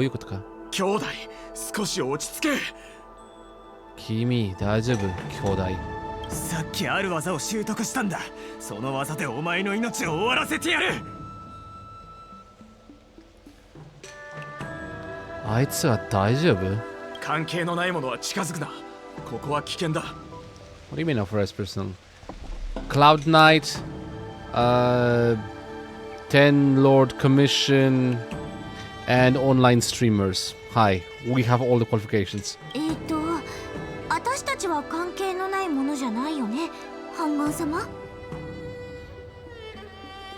ういうことか。兄弟、少し落ち着け。君、大丈夫、兄弟。さっきある技を習得したんだ。その技でお前の命を終わらせてやる。あいつは大丈夫？関係のないものは近づくな。ここは危険だ。What do you mean authorized person? Cloud Knight, Ten Lord Commission, and online streamers. Hi, we have all the qualifications. 私たちは関係のないものじゃないよね、半眼様。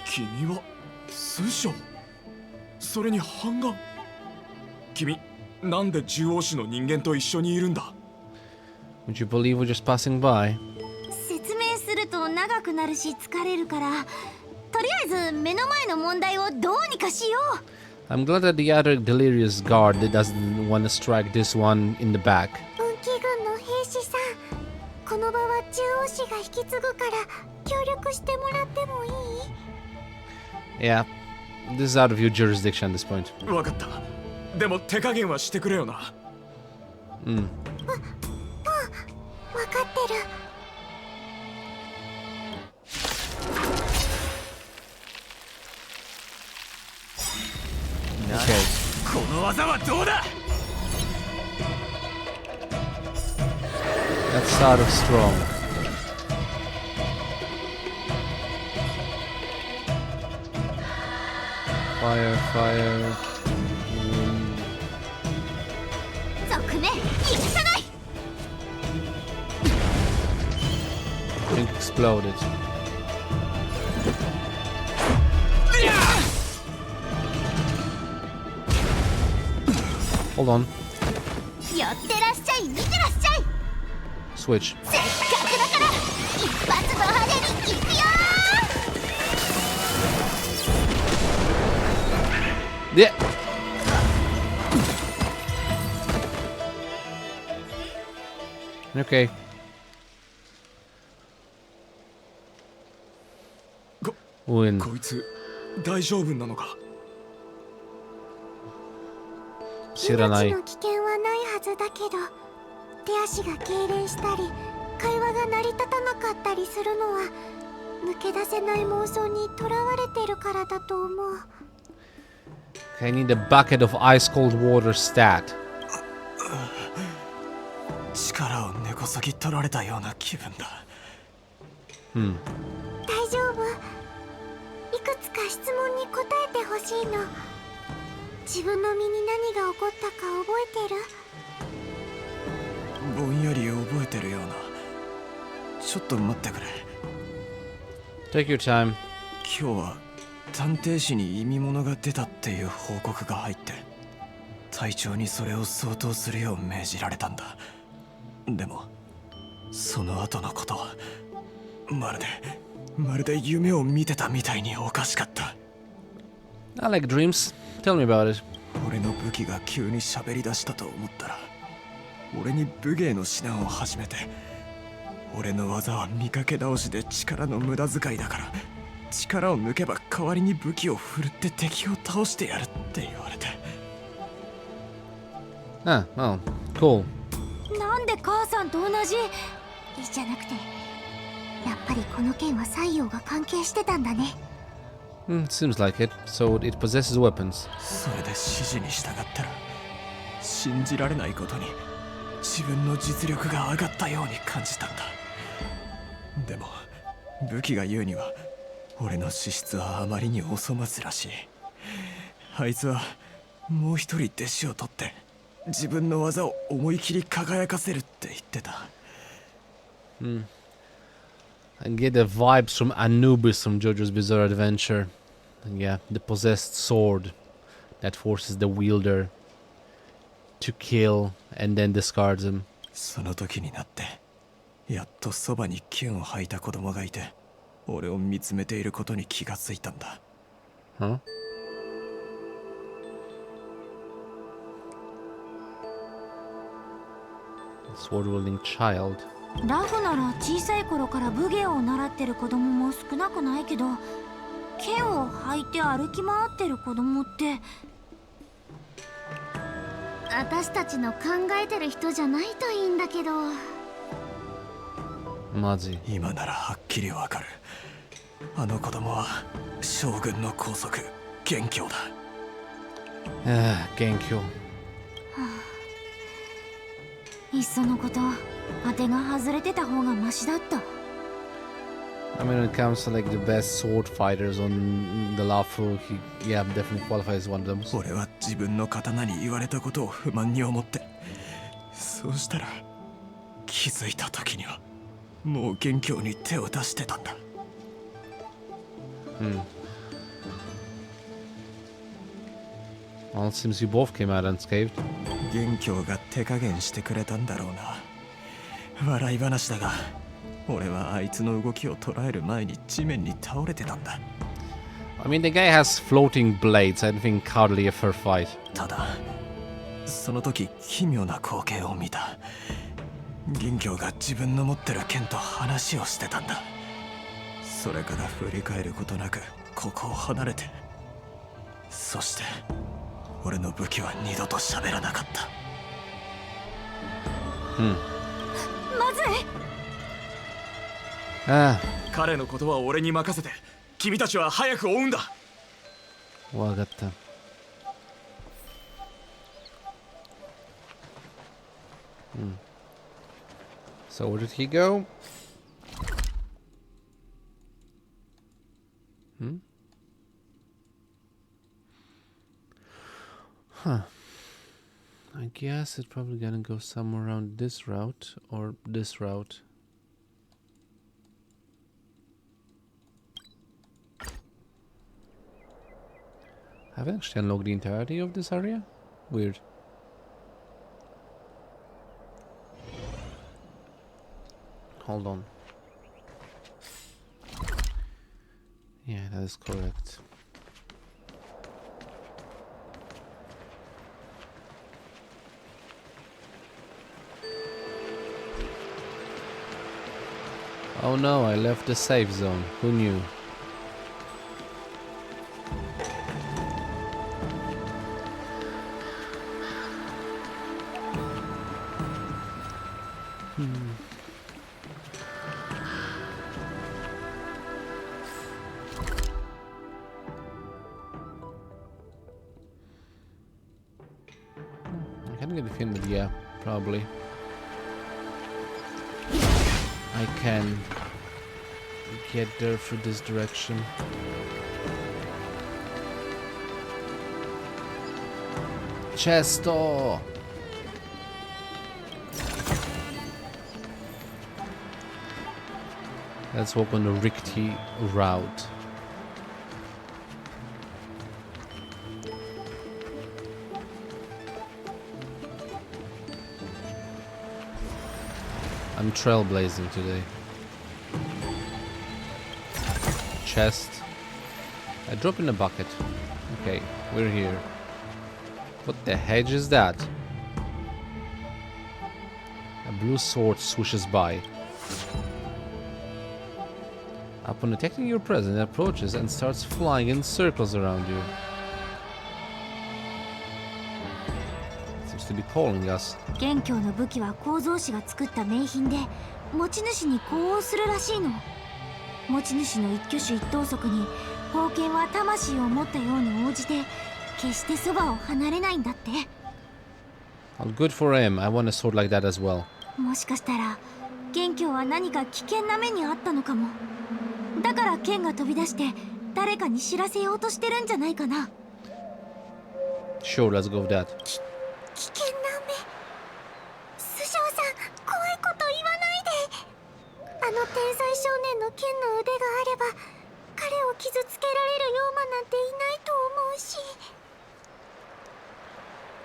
君は通称、それに半眼。君、なんで獣王市の人間と一緒にいるんだ？ Would you believe we're just passing by? 説明すると長くなるし疲れるから、とりあえず目の前の問題をどうにかしよう。I'm glad that the other delirious guard doesn't want to strike this one in the back. 運気軍の兵士さん、この場は中央市が引き継ぐから協力してもらってもいい？ Yeah, this is out of your jurisdiction at this point. わかった。でも手加減はしてくれよな。うん。わかってる。この技はどうだ？ That's sort of strong. Fire, fire. 続ね、逃がさない。 Pink exploded. Hold on. 寄ってらっしゃい、見てらっしゃい。 Switch. せっかくだから一発の派手に行くよ。 Yeah. Okay. こいつ大丈夫なのか？知らない。命の危険はないはずだけど、手足が痙攣したり会話が成り立たなかったりするのは抜け出せない妄想にとらわれてるからだと思う。 I need a bucket of ice cold water stat. 力を根こそぎ取られたような気分だ。大丈夫。いくつか質問に答えてほしいの。自分の身に何が起こったか覚えてる？ぼんやり覚えてるような。ちょっと待ってくれ。 Take your time. 今日は探偵士に意味物が出たっていう報告が入って、隊長にそれを相当するよう命じられたんだ。でもその後のことはまるで夢を見てたみたいにおかしかった。 I like dreams. Tell me about it. 俺の武器が急に喋り出したと思ったら、俺に武芸の指南を始めて、俺の技は見かけ倒しで力の無駄遣いだから、力を抜けば代わりに武器を振るって敵を倒してやるって言われて。Ah, oh, cool. なんで母さんと同じじゃなくて、やっぱりこの件は西洋が関係してたんだね。Seems like it. So it possesses weapons. それで指示に従ったら、信じられないことに自分の実力が上がったように感じたんだ。でも武器が言うには、俺の資質はあまりにお粗末らしい。あいつはもう一人弟子を取って自分の技を思い切り輝かせるって言ってた。I get the vibes from Anubis from JoJo's Bizarre Adventure. And yeah, the possessed sword that forces the wielder to kill and then discards him. その時になって、やっとそばに剣を吐いた子供がいて、俺を見つめていることに気がついたんだ。Huh? Sword-wielding child. ラフなら小さい頃から武芸を習ってる子供も少なくないけど、剣を履いて歩き回ってる子供って私たちの考えてる人じゃないといいんだけど。マジ。今ならはっきりわかる。あの子供は将軍の拘束、元凶だ。元凶。いっそのこと当てが外れてた方がマシだった。I mean, when it comes to like the best sword fighters on the Luofu, he definitely qualifies as one of them. 俺は自分の刀に言われたことを不満に思って、そうしたら気づいた時にはもう元凶に手を出してたんだ。Well, it seems you both came out unscathed. 元凶が手加減してくれたんだろうな。笑い話だが、俺はあいつの動きを捉える前に地面に倒れてたんだ。I mean, the guy has floating blades. I don't think hardly a fair fight. ただ、その時奇妙な光景を見た。元凶が自分の持ってる剣と話をしてたんだ。それから振り返ることなくここを離れて、そして俺の武器は二度と喋らなかった。まずい。彼のことは俺に任せて、君たちは早く追うんだ。わかった。So where did he go? Huh. I guess it's probably gonna go somewhere around this route or this route. I haven't actually unlocked the entirety of this area. Weird. Hold on. Yeah, that is correct. Oh no, I left the safe zone. Who knew? I can get a feeling that, yeah, probably. I can get there through this direction. Chesto! Let's walk on the rickety route. I'm trailblazing today. Chest. I drop in a bucket. Okay, we're here. What the hedge is that? A blue sword swooshes by. Upon detecting your presence, it approaches and starts flying in circles around you. It seems to be calling us. 元凶の武器は構造師が作った名品で、持ち主に呼応するらしいの。持ち主の一挙手一投足に宝剣は魂を持ったように応じて、決してそばを離れないんだって。Well, good for him. I want a sword like that as well. もしかしたら元凶は何か危険な目にあったのかも。だから剣が飛び出して誰かに知らせようとしてるんじゃないかな。Sure, let's go with that. 危険な目。師匠さん、怖いこと言わないで。あの天才少年の剣の腕があれば、彼を傷つけられる妖魔なんていないと思うし。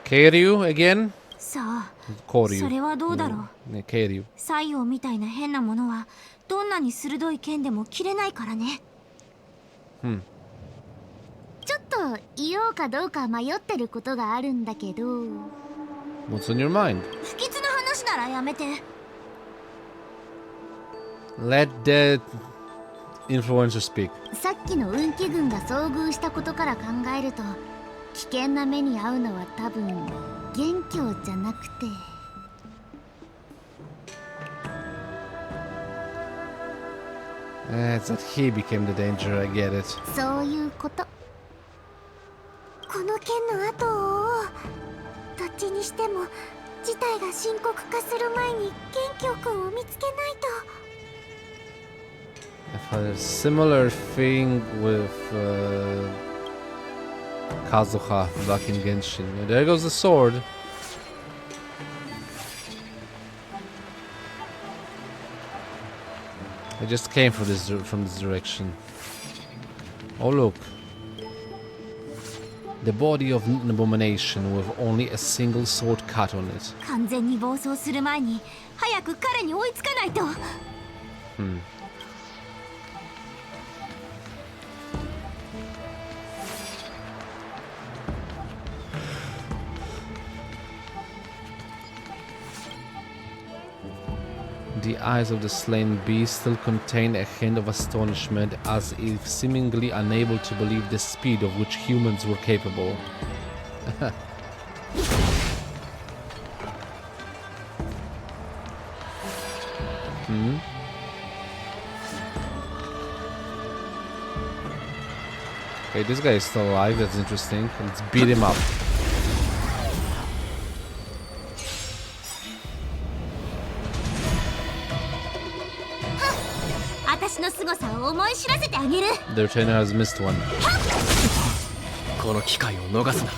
Keiryu again? さあ、Koryu. それはどうだろう。ね、Keiryu. 西洋みたいな変なものはどんなに鋭い剣でも切れないからね。ちょっと言おうかどうか迷ってることがあるんだけど。What's on your mind? 不吉な話ならやめて。Let the influencer speak. さっきの運気軍が遭遇したことから考えると、危険な目に遭うのは多分元凶じゃなくて。It's that he became the danger, I get it. そういうこと。この件の後をどっちにしても事態が深刻化する前に元凶くんを見つけないと。I've had a similar thing with Kazuha back in Genshin. There goes the sword. I just came from this direction. Oh look. The body of an abomination with only a single sword cut on it. 完全に暴走する前に早く彼に追いつかないと。The eyes of the slain beast still contain a hint of astonishment, as if seemingly unable to believe the speed of which humans were capable. Okay, this guy is still alive, that's interesting. Let's beat him up. 私の凄さを思い知らせてあげる。 The trainer has missed one. この機会を逃すな。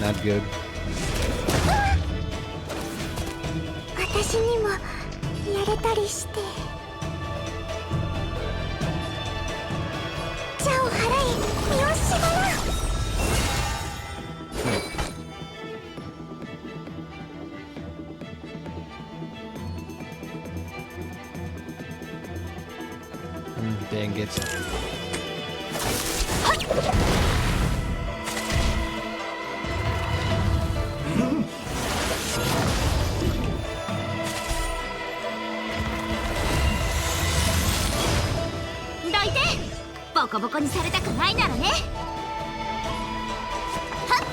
Not good. 私にもやれたりして。じゃを払い身を絞らん。 Dang it. どいて、ボコボコにされたくないならね。はっ、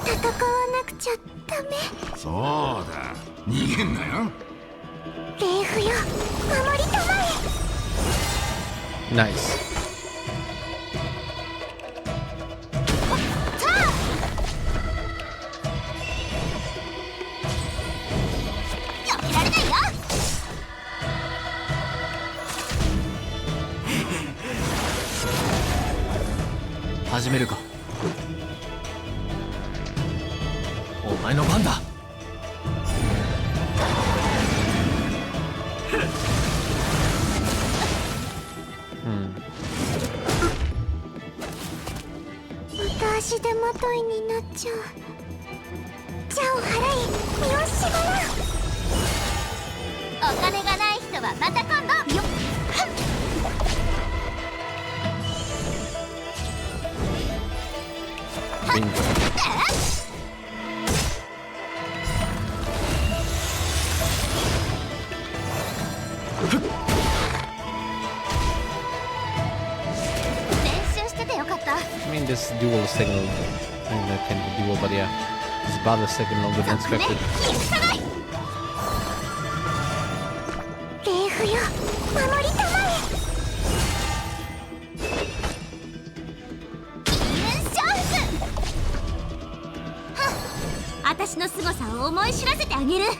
戦わなくちゃダメ。そうだ、逃げんなよ。レイフよ、守りたまえ。 Nice. やめられないよ。始めるか。お前の番だ。また足手まといになっちゃう。じゃを払い身を絞らん。お金がない人はまた今度よっ。Bingo. I mean, this duel is taking a little. I mean, that can be duel, but yeah, this battle is taking longer than expected. レイフよ、守りたまえ。私の凄さを思い知らせてあげる。ど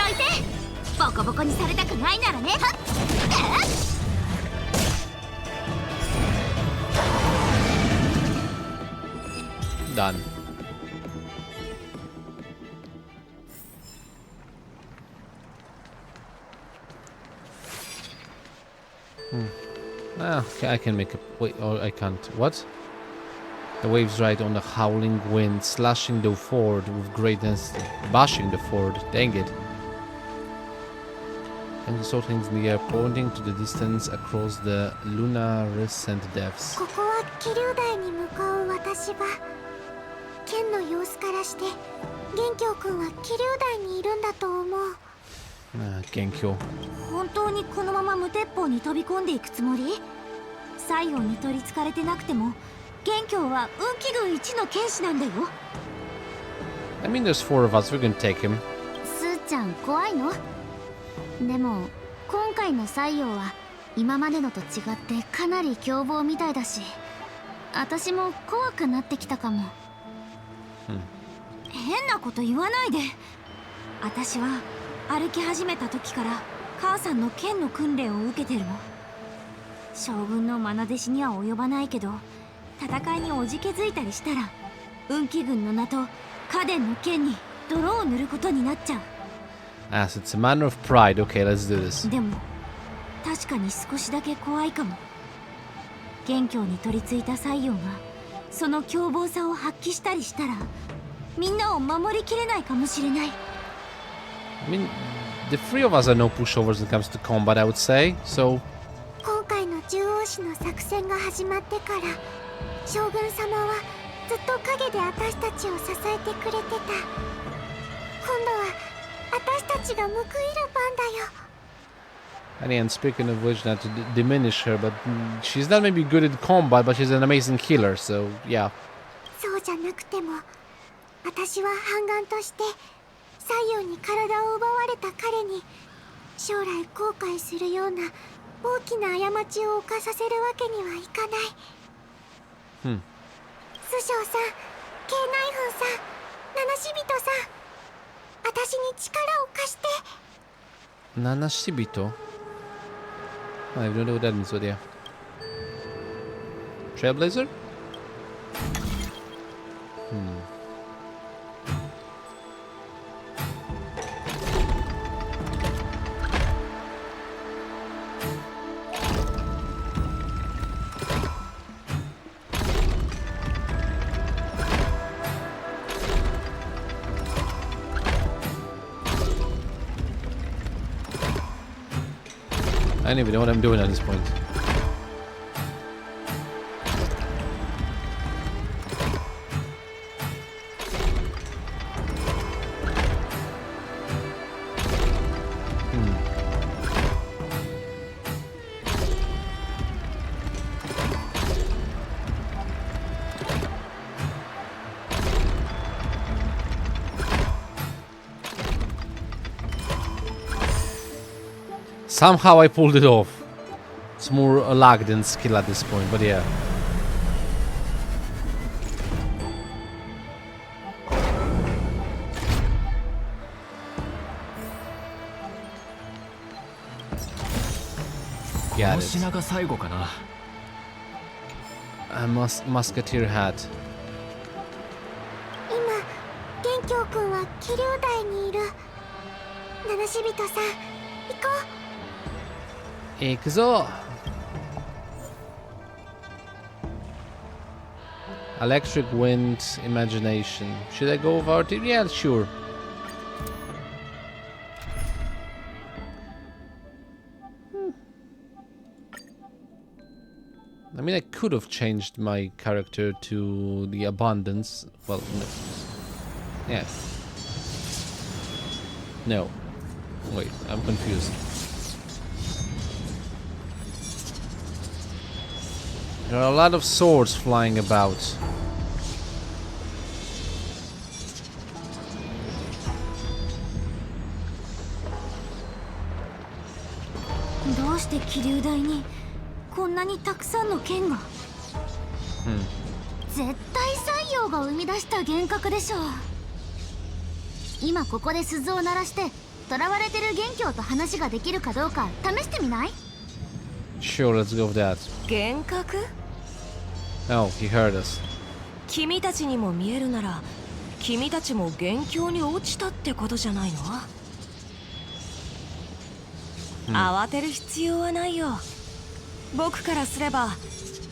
いて、ボコボコにされたくないならね。Done. Okay, I can make a... Wait, or I can't. What? The waves ride on the howling wind, slashing the ford with great density. Bashing the ford. Dang it. And he saw things in the air, pointing to the distance across the luminescent depths. ここは気流台に向かう私は剣の様子からして元凶くんは気流台にいるんだと思う。Genkyo. 本当にこのまま無鉄砲に飛び込んでいくつもり？西洋に取りつかれてなくても元凶は運気軍一の剣士なんだよ。I mean, there's 4 of us. We can take him. スーちゃん怖いの？でも今回の西洋は今までのと違ってかなり凶暴みたいだし、私も怖くなってきたかも。変なこと言わないで。私は歩き始めた時から母さんの剣の訓練を受けてるの。将軍の愛弟子には及ばないけど、戦いにおじけづいたりしたら運気軍の名と家電の剣に泥を塗ることになっちゃう。As it's a matter of pride. Okay, let's do this. でも確かに少しだけ怖いかも。元凶に取り付いた西洋がその凶暴さを発揮したりしたらみんなを守りきれないかもしれない。I mean, the 3 of us are no pushovers when it comes to combat, I would say. So, 今回の獣王氏の作戦が始まってから将軍様はずっと陰で私たちを支えてくれてた。今度は私たちが報いる番だよ。and speaking of which, not to diminish her, but she's not maybe good at combat, but she's an amazing healer, so yeah. そうじゃなくても私は反眼として西洋に体を奪われた彼に将来後悔するような大きな過ちを犯させるわけにはいかない。師匠さん、慶内墳さん、七死人さん、私に力を貸して。Nanashibito? I don't know what that means, but yeah. Trailblazer? I don't even know what I'm doing at this point. Somehow I pulled it off. It's more a lag than skill at this point, but yeah. Got it. A musketeer hat. 今、元凶くんは気流台にいる。七死人さん、行こう。Exo. Electric wind, imagination. Should I go with our team? Yeah, sure. I mean, I could have changed my character to the abundance. Well, no. Yes. No. Wait, I'm confused. There are a lot of swords flying about.どうして気流台にこんなにたくさんの剣が？絶対西洋が生み出した幻覚でしょう。今ここで鈴を鳴らして囚われてる元凶と話ができるかどうか試してみない？ Sure, let's go with that. 幻覚？ Oh, he heard us. 君たちにも見えるなら君たちも元凶に落ちたってことじゃないの？慌てる必要はないよ。僕からすれば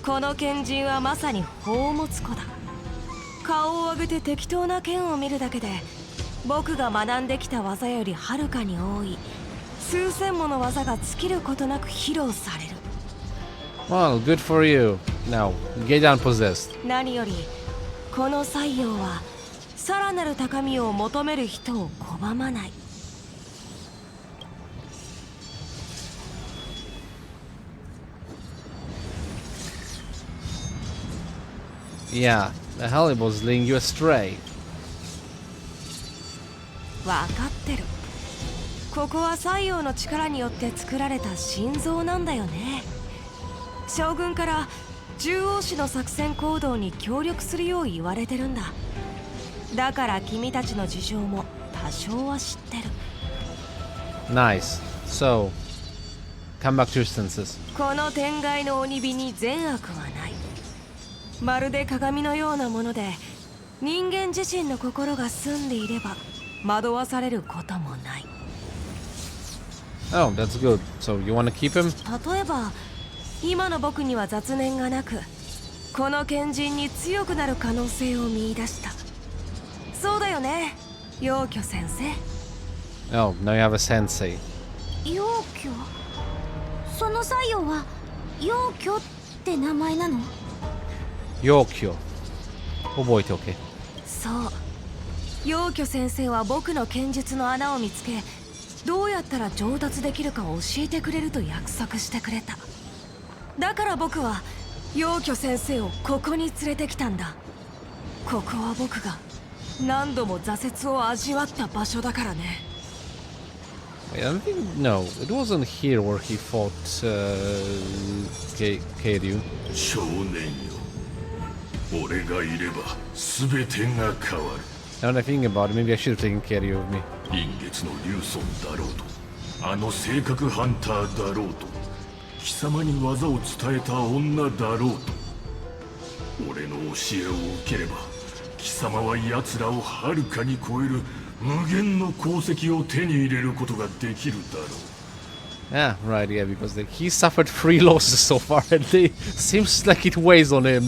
この賢人はまさに宝物庫だ。顔を上げて適当な剣を見るだけで僕が学んできた技よりはるかに多い数千もの技が尽きることなく披露される。 Well, good for you. Now, get unpossessed. 何よりこの採用はさらなる高みを求める人を拒まない。Yeah, the hell it was leading you astray. わかってる。ここは採用の力によって作られた心臓なんだよね。将軍から獣王氏の作戦行動に協力するよう言われてるんだ。だから君たちの事情も多少は知ってる。 Nice. So, come back to your senses. この天外の鬼火に善悪はない。まるで鏡のようなもので人間自身の心が澄んでいれば惑わされることもない。 Oh, that's good. So, you want to keep him? 例えば今の僕には雑念がなくこの賢人に強くなる可能性を見出した。そうだよね、陽虚先生。 Oh, now you have a sensei. 陽虚？その採用は陽虚って名前なの？ Yokyo. 覚えておけ。そう、陽虚先生は僕の剣術の穴を見つけどうやったら上達できるかを教えてくれると約束してくれた。だから僕は陽虚先生をここに連れてきたんだ。ここは僕が何度も挫折を味わった場所だからね。 Wait, I don't think. No, it wasn't here where he fought Keiryu. 少年よ、俺がいれば全てが変わる。 Now that I think about it, maybe I should have taken Keiryu with me. 臨月の竜尊だろうと、あの性格ハンターだろうと、貴様に技を伝えた女だろうと、俺の教えを受ければ貴様は奴らをはるかに超える無限の功績を手に入れることができるだろう。 Yeah, right, yeah, because he suffered 3 losses so far, and it seems like it weighs on him.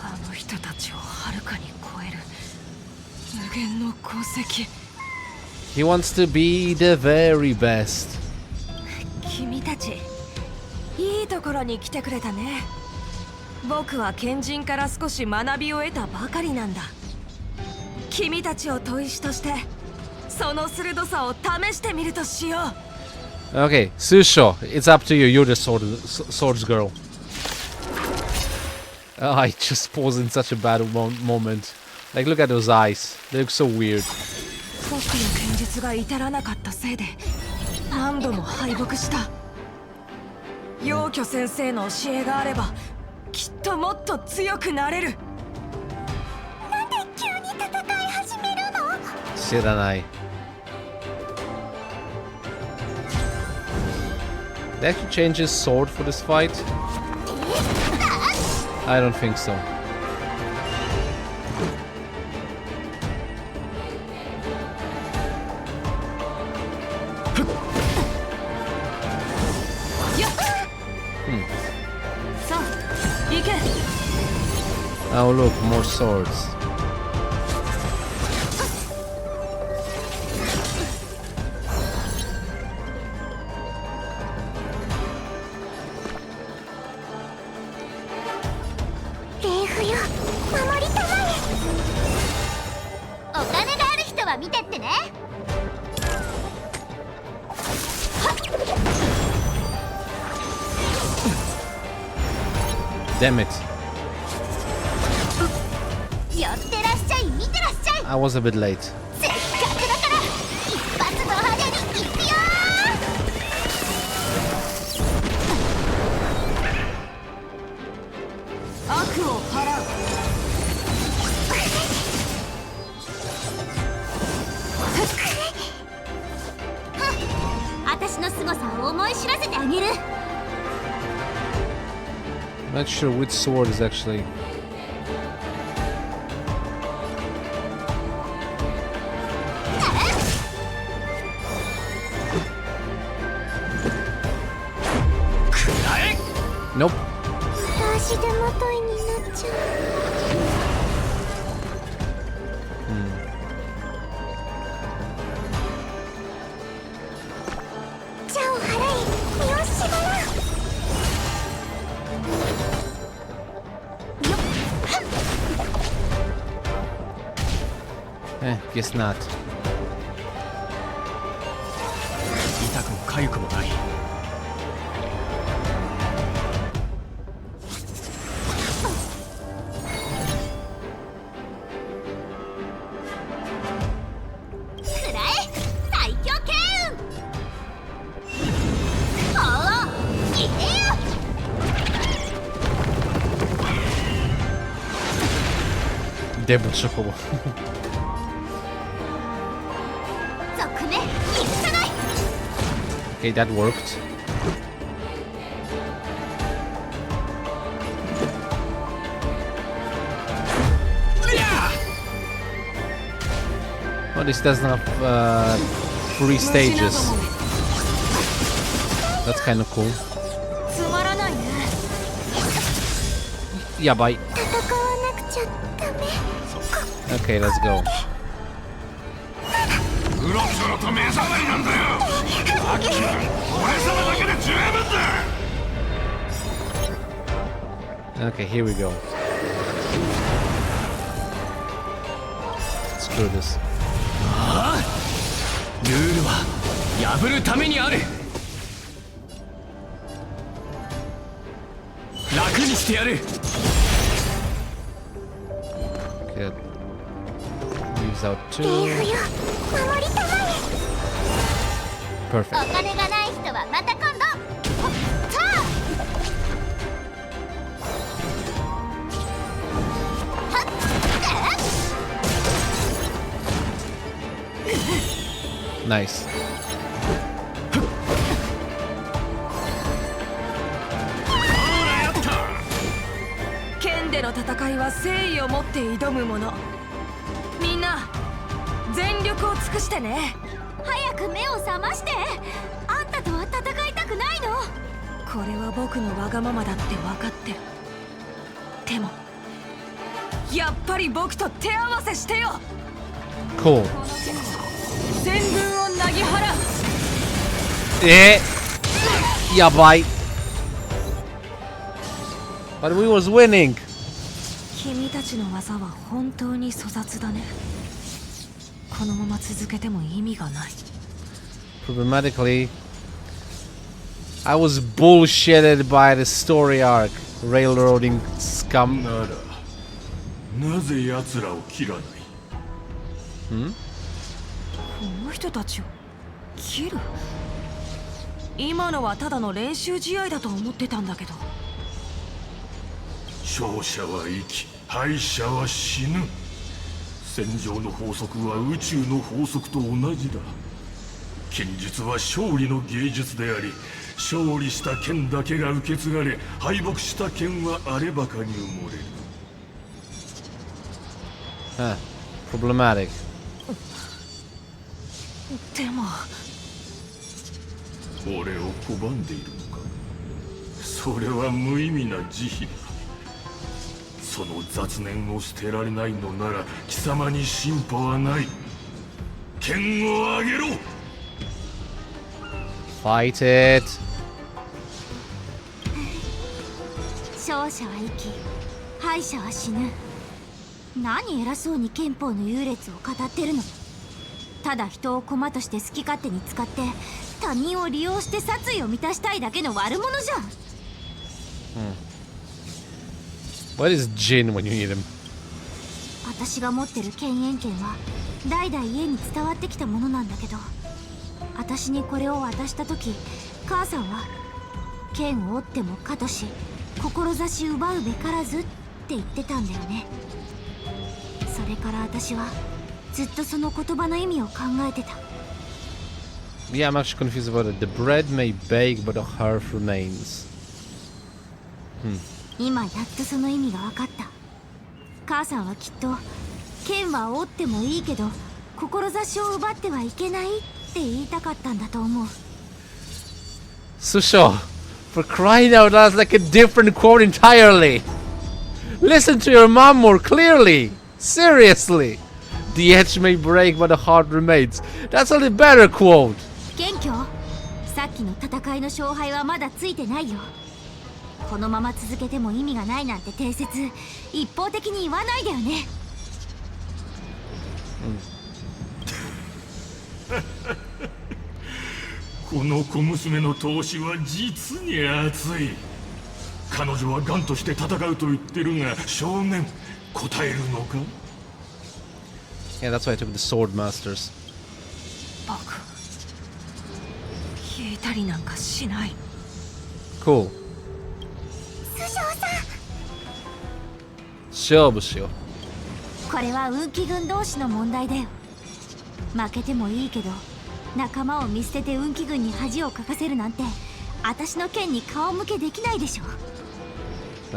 あの人たちをはるかに超える無限の功績。 He wants to be the very best. 君たちいいところに来てくれたね。僕は賢人から少し学びを得たばかりなんだ。君たちを砥石としてその鋭さを試してみるとしよう。 Okay, Susho, it's up to you. You're the swords girl. Oh, I just paused in such a bad moment. Like, look at those eyes. They look so weird. 僕の剣術が至らなかったせいで何度も敗北した。陽虚先生の教えがあればきっともっと強くなれる。なんで急に戦い始めるの？知らない. Did they actually change his sword for this fight? I don't think so. Oh look, more swords. Damn it. I was a bit late. I'm not sure which sword is actually. Nope. 足手まといになっちゃう。じゃあを払い身を縛らん。よっ、Guess not. 痛くも痒くもない。くらえ最強剣雲。おお、いけよ。デブチョコボ。賊め、許さない。 Okay, that worked. Well, this doesn't have 3 stages. That's kind of cool. つまらないね。 Yeah, bye. 戦わなくちゃダメ。 Okay, let's go. うろちょろと目障りなんだよ。アキラ、俺様だけで十分だ。 Okay, here we go. Screw this. ルールは破るためにある。楽にしてやる。 Okay, that leaves out 礼 2. 服よ、守りたまえ。 Perfect. お金がない人はまた今度。ほっ、さあ。はっ、Nice. 剣での戦いは誠意を持って挑むもの。みんな全力を尽くしてね。早く目を覚まして。あんたとは戦いたくないの。これは僕のわがままだって分かってる。でもやっぱり僕と手合わせしてよ。 Cool. この剣で全軍をなぎ払う。Yeah, bye. But we was winning. 君たちの技は本当に粗雑だね。このまま続けても意味がない。 Problematically, I was bullshitted by the story arc. Railroading scum. ならなぜ奴らを切らない。この人たちを切る。今のはただの練習試合だと思ってたんだけど。勝者は生き、敗者は死ぬ。戦場の法則は宇宙の法則と同じだ。剣術は勝利の芸術であり、勝利した剣だけが受け継がれ、敗北した剣はあればかに埋もれる。Huh. Problematic. でも俺を拒んでいるのか。それは無意味な慈悲だ。その雑念を捨てられないのなら貴様に進歩はない。剣をあげろ。 Fight it. 勝者は生き、敗者は死ぬ。何偉そうに憲法の優劣を語ってるの。ただ人を駒として好き勝手に使って他人を利用して殺意を満たしたいだけの悪者じゃん。What is Jin when you need him? 私が持ってる剣炎剣は代々家に伝わってきたものなんだけど、私にこれを渡した時、母さんは剣を折ってもかとし志奪うべからずって言ってたんだよね。それから私はずっとその言葉の意味を考えてた。 Yeah, I'm actually confused about it. The bread may bake, but the hearth remains. 今やっとその意味が分かった。母さんはきっと剣は折ってもいいけど志を奪ってはいけないって言いたかったんだと思う。Susho, For crying out loud, that's like a different quote entirely. Listen to your mom more clearly. Seriously. The edge may break, but the heart remains. That's a better quote. 元気さっきの戦いの勝敗はまだついてないよ。このまま続けても意味がないなんて定説一方的に言わないでよね。この小娘の闘志は実に熱い。彼女はガンとして戦うと言ってるが、少年答えるのか？ Yeah, that's why I took the sword masters. 僕引いたりなんかしない。 Cool. 師匠さん、勝負しよう。これは運気軍同士の問題だよ。負けてもいいけど仲間を見捨てて運気軍に恥をかかせるなんて私の剣に顔向けできないでしょ。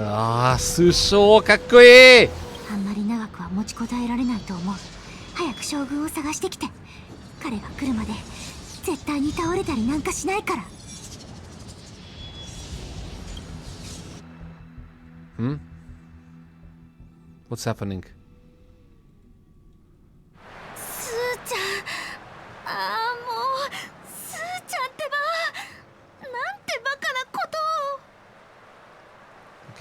ああ、師匠かっこいい。あんまり長くは持ちこたえられないと思う。早く将軍を探してきて。彼が来るまで絶対に倒れたりなんかしないから。What's happening? スーちゃん、ああもうスーちゃんってば、なんてバカなこと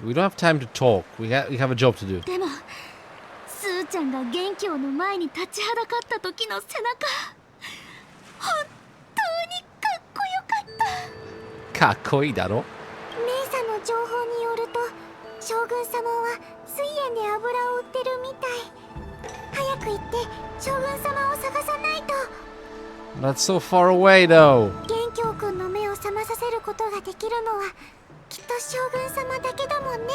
を。 Okay, we don't have time to talk. We have a job to do. でもスーちゃんが元凶の前に立ちはだかった時の背中、本当にかっこよかった。かっこいいだろ。姉さんの情報によると将軍様は水煙で油を売ってるみたい。早く行って将軍様を探さないと。 That's so far away though. 元凶くんの目を覚まさせることができるのはきっと将軍様だけだもんね。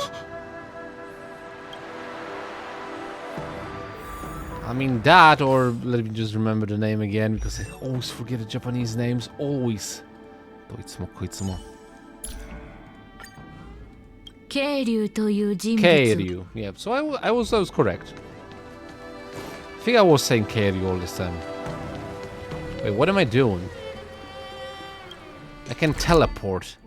I mean that, or let me just remember the name again, because I always forget the Japanese names. Always. どいつもこいつも。渓流という人物。Keiryu. Yeah, so I was correct. I think I was saying Keiryu all this time. Wait, what am I doing? I can teleport.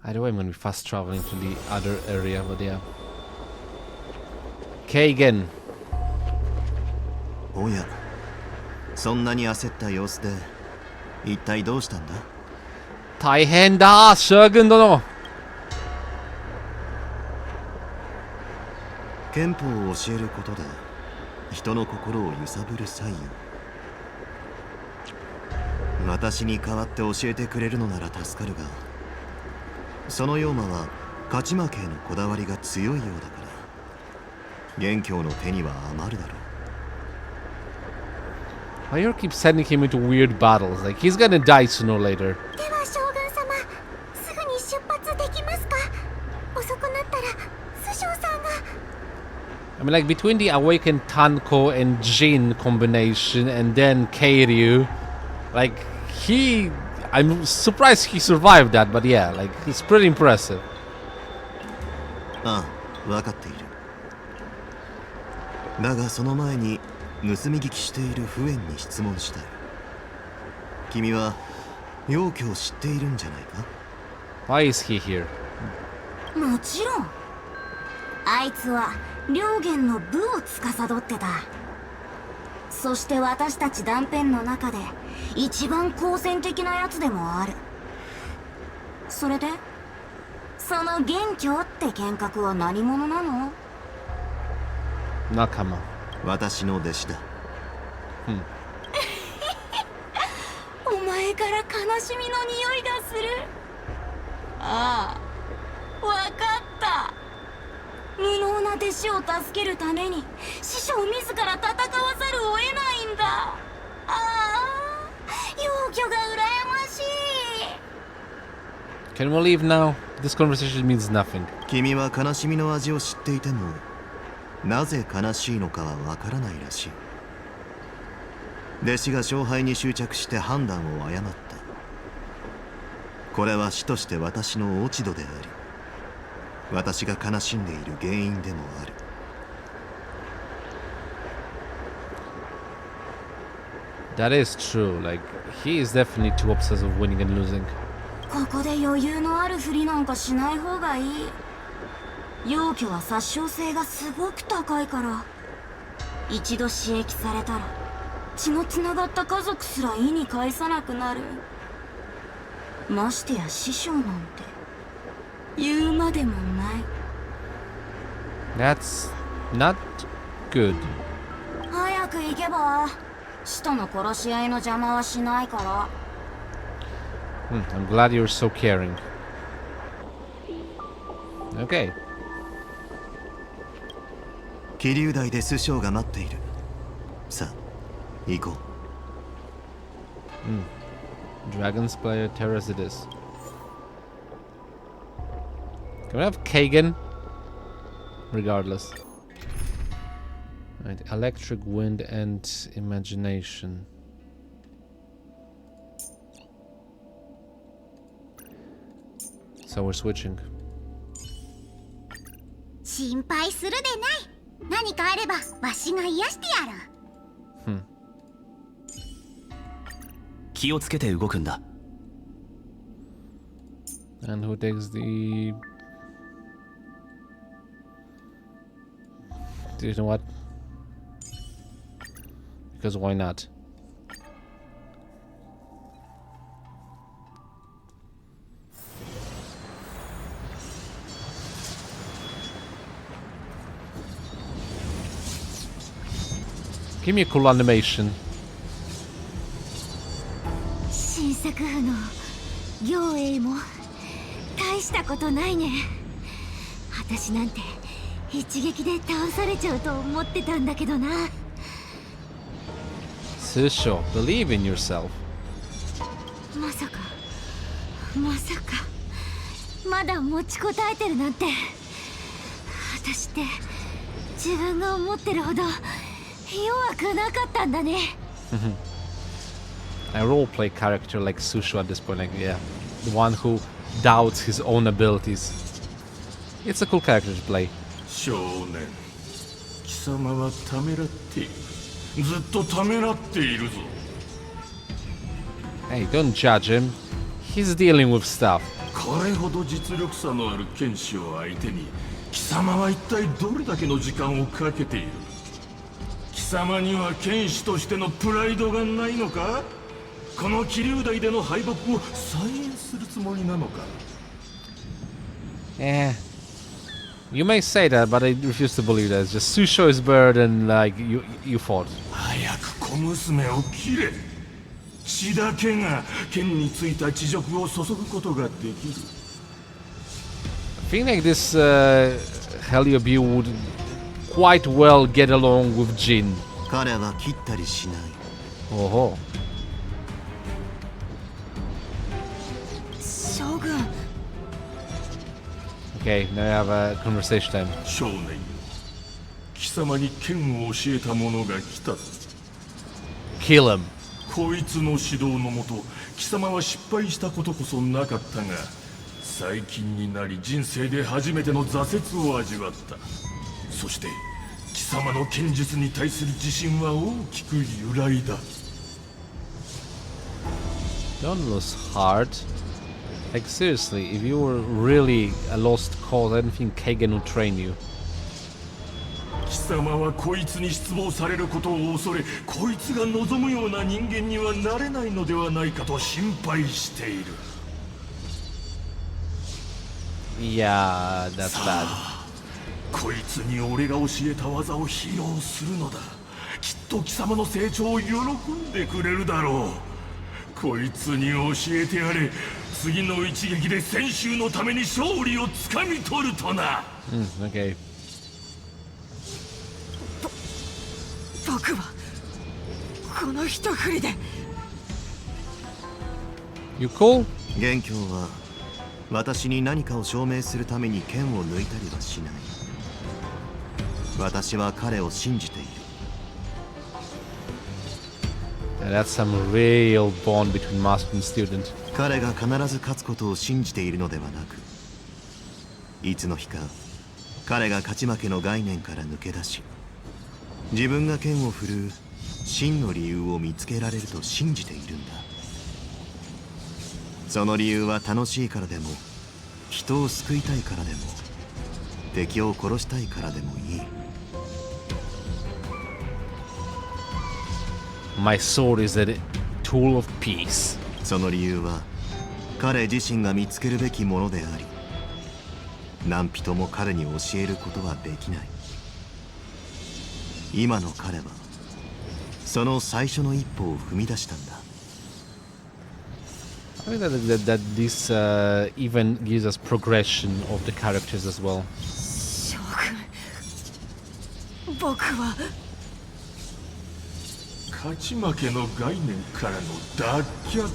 Either way, I'm gonna be fast traveling to the other area, but yeah. Kagan. おや、そんなに焦った様子で一体どうしたんだ？大変だ、将軍殿。憲法を教えることで人の心を揺さぶる際よ。私に代わって教えてくれるのなら助かるが、その妖魔は勝ち負けへのこだわりが強いようだから元凶の手には余るだろう。Why you keep sending him into weird battles? Like he's gonna die sooner or later. では将軍様、すぐに出発できますか？遅くなったら師匠さんが。I mean, like between the awakened Tanko and Jin combination, and then Keiryu, like I'm surprised he survived that. But yeah, like it's pretty impressive. ああ、分かっている。だがその前に盗み聞きしているフエンに質問したい。君は妖気を知っているんじゃないか？ Why is he here? もちろん。あいつは両元の部を司ってた。そして私たち断片の中で一番好戦的なやつでもある。それでその元凶って剣客は何者なの？仲間。私の弟子だ。お前から悲しみの匂いがする。ああ、わかった。無能な弟子を助けるために師匠自ら戦わざるを得ないんだ。ああ、妖魚が羨ましい。 Can we leave now? This conversation means nothing. 君は悲しみの味を知っていてもなぜ悲しいのかはわからないらしい。弟子が勝敗に執着して判断を誤った。これは師として私の落ち度であり、私が悲しんでいる原因でもある。That is true. Like, he is definitely too obsessed with winning and losing. ここで余裕のあるふりなんかしない方がいい。陽虚は殺傷性がすごく高いから、一度刺激されたら血のつながった家族すら意に介さなくなる。ましてや師匠なんて言うまでもない。 That's not good. 早く行けば使徒の殺し合いの邪魔はしないから。I'm glad you're so caring. Okay. 桐生台で師匠が待っている。さあ、行こう。Dragon's Player Terrace it is. Can we have Kagan? Regardless. Right, Electric Wind and Imagination. So we're switching. 心配するでない。何かあればわしが癒してやる。気をつけて動くんだ。And who takes the... Do you know what? Because why not? Give me a cool animation. 新作府の行営も大したことないね。私なんて一撃で倒されちゃうと思ってたんだけどな。Susho, believe in yourself. まさかまだ持ちこたえてるなんて。私って自分が思ってるほど弱くなかったんだね。I roleplay character like Susho at this point, like, yeah, the one who doubts his own abilities. It's a cool character to play. 少年、貴様はためらっている。ずっとためらっているぞ。Hey, don't judge him. He's dealing with stuff. これほど実力差のある剣士を相手に、貴様は一体どれだけの時間をかけている。貴様には剣士としてのプライドがないのか。この桐生台での敗北を再演するつもりなのか。You may say that, but I refuse to believe that. It's just Susho is better than like you fought. 早く小娘を切れ。血だけが剣についた恥辱を注ぐことができる。I think like this Heliobu would quite well get along with Jin. 彼は切ったりしない。 Oh. 将軍。 Okay, now we have a conversation time. 少年よ、貴様に剣を教えた者が来たぞ。 Kill him. こいつの指導のもと、貴様は失敗したことこそなかったが、最近になり人生で初めての挫折を味わった。そして貴様の剣術に対する自信は大きく揺らいだ。 Don't lose heart. Like seriously, if you were really a lost cause, I don't think Kagan would train you. 貴様はこいつに失望されることを恐れ、こいつが望むような人間にはなれないのではないかと心配している。 Yeah, that's bad. こいつに俺が教えた技を披露するのだ。きっと貴様の成長を喜んでくれるだろう。こいつに教えてやれ。次の一撃で先週のために勝利をつかみ取るとな。Okay. 僕はこの一振りで。 You cool? 元凶は私に何かを証明するために剣を抜いたりはしない。私は彼を信じている。 That's some real bond between master and student. 彼が必ず勝つことを信じているのではなく、いつの日か彼が勝ち負けの概念から抜け出し、自分が剣を振るう真の理由を見つけられると信じているんだ。その理由は楽しいからでも、人を救いたいからでも、敵を殺したいからでもいい。 My sword is a tool of peace. その理由は彼自身が見つけるべきものであり、何人も彼に教えることはできない。今の彼はその最初の一歩を踏み出したんだ。 I think that this even gives us progression of the characters as well. 将軍、僕は勝ち負けの概念からの脱却。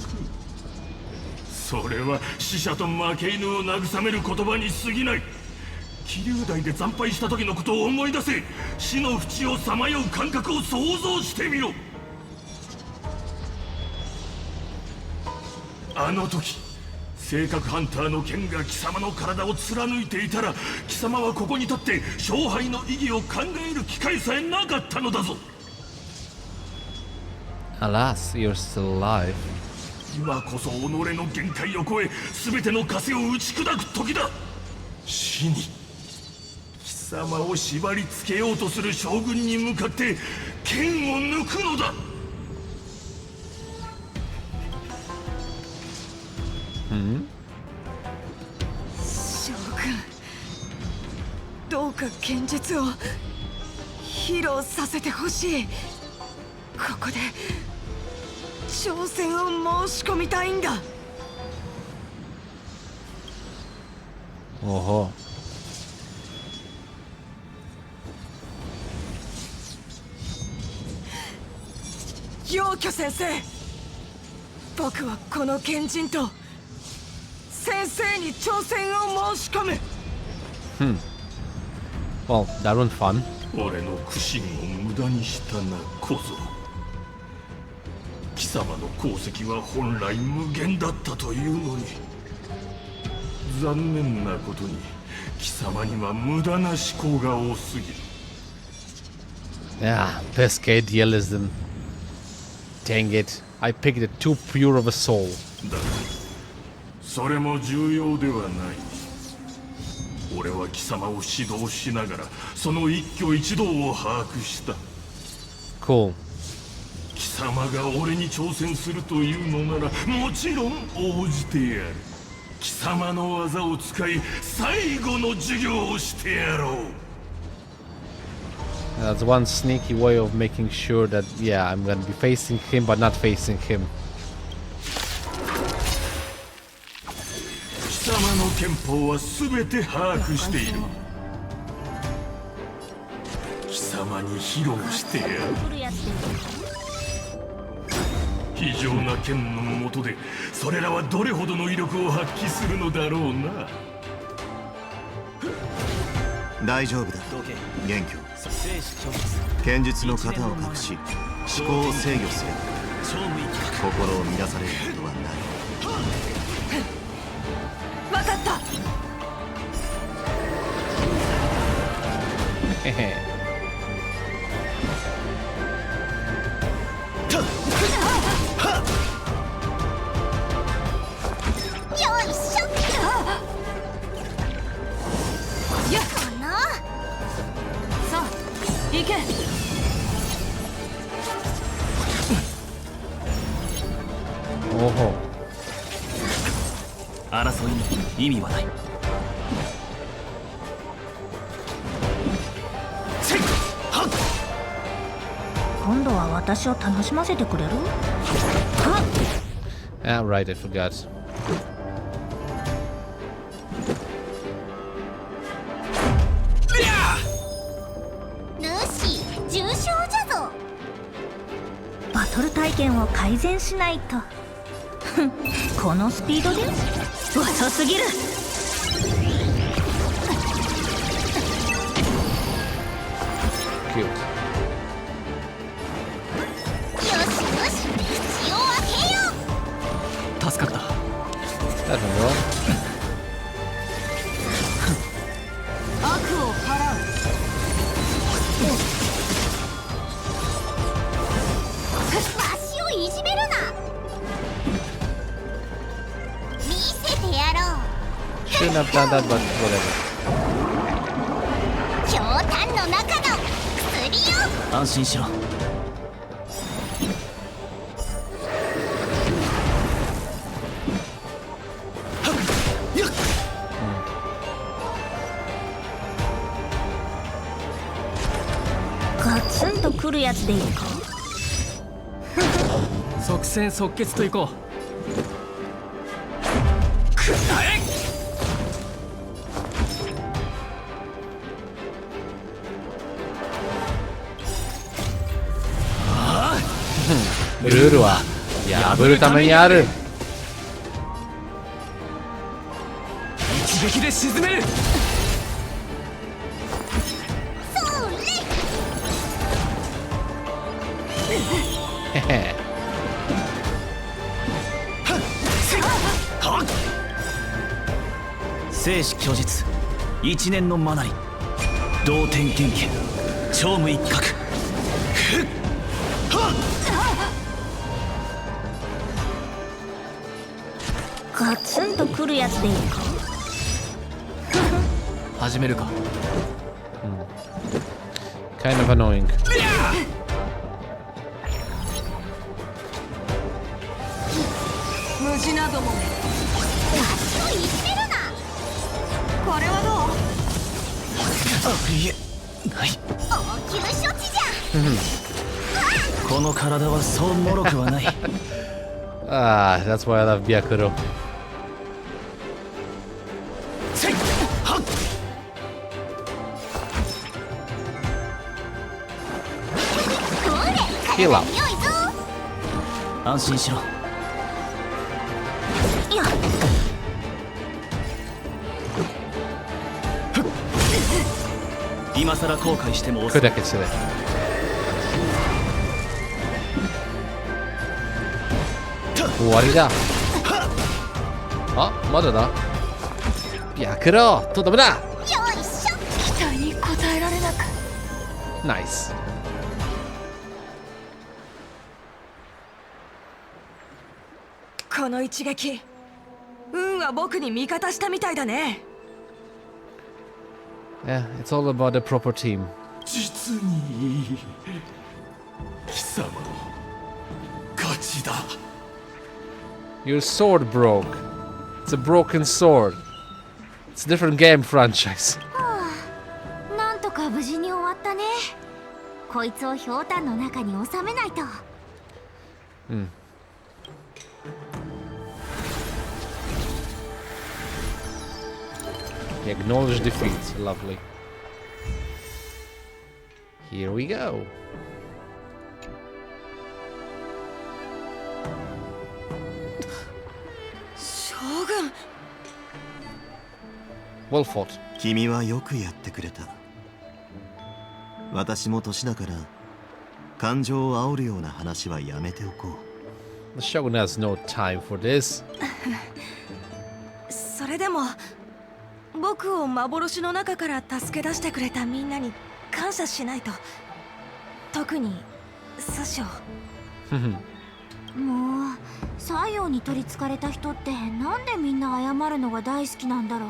それは死者と負け犬を慰める言葉に過ぎない。桐生台で惨敗した時のことを思い出せ。死の淵をさまよう感覚を想像してみろ。あの時性格ハンターの剣が貴様の体を貫いていたら、貴様はここに立って勝敗の意義を考える機会さえなかったのだぞ。 Alas, you're still alive. 今こそ己の限界を超え、全ての枷を打ち砕く時だ。死に貴様を縛り付けようとする将軍に向かって剣を抜くのだ。将軍、どうか剣術を披露させてほしい。ここで挑戦を申し込みたいんだ。 Oh. 陽巨先生、僕はこの剣人と先生に挑戦を申し込む。Well, that was fun. 俺の苦心を無駄にしたな小僧。貴様の功績は本来無限だったというのに、残念なことに貴様には無駄な思考が多すぎる。 Yeah, pesque idealism. Dang it. I picked it too pure of a soul. だがそれも重要ではない。俺は貴様を指導しながらその一挙一動を把握した。 Cool. 貴様が俺に挑戦するというのならもちろん応じてやる。貴様の技を使い最後の授業をしてやろう。 That's one sneaky way of making sure that, yeah, I'm gonna be facing him but not facing him. 貴様の憲法は全て把握している。貴様に披露してやる。非常な剣の下でそれらはどれほどの威力を発揮するのだろうな。大丈夫だ元凶。剣術の型を隠し思考を制御すれば心を乱されることはない。分かった。よいしょ。やっかな。さあ行け。Oh. 争いに意味はない。今度は私を楽しませてくれる？ Ah, right, I forgot. ヌシ、重傷じゃぞ。バトル体験を改善しないと。このスピードで遅すぎる。Cute. よしよし、口を開けよう。助かった。 That went well. 悪を払う。shouldn't have done that, but whatever. ひょうたんの中の薬よ。安心しろ。ガツンとくるやつでいいか。即戦即決といこう。ルールは破るためにある。一撃で沈める。へへ。生死虚実一年のマナリ同点元気超無一角ガツンとくるやつでいいか。始めるか。Kind of annoying. 無事などもめ。足を言ってるな。これはどう？あいえない応急処置じゃ。この体はそう脆くはない Ah, that's why I love Byakuro. せいはっ Heal up. 良いぞ。安心しろいや、今さら後悔しても遅い Good I could say that. 終わりだ。あ、まだだ。Byakuro! とどめだ。よいしょ。期待に応えられなく。Nice. この一撃、運は僕に味方したみたいだね。Yeah, it's all about the proper team. 実にいい。貴様の勝ちだ。 Your sword broke. It's a broken sword. It's a different game franchise. なんとか無事に終わったね。こいつをひょうたんの中に収めないと。Acknowledge defeat. Lovely. Here we go. Well fought. 君はよくやってくれた。私も年だから感情を煽るような話はやめておこう。 The Shogun has no time for this. それでも僕を幻の中から助け出してくれたみんなに感謝しないと。特に師匠。もう西洋に取りつかれた人ってなんでみんな謝るのが大好きなんだろう。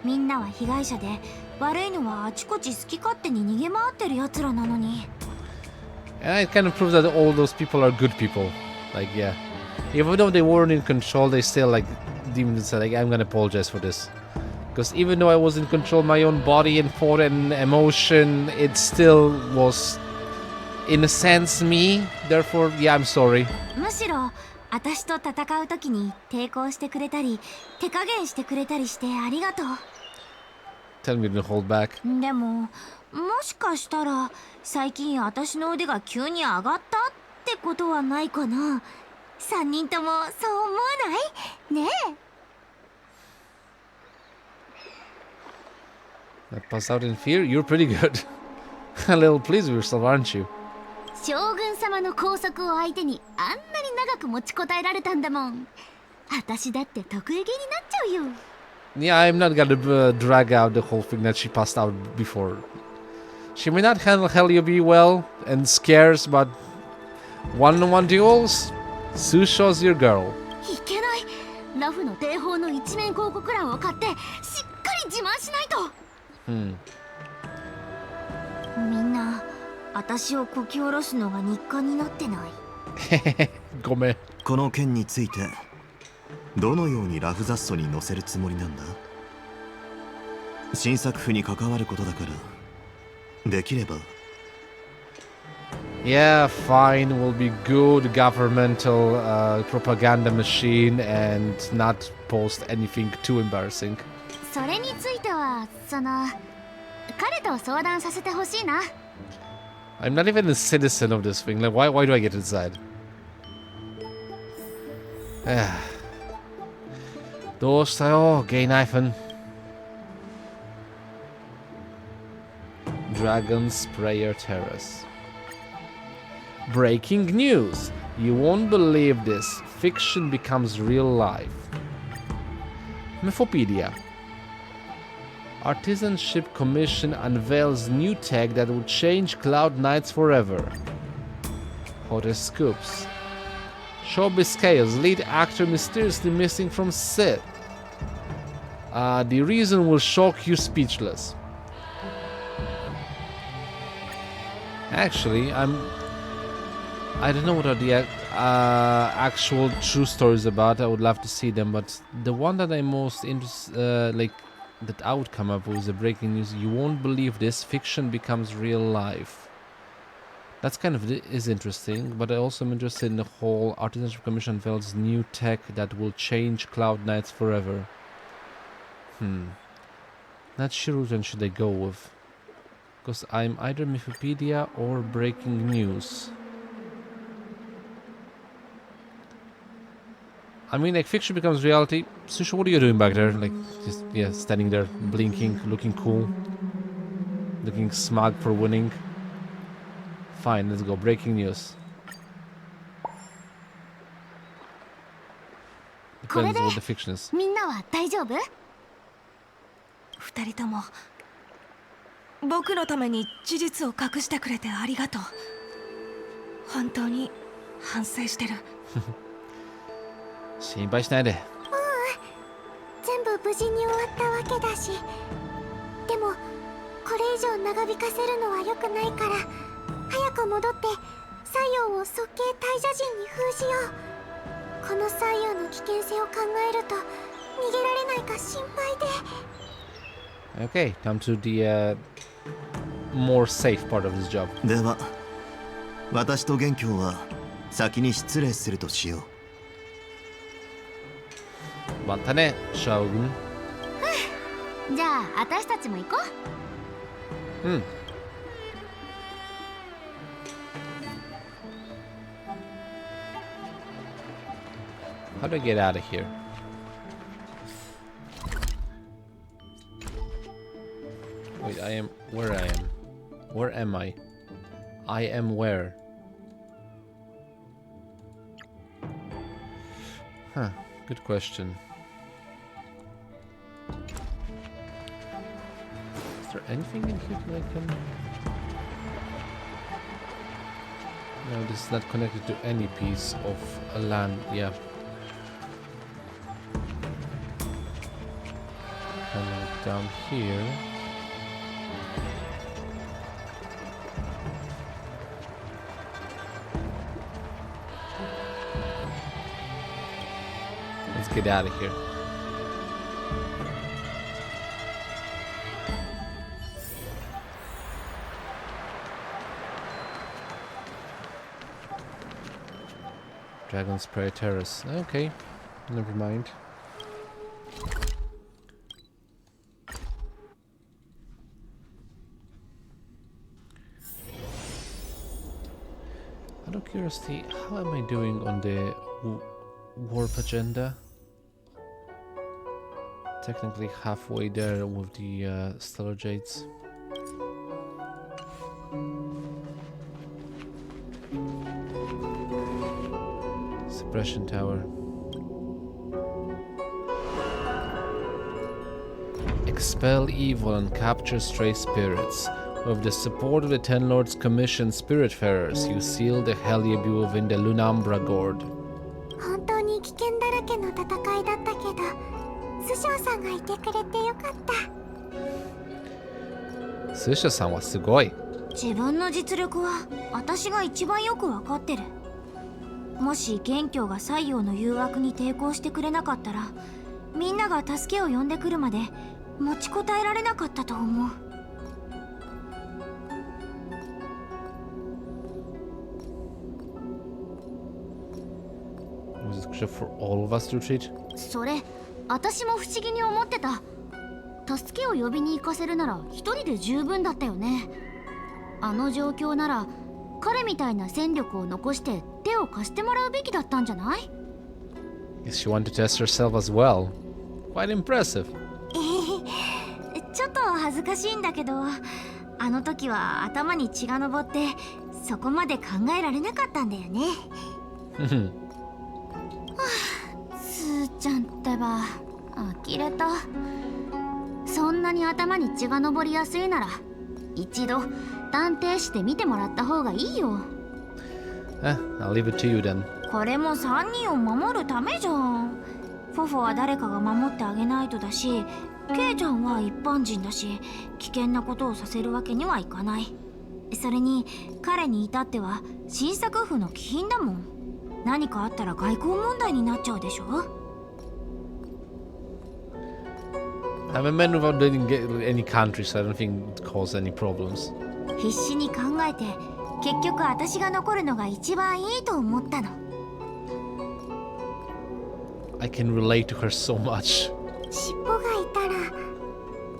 みんなは被害者で、悪いのはあちこち好き勝手に逃げ回ってるやつらなのに。 And it kind of proves that all those people are good people. Like, yeah. Even though they weren't in control, they still, like, deemed themselves, like, I'm gonna apologize for this. Because even though I was in control of my own body and thought and emotion, it still was, in a sense, me. Therefore, yeah, I'm sorry. むしろ私と戦う時に抵抗してくれたり手加減してくれたりしてありがとう。 Tell me to hold back. でももしかしたら最近私の腕が急に上がったってことはないかな。3人ともそう思わないねえ。 That pass out in fear? You're pretty good. A little pleased with yourself, aren't you? 将軍様の拘束を相手にあんなに長く持ちこたえられたんだもん。私だって得意げになっちゃうよ。 Yeah, I'm not gonna drag out the whole thing that she passed out before. She may not handle Heliobi well and scares, but one-on-one duels, Susho's your girl. いけない。ラフの帝宝の一面広告欄を買ってしっかり自慢しないと。みんな私をこき下ろすのが日課になってない？ごめん。この件についてどのようにラフ雑誌に載せるつもりなんだ？新作譜に関わることだからできれば。 Yeah, fine, will be good governmental propaganda machine and not post anything too embarrassing. それについては彼と相談させてほしいな。I'm not even a citizen of this thing. Like, why do I get inside? どうしたよ、ゲイナイフン。Dragon's Prayer Terrace. Breaking news! You won't believe this. Fiction becomes real life. Mythopedia. Artisanship Commission unveils new tech that will change Cloud Knights forever. Hottest scoops. Showbiz Chaos. Lead actor mysteriously missing from set. The reason will shock you speechless. Actually, I don't know what are the actual true stories about. I would love to see them, but the one that I'm most interested, that I would come up with the breaking news. You won't believe this. Fiction becomes real life. That's kind of is interesting, but I also am interested in the whole Artisanship Commission unveils new tech that will change Cloud Knights forever. Not sure which one should I go with, because I'm either Mythopedia or breaking news. I mean, like, fiction becomes reality. Susha, what are you doing back there? Like, just, yeah, standing there, blinking, looking cool. Looking smug for winning. Fine, let's go. Breaking news. Depends what the fiction is. みんなは大丈夫？二人とも僕のために事実を隠してくれてありがとう。本当に反省してる。心配しないで。全部無事に終わったわけだし、でもこれ以上長引かせるのは良くないから、早く戻って西洋を速慶大蛇人に封じよう。この西洋の危険性を考えると逃げられないか心配で。Okay, come to the more safe part of this job. では私と元凶は先に失礼するとしよう。またね、将軍。じゃあ私たちも行こう。How do I get out of here? Wait, I am where I am. Where am I? I am where? Huh, good question. Is there anything in here that I can... No, this is not connected to any piece of land, yeah. And like down here. Let's get out of here. Dragon's Prayer Terrace. Okay, never mind. Out of curiosity, how am I doing on the warp agenda? Technically halfway there with the Stellar Jades. Suppression Tower. Expel evil and capture stray spirits. With the support of the Ten Lords Commission Spiritfarers, you seal the Heliabu within the Lunambra Gourd. 本当に危険だらけの戦いだったけど、師匠さんがいてくれてよかった。スショさんはすごい。自分の実力は私が一番よくわかってる。もし元凶が西洋の誘惑に抵抗してくれなかったら、みんなが助けを呼んでくるまで持ちこたえられなかったと思う。For all of us to retreat? それ、私も不思議に思ってた。助けを呼びに行かせるなら一人で十分だったよね。あの状況なら彼みたいな戦力を残して手を貸してもらうべきだったんじゃない？ Yes, she wanted to test herself as well. Quite impressive. ちょっと恥ずかしいんだけど、あの時は頭に血が上ってそこまで考えられなかったんだよね。すーちゃんってば呆れた。そんなに頭に血が上りやすいなら一度断定して見てもらった方がいいよ。I'll leave it to you then. これも3人を守るためじゃん。フォフォは誰かが守ってあげないとだし、ケイちゃんは一般人だし、危険なことをさせるわけにはいかない。それに彼に至っては新作府の貴賓だもん。何かあったら外交問題になっちゃうでしょ。I'm a man without dating any country, so I don't think it causes any problems. 必死に考えて結局私が残るのが一番いいと思ったの。I can relate to her so much. 尻尾がいたら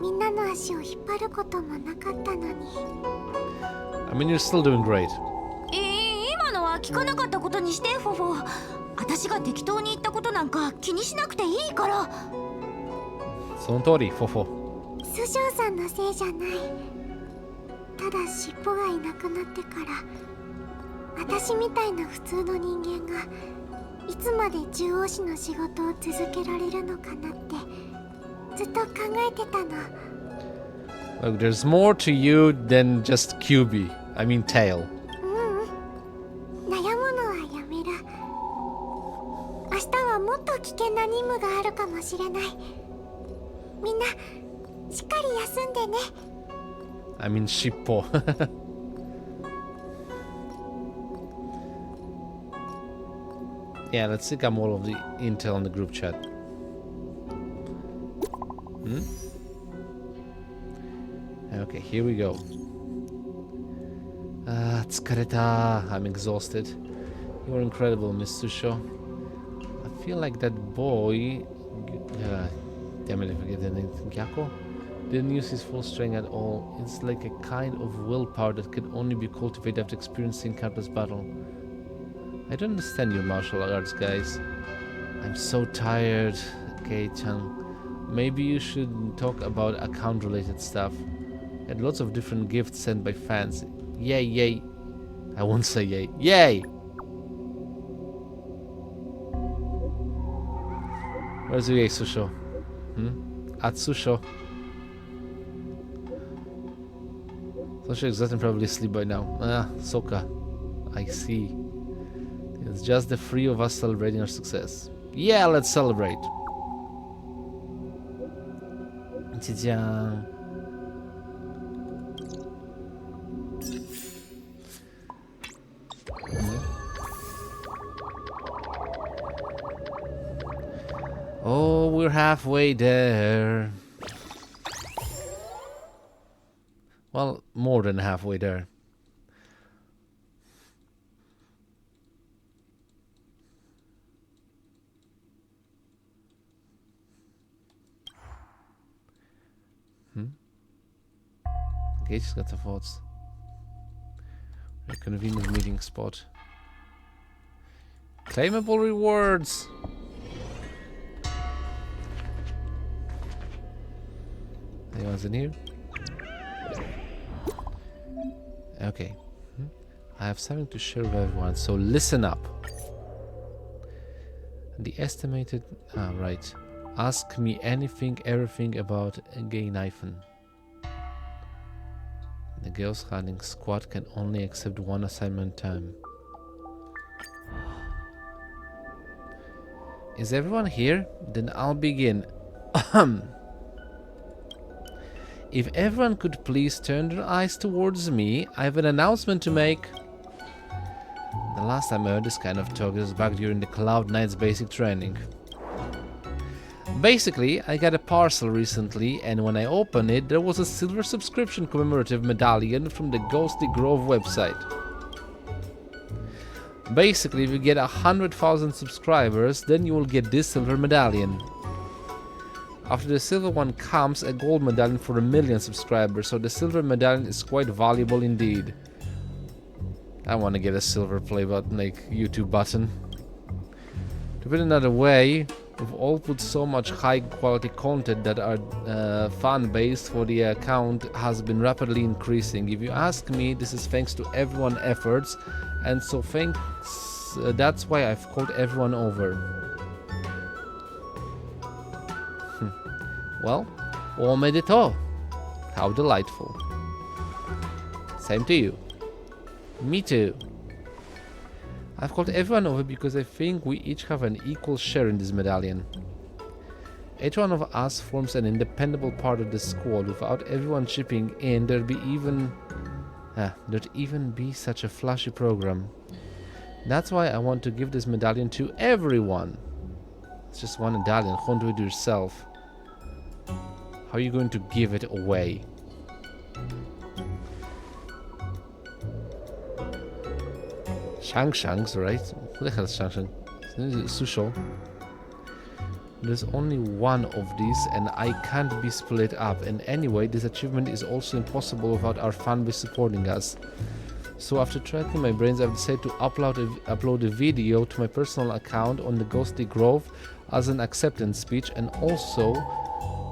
みんなの足を引っ張ることもなかったのに。I mean, you're still doing great. 今のは聞かなかったことにしてフォフォ。私が適当に言ったことなんか気にしなくていいから。その通り、フォフォ。師匠さんのせいじゃない。ただ尻尾がいなくなってから私みたいな普通の人間がいつまで中央市の仕事を続けられるのかなってずっと考えてたの。 Look, there's more to you than just QB. I mean tail. 悩むのはやめる。明日はもっと危険な任務があるかもしれない。みんなしっかり休んでね。I mean shippo. Yeah, let's take up all of the intel in the group chat. Okay, here we go. Tsukareta. I'm exhausted. You're incredible, Miss Susho. I feel like that boy... damn it, I forget the name. Gyako? Didn't use his full strength at all. It's like a kind of willpower that can only be cultivated after experiencing countless battle. I don't understand your martial arts, guys. I'm so tired, Kei-chan. Maybe you should talk about account-related stuff. I had lots of different gifts sent by fans. Yay, yay. I won't say yay. Yay! Where's the yay, Susho? At Susho. Susho is probably asleep by now. Soka. I see. It's just the three of us celebrating our success. Yeah, let's celebrate. Ji-jiang. Oh, we're halfway there. Well, more than halfway there. Okay, she's got the thoughts. A convenient meeting spot. Claimable rewards! Anyone's in here? Okay. I have something to share with everyone, so listen up. The estimated... right. Ask me anything, everything about Gainaifen. The girls hunting squad can only accept one assignment time. Is everyone here? Then I'll begin. If everyone could please turn their eyes towards me, I have an announcement to make. The last time I heard this kind of talk was back during the Cloud Knight's basic training. Basically, I got a parcel recently, and when I opened it, there was a silver subscription commemorative medallion from the Ghostly Grove website. Basically, if you get 100,000 subscribers, then you will get this silver medallion. After the silver one comes a gold medallion for 1,000,000 subscribers, so the silver medallion is quite valuable indeed. I want to get a silver play button, like YouTube button. To put it another way, we've all put so much high quality content that our fan base for the account has been rapidly increasing. If you ask me, this is thanks to everyone's efforts, and so thanks, that's why I've called everyone over. Well, omedito. How delightful. Same to you. Me too. I've called everyone over because I think we each have an equal share in this medallion. Each one of us forms an independent part of the squad. Without everyone chipping in, there'd even be such a flashy program. That's why I want to give this medallion to everyone. It's just one medallion. Don't do it yourself. How are you going to give it away? Shang-Shang's, right? Who the hell is Shang-Shang? Susho. There's only one of these and I can't be split up. And anyway, this achievement is also impossible without our fanbase supporting us. So after tracking my brains, I've decided to upload a video to my personal account on the Ghostly Grove as an acceptance speech, and also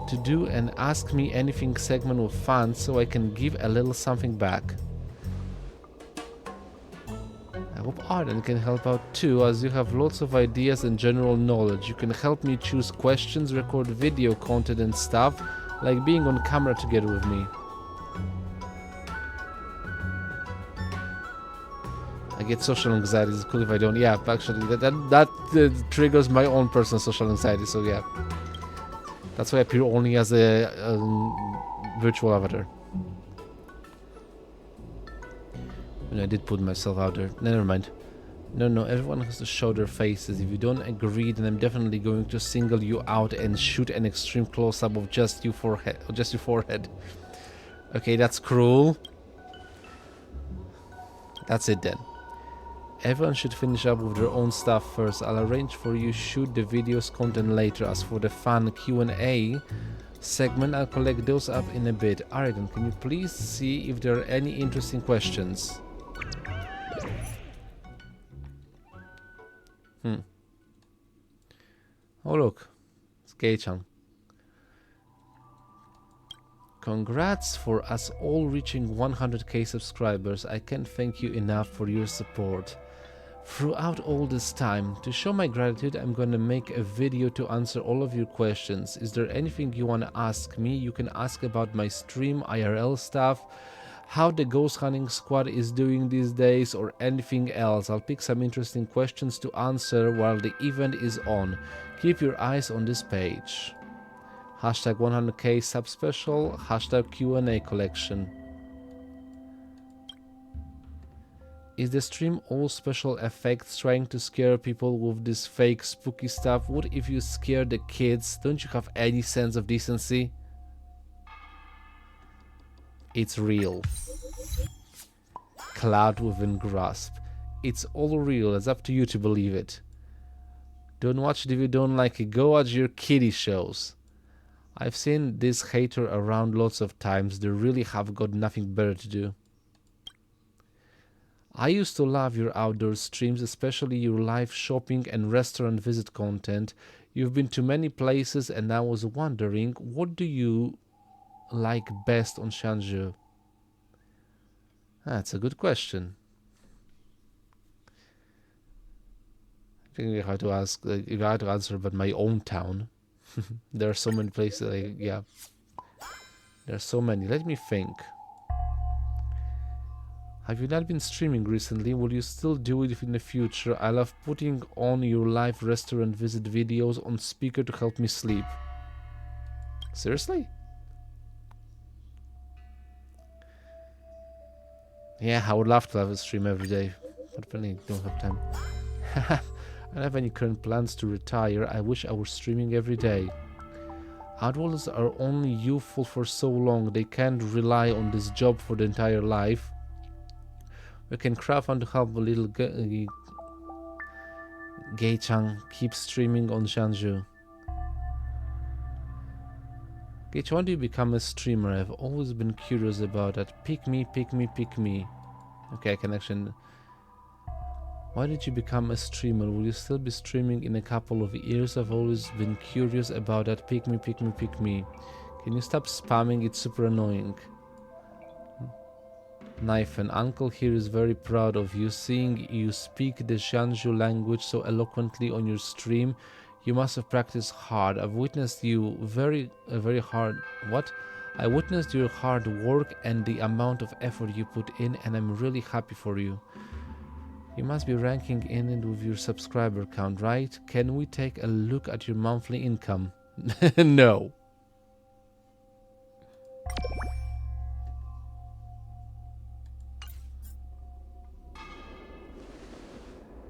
to do an Ask Me Anything segment with fans so I can give a little something back. I hope Aridan can help out too, as you have lots of ideas and general knowledge. You can help me choose questions, record video content and stuff, like being on camera together with me. I get social anxiety. It's cool if I don't. Yeah, actually, that triggers my own personal social anxiety. So yeah, that's why I appear only as a virtual avatar. And I did put myself out there. Never mind. No, everyone has to show their faces. If you don't agree, then I'm definitely going to single you out and shoot an extreme close-up of just your forehead. Okay, that's cruel. That's it then. Everyone should finish up with their own stuff first. I'll arrange for you shoot the videos content later. As for the fan Q&A segment, I'll collect those up in a bit. Aridan, can you please see if there are any interesting questions? Oh look, it's Gei-chan. Congrats for us all reaching 100k subscribers. I can't thank you enough for your support throughout all this time. To show my gratitude, I'm gonna make a video to answer all of your questions. Is there anything you wanna ask me? You can ask about my stream, IRL stuff, how the ghost hunting squad is doing these days, or anything else. I'll pick some interesting questions to answer while the event is on. Keep your eyes on this page. Hashtag 100k sub special, hashtag Q&A collection. Is the stream all special effects trying to scare people with this fake spooky stuff? What if you scare the kids? Don't you have any sense of decency? It's real. Cloud within grasp. It's all real. It's up to you to believe it. Don't watch it if you don't like it. Go watch your kiddie shows. I've seen this hater around lots of times. They really have got nothing better to do. I used to love your outdoor streams, especially your live shopping and restaurant visit content. You've been to many places and I was wondering, what do you like best on Shanzhou? That's a good question. I think if I had to ask, if I had to answer about my own town, there are so many places. Yeah, there are so many. Let me think. Have you not been streaming recently? Will you still do it in the future? I love putting on your live restaurant visit videos on speaker to help me sleep. Seriously? Yeah, I would love to have a stream every day, but apparently I don't have time. I don't have any current plans to retire. I wish I were streaming every day. Adults are only youthful for so long. They can't rely on this job for the entire life. We can craft on to help a little Gei-chan keep streaming on Shanju. Gei-chan, why do you become a streamer? I've always been curious about that. Pick me, pick me, pick me. Okay, I can actually... Why did you become a streamer? Will you still be streaming in a couple of years? I've always been curious about that. Pick me, pick me, pick me. Can you stop spamming? It's super annoying. Knife, and uncle here is very proud of you. Seeing you speak the Shanju language so eloquently on your stream, you must have practiced hard. I've witnessed you very hard. What? I witnessed your hard work and the amount of effort you put in, and I'm really happy for you. You must be ranking in it with your subscriber count, right? Can we take a look at your monthly income? No.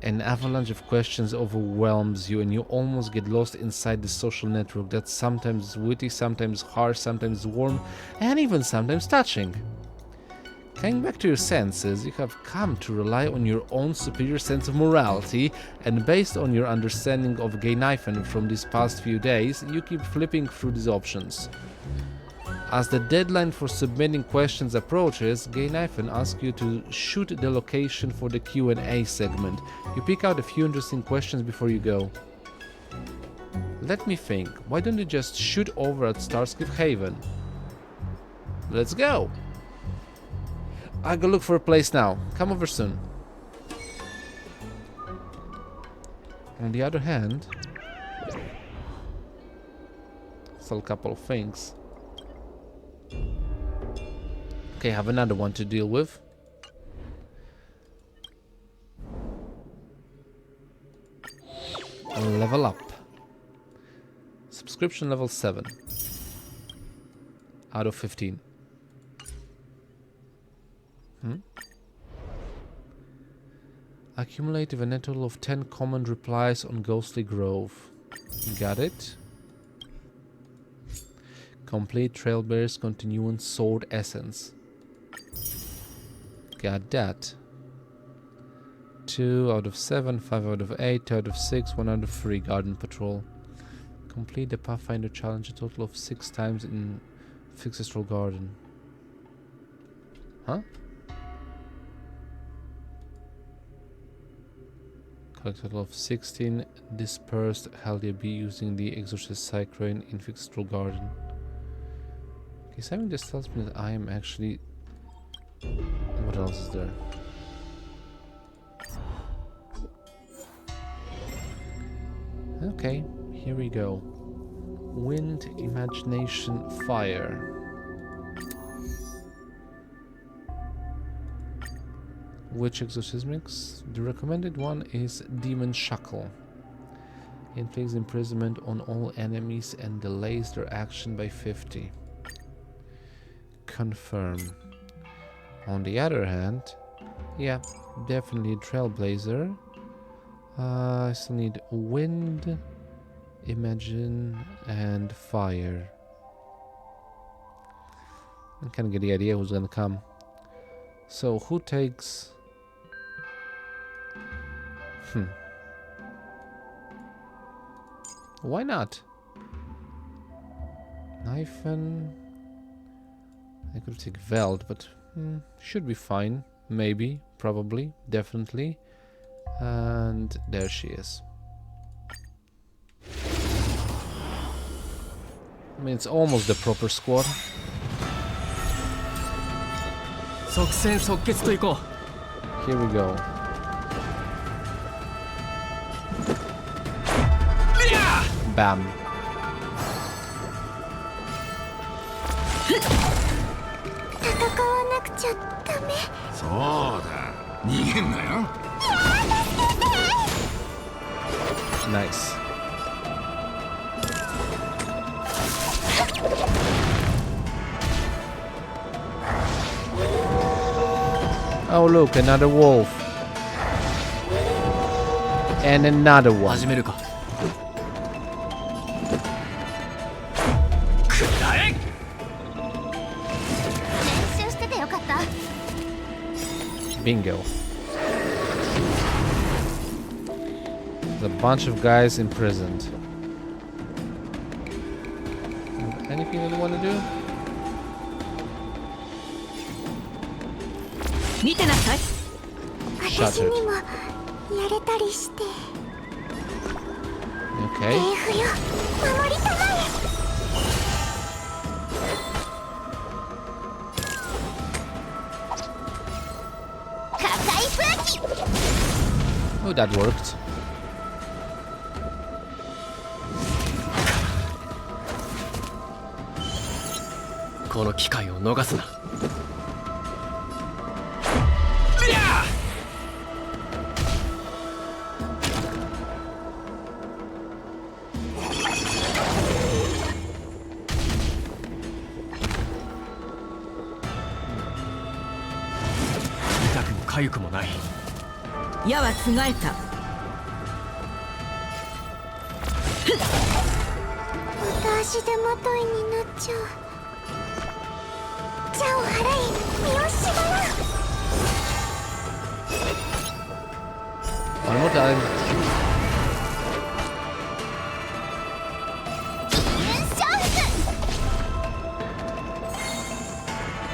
An avalanche of questions overwhelms you and you almost get lost inside the social network that's sometimes witty, sometimes harsh, sometimes warm, and even sometimes touching. Coming back to your senses, you have come to rely on your own superior sense of morality, and based on your understanding of Gei-Naifen from these past few days, you keep flipping through these options. As the deadline for submitting questions approaches, Gei-Naifen asks you to shoot the location for the Q&A segment. You pick out a few interesting questions before you go. Let me think, why don't you just shoot over at Starscape Haven? Let's go! I'll go look for a place now. Come over soon. On the other hand, still a couple of things. Okay, have another one to deal with. Level up. Subscription level 7. Out of 15. Accumulate with a net total of 10 common replies on Ghostly Grove. Got it. Complete Trailbearer's Continuance Sword Essence. Got that. 2 out of 7, 5 out of 8, 2 out of 6, 1 out of 3 Garden Patrol. Complete the Pathfinder challenge a total of 6 times in Fixestral Garden. Huh? Collect a total of 16 dispersed Haldia Bee using the Exorcist Cyclone in Fixestral Garden. Okay, something just tells me that I am actually... What else is there? Okay, here we go. Wind, Imagination, Fire. Which exorcismics? The recommended one is Demon Shackle. Inflicts imprisonment on all enemies and delays their action by 50. Confirm. On the other hand, yeah, definitely Trailblazer. I still need Wind, Imagine, and Fire. I kind of get the idea who's gonna come. So, who takes... Why not? Knifen... I could take Veld, but should be fine. Maybe, probably, definitely. And there she is. I mean, it's almost the proper squad. Here we go. Bam. ちゃダメ。そうだ、逃げんなよ。Nice. Oh look, another wolf. And another one. 始めるか。練習しててよかった。 Bingo. There's a bunch of guys imprisoned. Anything that you want to do? 見てなさい。私にもやれたりして。 Okay. 政府よ、守りたまえ。 破壊風紀。 Oh, that worked. この機会を逃すな。痛くも痒くもない。矢はつがえた。また足手まといになっちゃう。邪を払い、身を縛らん。 One more time.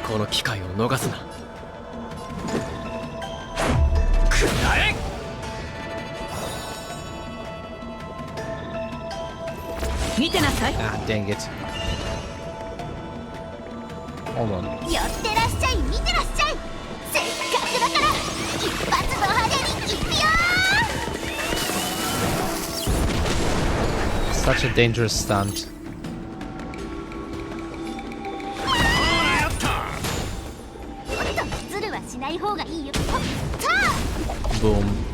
この機会を逃すな。見てなさい。 Ah, dang it. Hold on. 寄ってらっしゃい、見てらっしゃい。せっかくだから一発ド派手にいくよ。 Such a dangerous stunt. もっとズルはしない方がいいよ。ほっさあ。 Boom.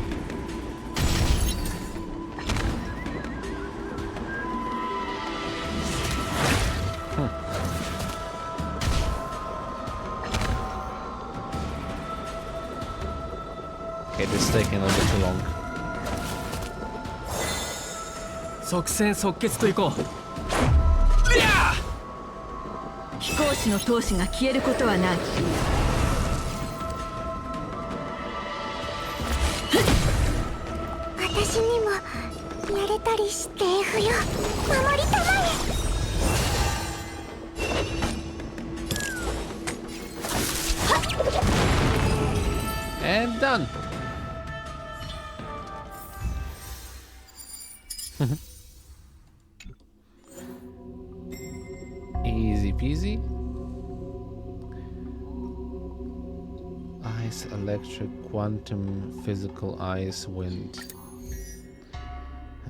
Okay, this is taking a little bit too long. 即戦即決といこう。飛行士の闘志が消えることはない。私にもやれたりしてふよ。守りたまえ。 And done. Easy peasy. Ice, electric, quantum, physical, ice, wind.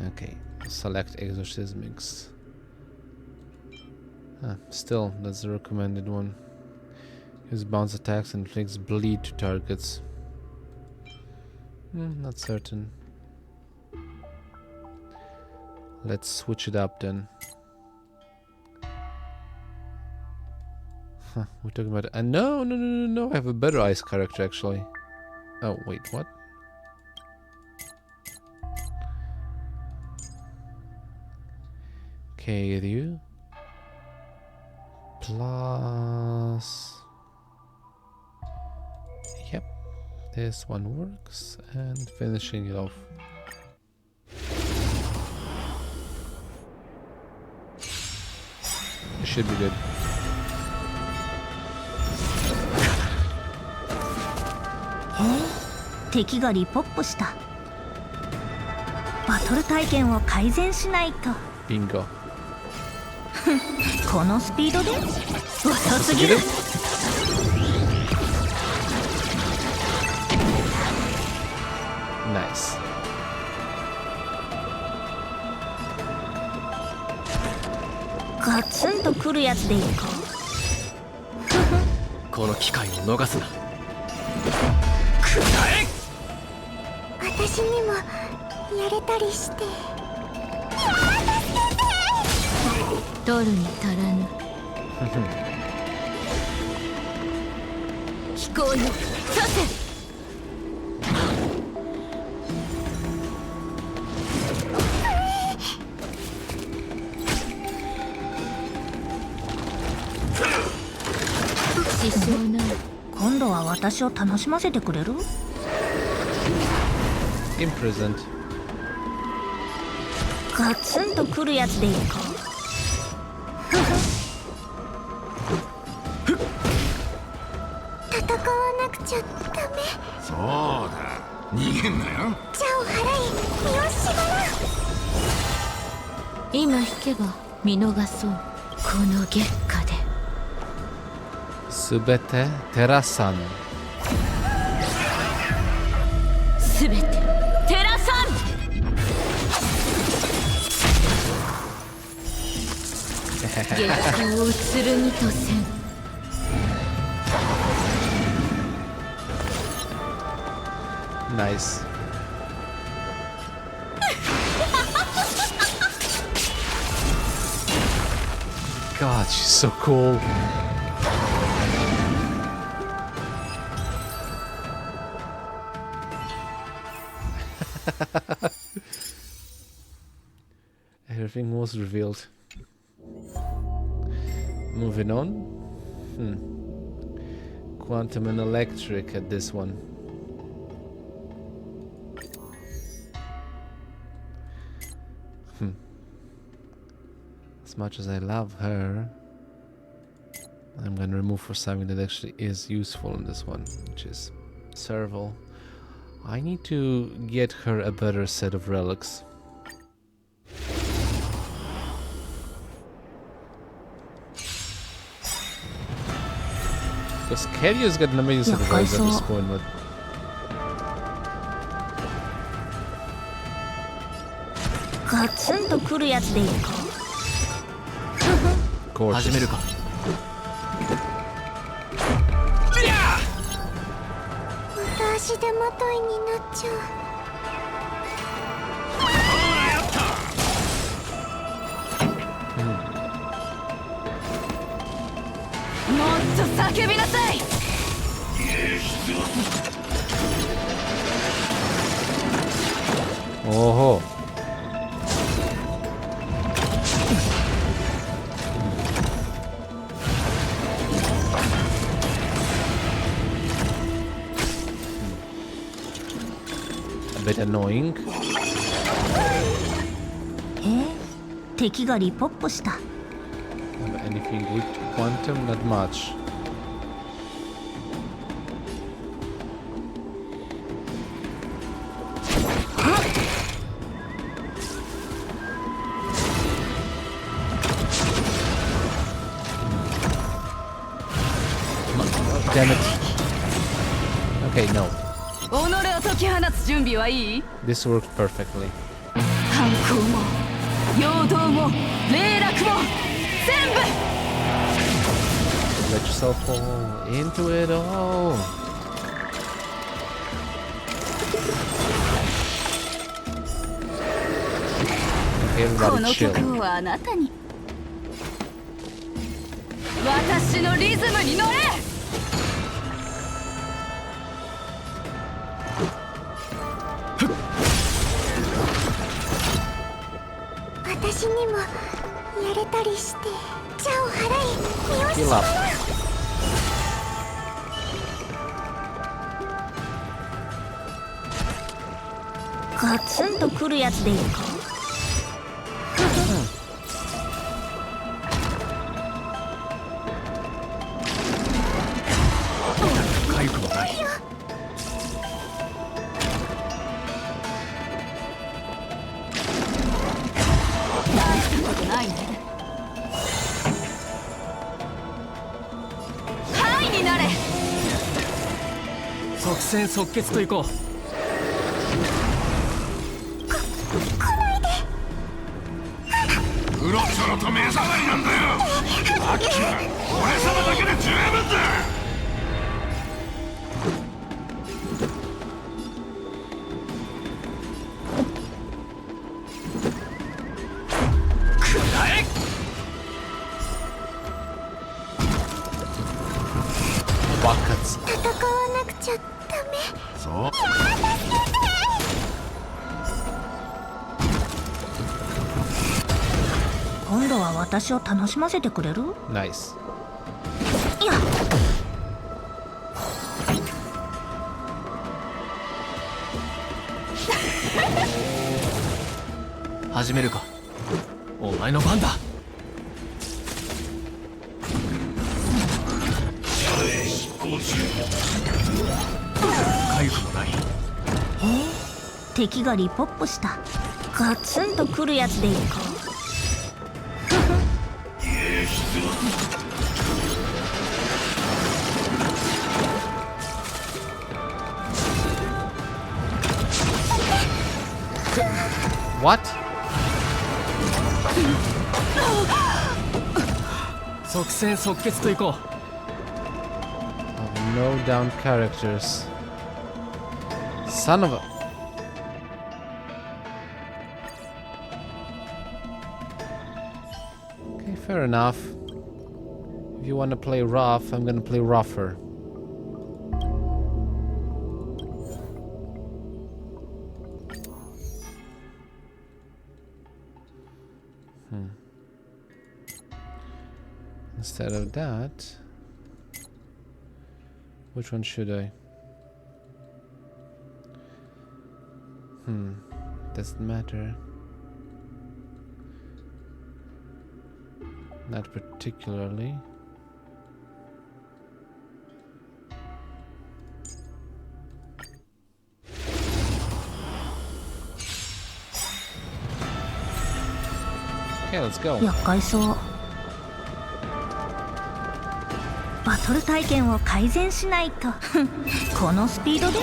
Okay, select exorcismics. Still, that's the recommended one. Use bounce attacks and inflicts bleed to targets. Not certain. Let's switch it up then. Huh, we're talking about... no, I have a better ice character actually. Oh, wait, what? Okay, Ryu. Plus... Yep, this one works. And finishing it off. It should be good. Hey, 敵がリポップした。バトル体験を改善しないと。 Bingo. このスピードで遅すぎる。Nice. ガツンとくるやつでいいか。この機会を逃すな。私にもやれたりして。取るに足らぬ。飛行よ、させ。支障ない。今度は私を楽しませてくれる？ Imprisoned. ガツンとくるやつでいいか。戦わなくちゃダメ。そうだ、逃げんなよ。じゃを払い身を縛らん。今引けば見逃そう。この月下で。すべてテラさん。すべてテラさん。月下を移るにとせん。Nice. God, she's so cool. Everything was revealed. Moving on. Quantum and electric at this one. As much as I love her, I'm gonna remove for something that actually is useful in this one, which is Serval. I need to get her a better set of relics. Because Kelly's got an amazing set of relics at this point, but gorgeous. 始めるか。また足手まといになっちゃう。もっと叫びなさい。Oh. A bit annoying. 敵がリポップした。Anything with quantum? Not much. Damn it. Okay, no. 己を解き放つ準備はいい？ This worked perfectly. 反抗も陽動も霊落も全部。 Let yourself fall into it all. Okay, こ everybody の chill. 曲をあなたに。私のリズムに乗れ。私にもやれたりして。じゃを払い身を Heal 縛 up. らん。ガツンとくるやつでいいか。痒くもない。大したことないね。はいになれ。即戦即決といこう。うろちょろと目障りなんだよ。アッキーは俺様だけで十分だ。ちゃダメ。そう。今度は私を楽しませてくれる？ナイス。いや、始めるか。お前の番だ。回復もない。敵がリポップした。ガツンとくるやつでいこう。What? 即戦即決といこう。No down characters. Son of a. Okay, fair enough. If you want to play rough, I'm gonna play rougher. Instead of that, which one should I? Doesn't matter. Not particularly. Okay, let's go. 厄介そう。バトル体験を改善しないと。このスピードで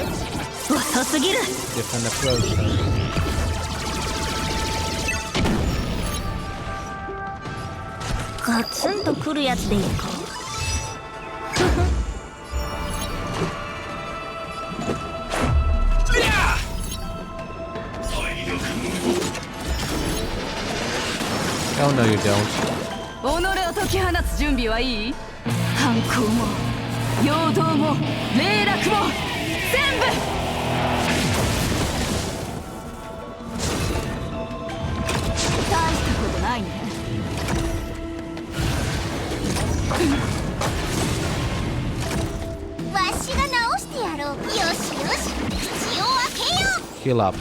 遅すぎる。 Different approach though. ガツンとくるやつでいこう。Oh no, you don't. 己を解き放つ準備はいい？反抗も陽動も霊落も全部。大したことないね。わしが直してやろう。よしよし、口を開けよう。 Heal up.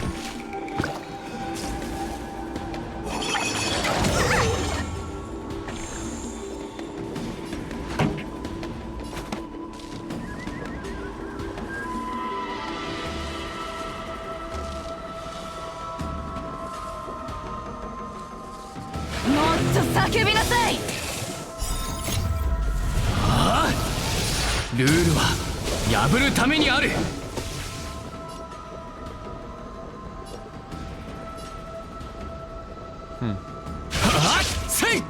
もっと叫びなさい。ルールは破るためにある。はっせい。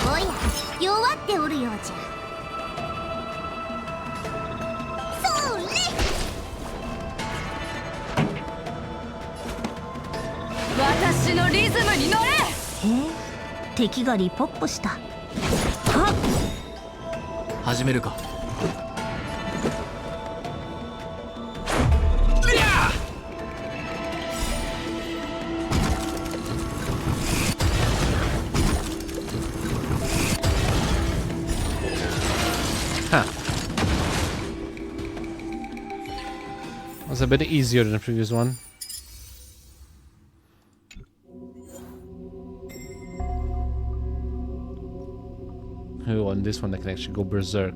おや、弱っておるようじゃ。それ。私のリズムに乗れ。敵がリポップした。始めるか。Was a bit easier than the previous one. Oh, on this one I can actually go berserk.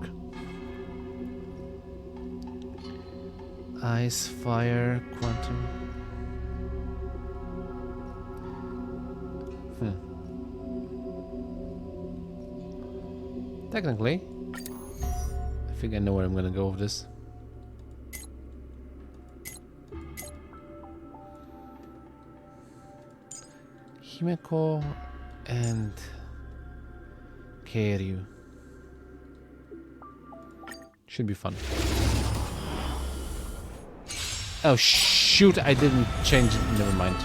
Ice, fire, quantum. Technically, I think I know where I'm gonna go with this. Himeko and Keiryu. Should be fun. Oh shoot, I didn't change it. Never mind.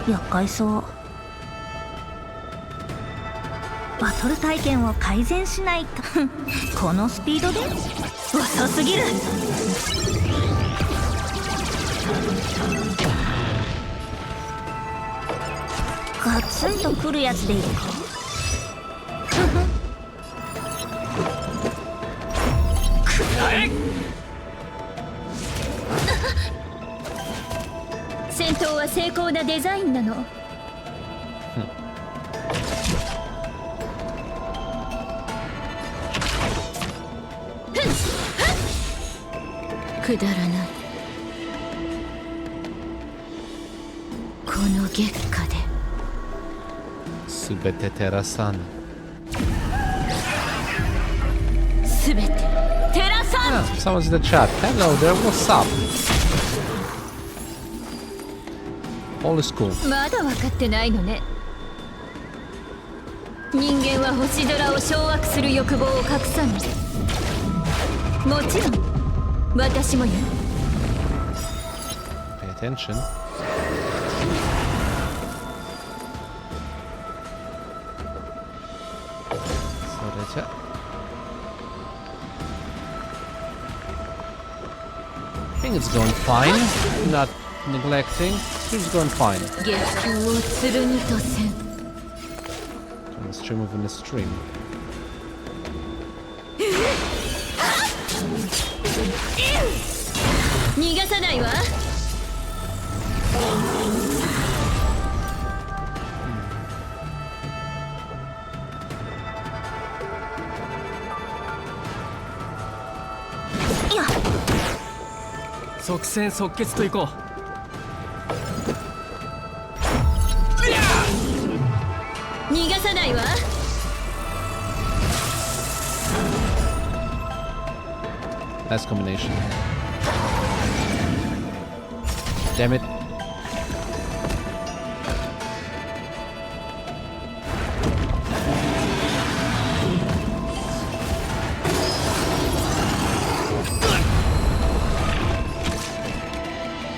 厄介そう。バトル体験を改善しないと。このスピードで遅すぎる。ガツンとくるやつでいいか。戦闘は精巧なデザインなの。くだらない。この月下で。すべて照らさん。すべて照らさん。 Ah, someone's in the chat. Hello there, what's up? All is cool. まだ分かってないのね。人間は星空を掌握する欲望を隠さない。もちろん私もよ。 Pay attention. So that's it. I think it's going fine. Not neglecting. It's going fine. 月光を剣とせん。 On the stream within the stream. 逃がさないわ。即戦即決といこう。逃がさないわ。 Nice combination. Damn it.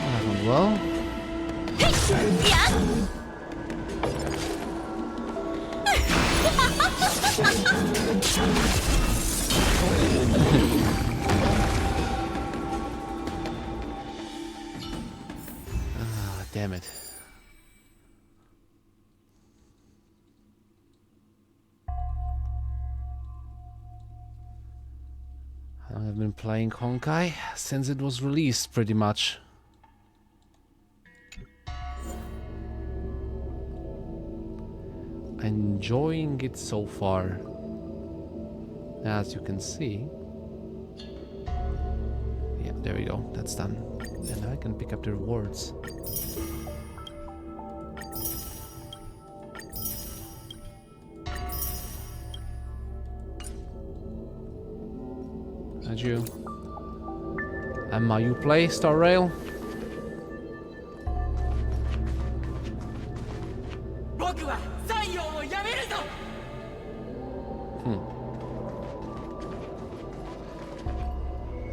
That went well. Damn it. I've been playing Honkai since it was released, pretty much. Enjoying it so far, as you can see. Yeah, there we go, that's done. And I can pick up the rewards. How'd you? Emma, you play Star Rail?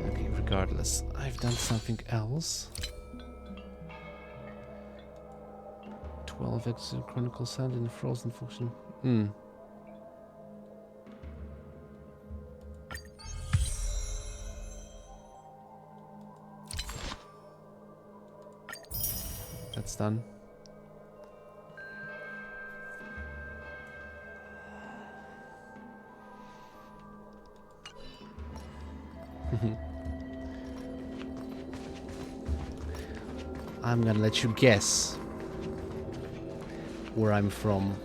Okay, regardless, I've done something else. 12 exit chronicle sound in the frozen Foxian. That's done. I'm gonna let you guess where I'm from.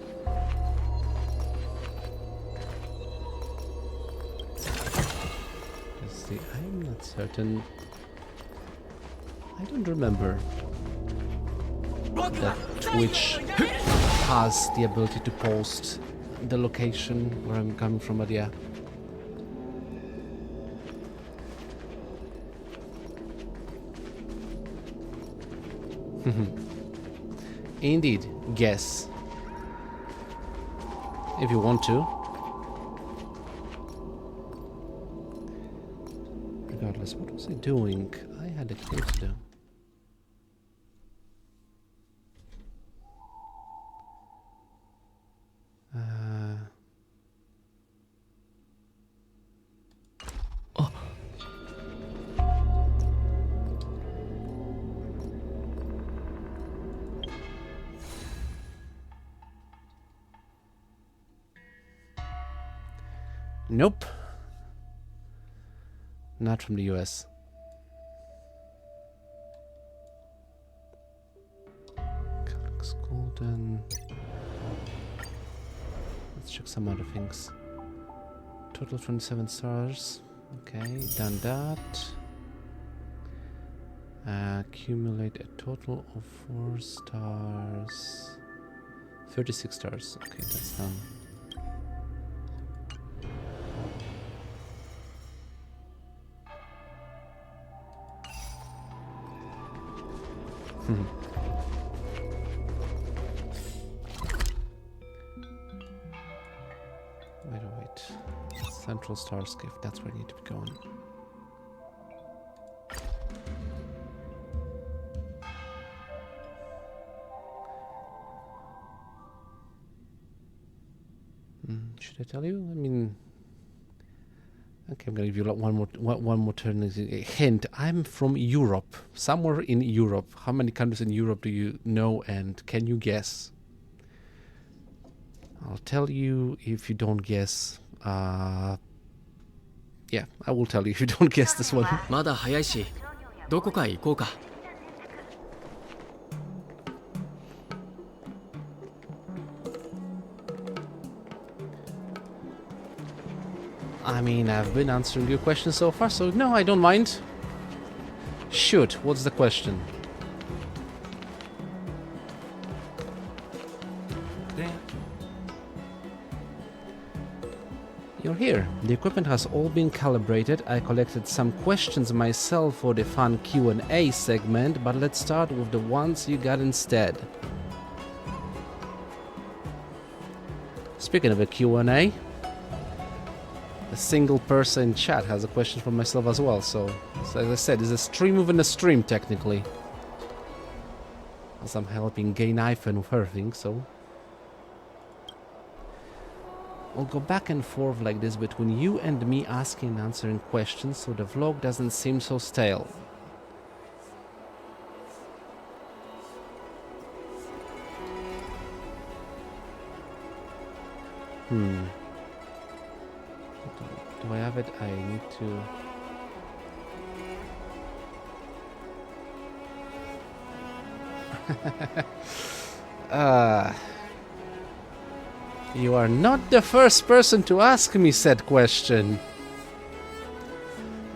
Let's see, I'm not certain. I don't remember that Twitch has the ability to post the location where I'm coming from, but yeah. Indeed, guess. If you want to. Regardless, what was I doing? I had a clue to do. Nope. Not from the US. Looks golden. Let's check some other things. Total 27 stars. Okay, done that. Accumulate a total of 4 stars. 36 stars. Okay, that's done. Wait. Central Starscape, that's where I need to be going. Should I tell you? I mean, okay, I'm gonna give you one more turn. Hint: I'm from Europe, somewhere in Europe. How many countries in Europe do you know, and can you guess? I'll tell you if you don't guess. Yeah, I will tell you if you don't guess this one. まだ早いし、どこか行こうか。I mean, I've been answering your question so far, so no, I don't mind. Shoot, what's the question? You're here. The equipment has all been calibrated. I collected some questions myself for the fun Q&A segment, but let's start with the ones you got instead. Speaking of a Q&A, a single person in chat has a question for myself as well, so as I said, it's a stream within a stream technically. As I'm helping Gay Knifen with her thing, so I'll go back and forth like this between you and me asking and answering questions so the vlog doesn't seem so stale. Do I have it? I need to... You are not the first person to ask me said question.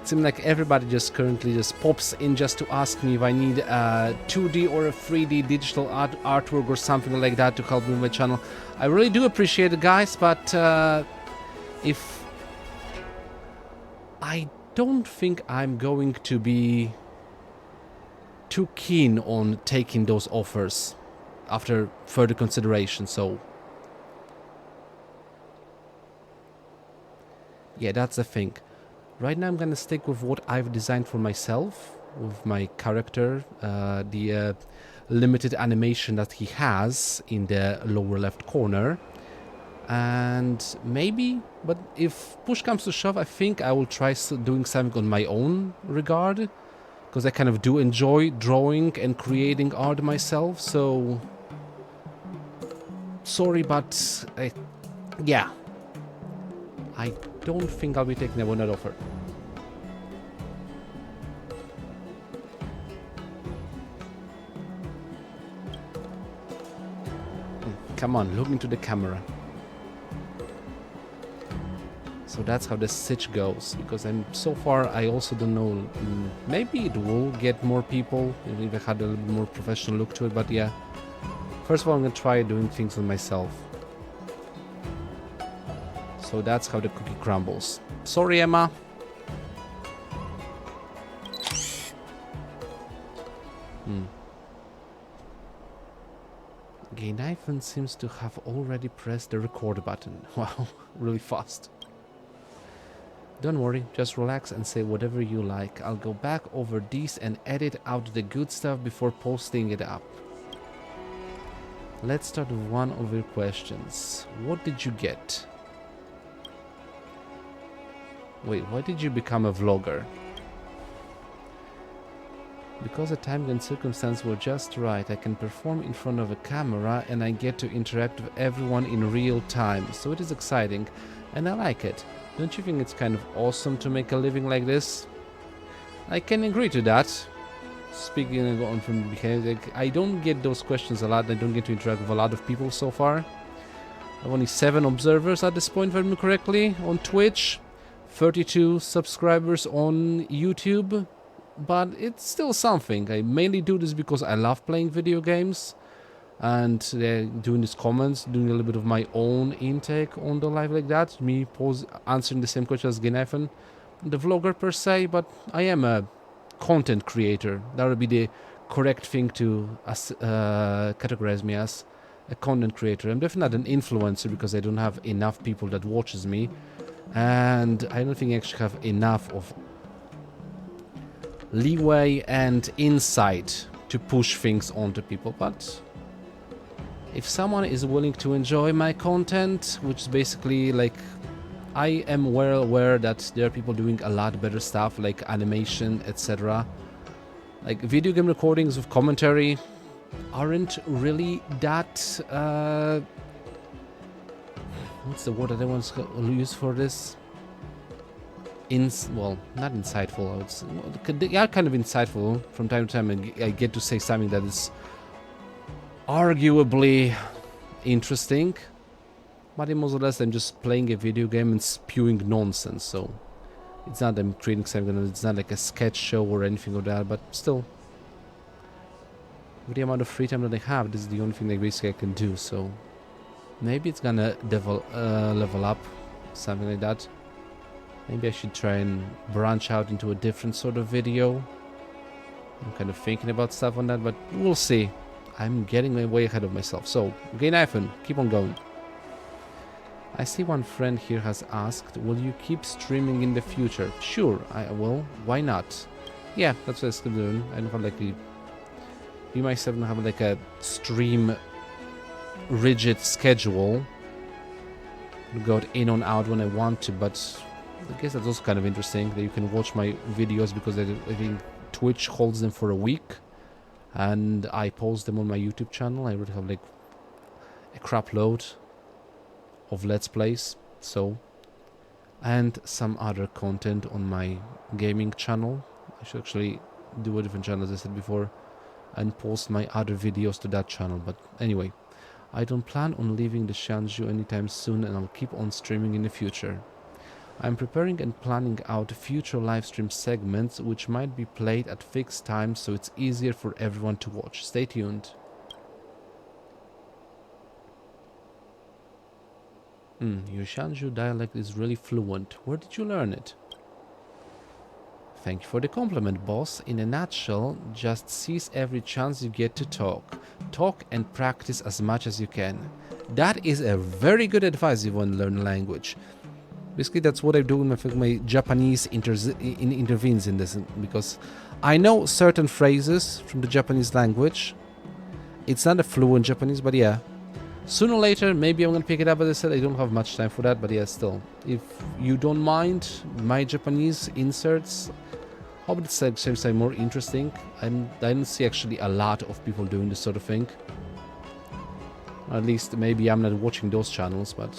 It seems like everybody just currently just pops in just to ask me if I need a 2D or a 3D digital artwork or something like that to help me with my channel. I really do appreciate it, guys, but if... I don't think I'm going to be too keen on taking those offers after further consideration, so... Yeah, that's the thing. Right now I'm gonna stick with what I've designed for myself, with my character, the limited animation that he has in the lower left corner. And maybe, but if push comes to shove, I think I will try doing something on my own regard, because I kind of do enjoy drawing and creating art myself, so... Sorry, but... yeah. I don't think I'll be taking a one-night offer. Come on, look into the camera. So that's how the sitch goes, because so far I also don't know, maybe it will get more people if I had a little more professional look to it, but yeah. First of all, I'm gonna try doing things with myself. So that's how the cookie crumbles. Sorry, Emma. Gainaifen seems to have already pressed the record button. Wow, really fast. Don't worry, just relax and say whatever you like. I'll go back over these and edit out the good stuff before posting it up. Let's start with one of your questions. What did you get? Wait, why did you become a vlogger? Because the time and circumstance were just right, I can perform in front of a camera and I get to interact with everyone in real time. So it is exciting and I like it. Don't you think it's kind of awesome to make a living like this? I can agree to that. Speaking on from behind, I don't get those questions a lot. I don't get to interact with a lot of people so far. I have only 7 observers at this point, if I remember correctly, on Twitch. 32 subscribers on YouTube. But it's still something. I mainly do this because I love playing video games. And doing these comments, doing a little bit of my own intake on the live like that. Me answering the same question as Genaifen, the vlogger per se, but I am a content creator. That would be the correct thing to categorize me as a content creator. I'm definitely not an influencer because I don't have enough people that watches me. And I don't think I actually have enough of leeway and insight to push things onto people, but if someone is willing to enjoy my content, which is basically like, I am well aware that there are people doing a lot better stuff like animation, etc. Like video game recordings with commentary aren't really that what's the word that I want to use for this? Well, not insightful. They are kind of insightful from time to time, and I get to say something that is arguably interesting, but in most or less I'm just playing a video game and spewing nonsense, so it's not I'm creating something, it's not like a sketch show or anything like that, but still, with the amount of free time that I have, this is the only thing that basically I can do, so maybe it's gonna level up, something like that. Maybe I should try and branch out into a different sort of video. I'm kind of thinking about stuff on that, but we'll see. I'm getting way ahead of myself. So, Gainaifen, keep on going. I see one friend here has asked, will you keep streaming in the future? Sure, I will. Why not? Yeah, that's what I'm still doing. I don't have like a... Me myself don't have like a stream rigid schedule. I go in and out when I want to, but I guess that's also kind of interesting that you can watch my videos because I think Twitch holds them for a week. And I post them on my YouTube channel. I already have like a crap load of Let's Plays, so, and some other content on my gaming channel. I should actually do a different channel, as I said before, and post my other videos to that channel. But anyway, I don't plan on leaving the Shanju anytime soon, and I'll keep on streaming in the future. I'm preparing and planning out future livestream segments which might be played at fixed times so it's easier for everyone to watch. Stay tuned. Your Shanju dialect is really fluent. Where did you learn it? Thank you for the compliment, boss. In a nutshell, just seize every chance you get to talk. Talk and practice as much as you can. That is a very good advice if you want to learn a language. Basically, that's what I do with my Japanese intervenes in this, because I know certain phrases from the Japanese language. It's not a fluent Japanese, but yeah. Sooner or later, maybe I'm going to pick it up, as I said, I don't have much time for that, but yeah, still. If you don't mind my Japanese inserts, hope it's at the same time more interesting. I don't see actually a lot of people doing this sort of thing. At least, maybe I'm not watching those channels, but...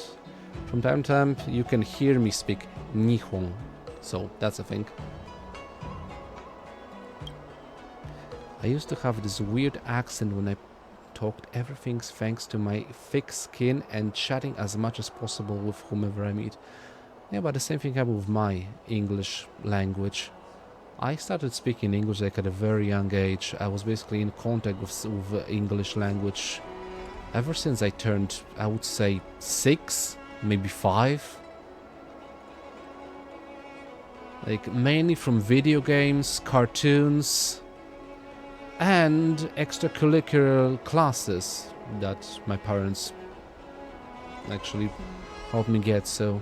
from time to time, you can hear me speak Nihon, so that's a thing. I used to have this weird accent when I talked. Everything's thanks to my thick skin and chatting as much as possible with whomever I meet. Yeah, but the same thing happened with my English language. I started speaking English like at a very young age. I was basically in contact with English language ever since I turned, I would say 6, maybe 5. Like mainly from video games, cartoons, and extracurricular classes that my parents actually helped me get. So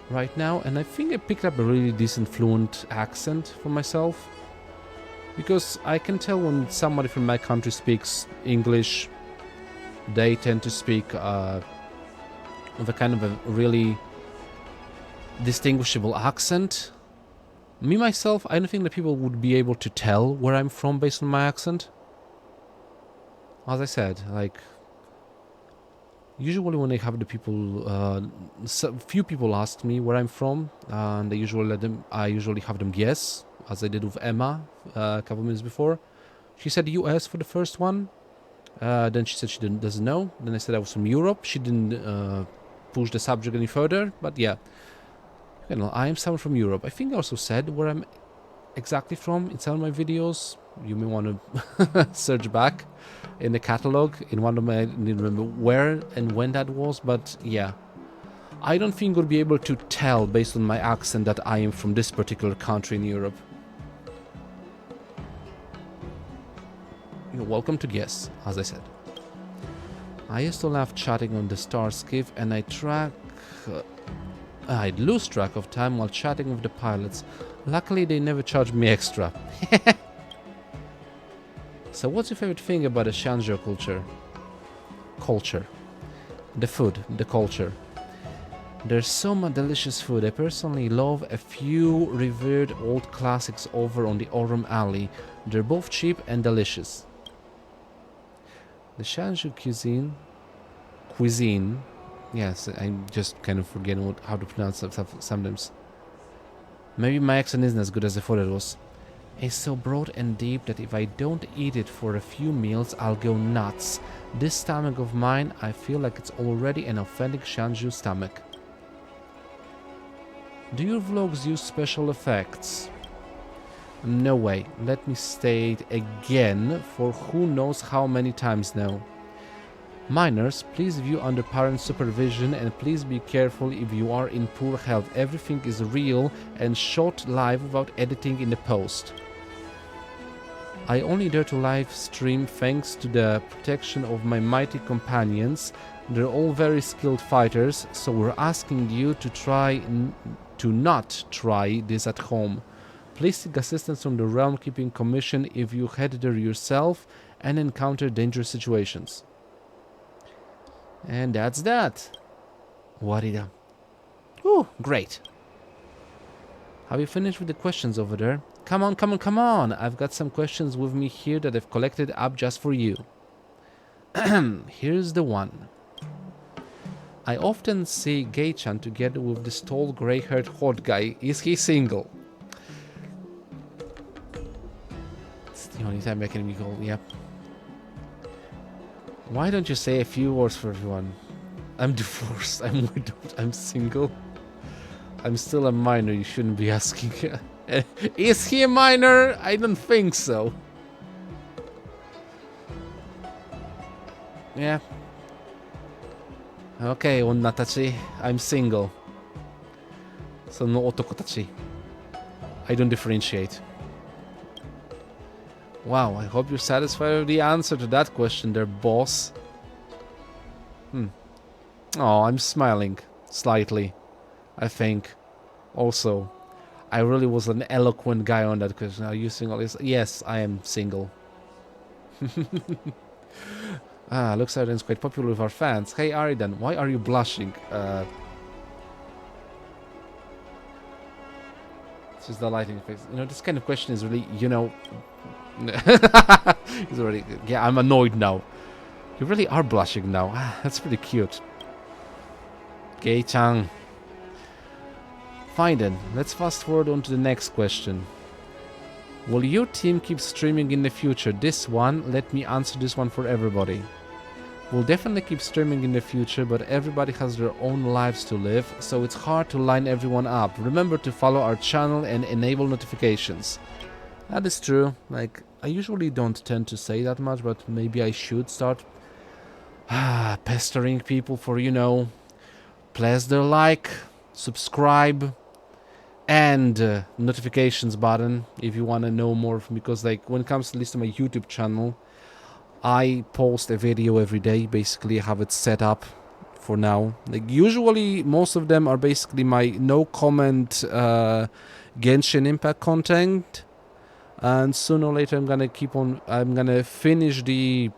right now, and I think I picked up a really decent fluent accent for myself, because I can tell when somebody from my country speaks English, they tend to speak with a kind of a really distinguishable accent. Me myself, I don't think that people would be able to tell where I'm from based on my accent. As I said, like, usually when I have the people, few people ask me where I'm from, and I usually have them guess, as I did with Emma a couple minutes before. She said US for the first one, then she said she doesn't know, then I said I was from Europe. She didn't push the subject any further, but yeah. You know, I am someone from Europe. I think I also said where I'm exactly from in some of my videos. You may want to search back in the catalog. In one of my, I didn't remember where and when that was, but yeah. I don't think you'll be able to tell based on my accent that I am from this particular country in Europe. You're welcome to guess, as I said. I used to love chatting on the Starscape, and I'd lose track of time while chatting with the pilots. Luckily, they never charged me extra. So what's your favorite thing about the Shanzhou culture? Culture. The food, the culture. There's so much delicious food. I personally love a few revered old classics over on the Orem Alley. They're both cheap and delicious. The Shanzhou cuisine. Yes, I'm just kind of forgetting how to pronounce stuff sometimes. Maybe my accent isn't as good as I thought it was. It's so broad and deep that if I don't eat it for a few meals, I'll go nuts. This stomach of mine, I feel like it's already an authentic Shanzhou stomach. Do your vlogs use special effects? No way. Let me state again for who knows how many times now. Minors, please view under parent supervision, and please be careful if you are in poor health. Everything is real and shot live without editing in the post. I only dare to live stream thanks to the protection of my mighty companions. They're all very skilled fighters, so we're asking you to not try this at home. Please seek assistance from the Realm Keeping Commission if you head there yourself and encounter dangerous situations. And that's that. Warida. Ooh, great. Have you finished with the questions over there? Come on, come on, come on. I've got some questions with me here that I've collected up just for you. Here's the one. I often see Gei-chan together with this tall, grey-haired hot guy. Is he single? It's the only time I can be called, yep. Why don't you say a few words for everyone? I'm divorced, I'm widowed, I'm single. I'm still a minor, you shouldn't be asking. Is he a minor? I don't think so. Yeah. Okay, onna-tachi, I'm single. So no otoko-tachi. I don't differentiate. Wow, I hope you're satisfied with the answer to that question there, boss. Oh, I'm smiling. Slightly. I think. Also, I really was an eloquent guy on that question. Are you single? Yes, I am single. Looks like it's quite popular with our fans. Hey Aridan, why are you blushing? It's just the lighting effects. You know, this kind of question is really, you know... He's already... Yeah, I'm annoyed now. You really are blushing now. That's pretty cute. Gei-chan. Fine then, let's fast forward on to the next question. Will your team keep streaming in the future? This one, let me answer this one for everybody. We'll definitely keep streaming in the future, but everybody has their own lives to live, so it's hard to line everyone up. Remember to follow our channel and enable notifications. That is true. Like, I usually don't tend to say that much, but maybe I should start pestering people for, you know, press their like, subscribe, and notifications button if you want to know more from, because like when it comes to at least to my YouTube channel, I post a video every day. Basically I have it set up for now. Like usually most of them are basically my no comment Genshin Impact content, and sooner or later I'm gonna finish the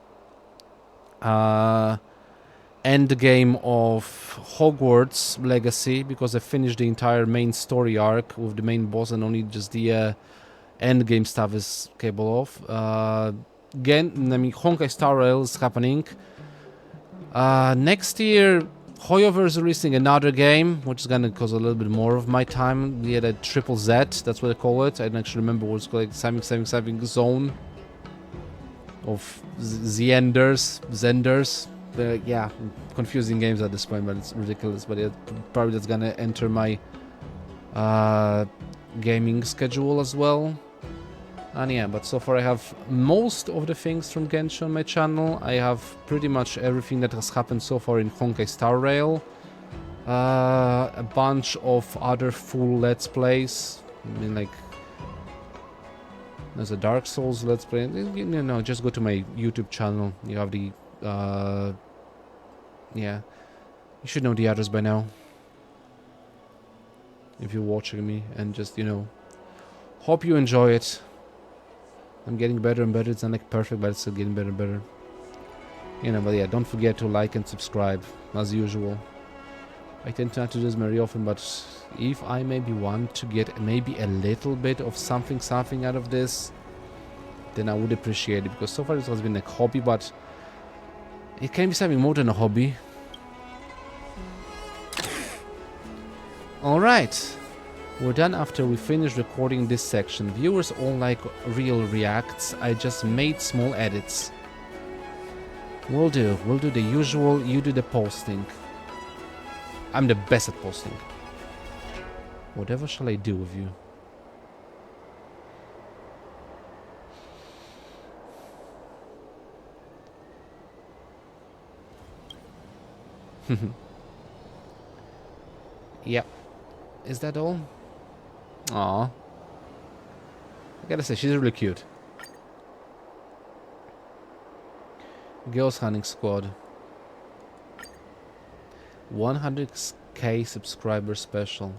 end game of Hogwarts Legacy, because I finished the entire main story arc with the main boss and only just the end game stuff is capable of. Again, I mean, Honkai Star Rail is happening. Next year, Hoyover is releasing another game, which is gonna cause a little bit more of my time. Yeah, the Triple Z, that's what they call it. I don't actually remember what it's called, like something zone of Zenders. Yeah, confusing games at this point, but it's ridiculous. But yeah, probably that's gonna enter my gaming schedule as well. And yeah, but so far I have most of the things from Genshin on my channel. I have pretty much everything that has happened so far in Honkai Star Rail. A bunch of other full Let's Plays. I mean, like, there's a Dark Souls Let's Play. You know, just go to my YouTube channel. You have the yeah, you should know the others by now if you're watching me, and just, you know, hope you enjoy it. I'm getting better and better. It's not like perfect, but it's still getting better and better, you know. But yeah, don't forget to like and subscribe as usual. I tend not to do this very often, but if I maybe want to get maybe a little bit of something out of this, then I would appreciate it, because so far it has been a hobby, but it can be something more than a hobby. Alright, we're done after we finish recording this section. Viewers all like real reacts. I just made small edits. We'll do the usual, you do the posting. I'm the best at posting. Whatever shall I do with you? Yep. Is that all? Aw. I gotta say, she's really cute. Girls Hunting Squad. 100k subscriber special.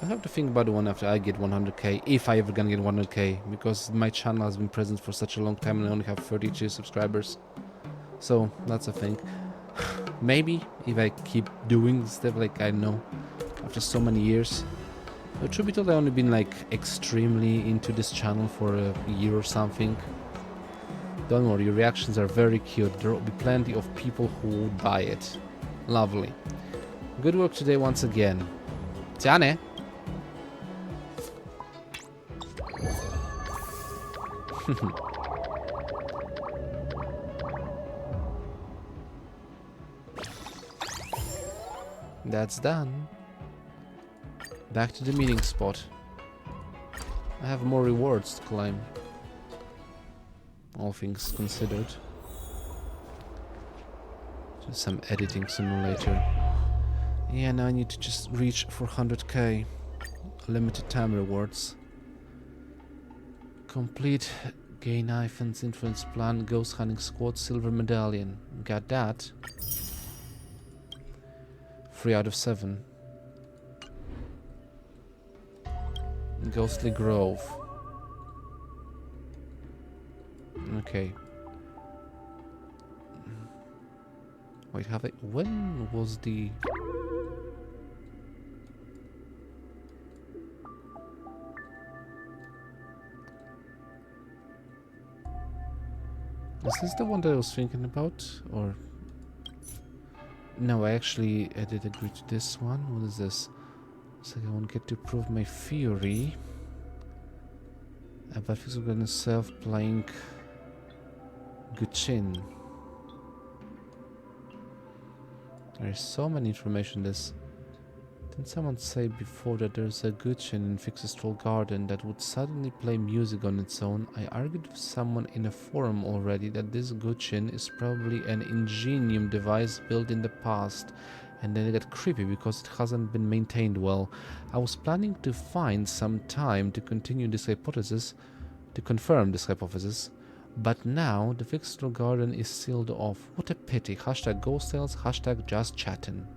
I have to think about the one after I get 100k, if I ever gonna get 100k, because my channel has been present for such a long time and I only have 32 subscribers. So, that's a thing. Maybe, if I keep doing stuff, like, I don't know, after so many years. But truth be told, I've only been like extremely into this channel for a year or something. Don't worry, your reactions are very cute. There will be plenty of people who will buy it. Lovely. Good work today once again. Tiane! That's done. Back to the meeting spot. I have more rewards to climb. All things considered. Just some editing sooner or later. Yeah, now I need to just reach 400k. Limited time rewards. Complete Gain Ifans Influence Plan, Ghost Hunting Squad, Silver Medallion. Got that. 3 out of 7. Ghostly Grove. Okay. Wait, have I... When was the... Is this the one that I was thinking about? Or... No, I actually did agree to this one. What is this? So I won't get to prove my theory. But we're gonna self-playing Guchin. There's so many information this Didn't someone say before that there's a Guchin in Fixestral Garden that would suddenly play music on its own? I argued with someone in a forum already that this Guchin is probably an ingenium device built in the past, and then it got creepy because it hasn't been maintained well. I was planning to find some time to continue this hypothesis, to confirm this hypothesis, but now the Fixestral Garden is sealed off. What a pity. Hashtag ghost tales, hashtag just chatting.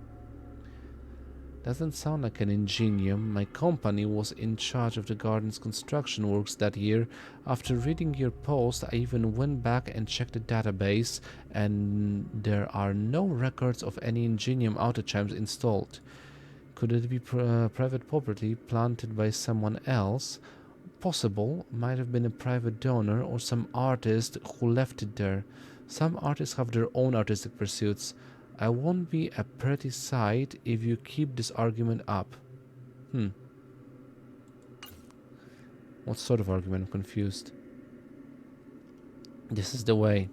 Doesn't sound like an ingenium. My company was in charge of the garden's construction works that year. After reading your post, I even went back and checked the database, and there are no records of any ingenium auto chimes installed. Could it be private property planted by someone else? Possible. Might have been a private donor or some artist who left it there. Some artists have their own artistic pursuits. I won't be a pretty sight if you keep this argument up. What sort of argument? I'm confused. This is the way.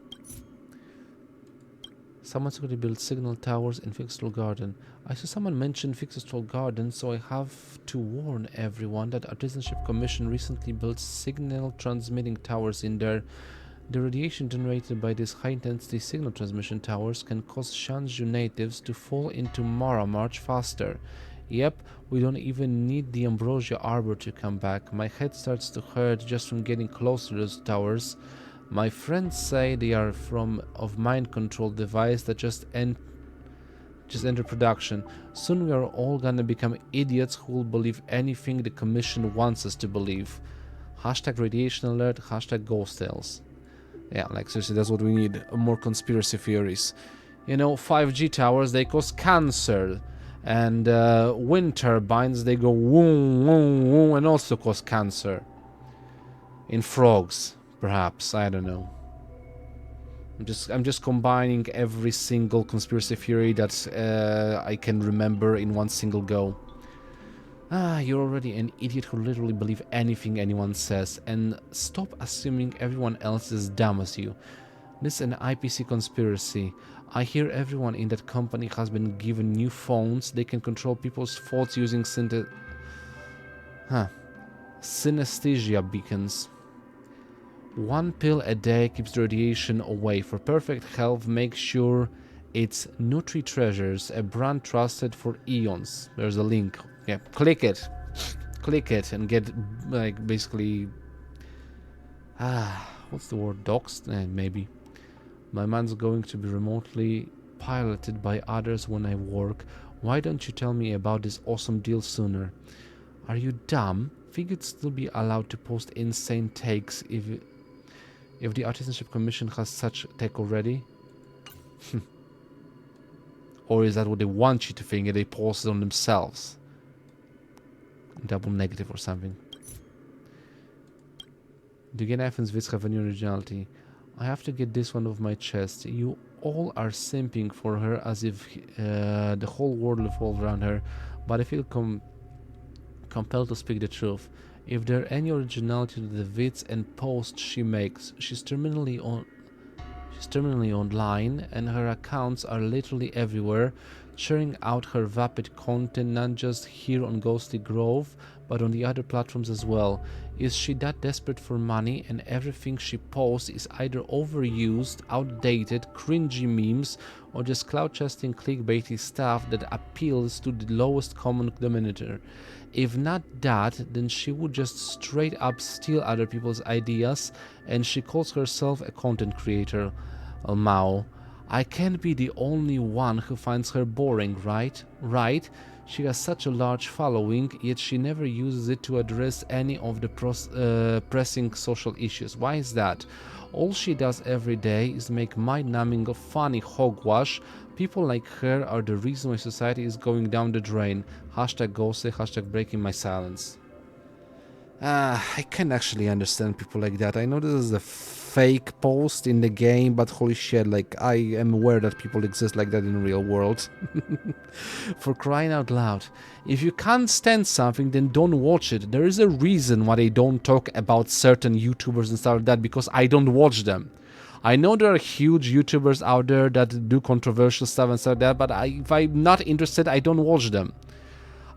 Someone secretly built signal towers in Fixestral Garden. I saw someone mention Fixestral Garden, so I have to warn everyone that Artisanship Commission recently built signal transmitting towers in there. The radiation generated by these high-intensity signal transmission towers can cause Shanju natives to fall into Mara much faster. Yep, we don't even need the Ambrosia Arbor to come back. My head starts to hurt just from getting close to those towers. My friends say they are of mind control device that just enter production. Soon we are all gonna become idiots who will believe anything the commission wants us to believe. Hashtag radiation alert, hashtag ghost tales. Yeah, like seriously, that's what we need. More conspiracy theories. You know, 5G towers, they cause cancer. And wind turbines, they go woom, woom, woom, and also cause cancer. In frogs, perhaps. I don't know. I'm just combining every single conspiracy theory that I can remember in one single go. You're already an idiot who literally believes anything anyone says, and stop assuming everyone else is as dumb as you. This is an IPC conspiracy. I hear everyone in that company has been given new phones. They can control people's thoughts using synesthesia beacons. One pill a day keeps the radiation away. For perfect health, make sure it's Nutri Treasures, a brand trusted for eons. There's a link. Yeah, click it and get like basically what's the word, doxed? Maybe. My mind's going to be remotely piloted by others when I work. Why don't you tell me about this awesome deal sooner? Are you dumb? Think you'd still be allowed to post insane takes if the Artisanship Commission has such tech already? Or is that what they want you to think and they post it on themselves? Double negative or something. Do you get Athens Wits have a new originality? I have to get this one off my chest. You all are simping for her as if the whole world revolved around her, but I feel compelled to speak the truth. If there any originality to the vids and posts she makes, she's terminally online, and her accounts are literally everywhere, sharing out her vapid content not just here on Ghostly Grove, but on the other platforms as well. Is she that desperate for money and everything she posts is either overused, outdated, cringy memes, or just cloud-chasing clickbaity stuff that appeals to the lowest common denominator? If not that, then she would just straight up steal other people's ideas, and she calls herself a content creator. Mao. I can't be the only one who finds her boring, right? Right? She has such a large following, yet she never uses it to address any of the pressing social issues. Why is that? All she does every day is make mind-numbing funny hogwash. People like her are the reason why society is going down the drain. Hashtag ghosty, hashtag breaking my silence. I can actually understand people like that. I know this is a fake post in the game, but holy shit, like, I am aware that people exist like that in the real world. For crying out loud. If you can't stand something, then don't watch it. There is a reason why they don't talk about certain YouTubers and stuff like that, because I don't watch them. I know there are huge YouTubers out there that do controversial stuff and stuff like that, but if I'm not interested, I don't watch them.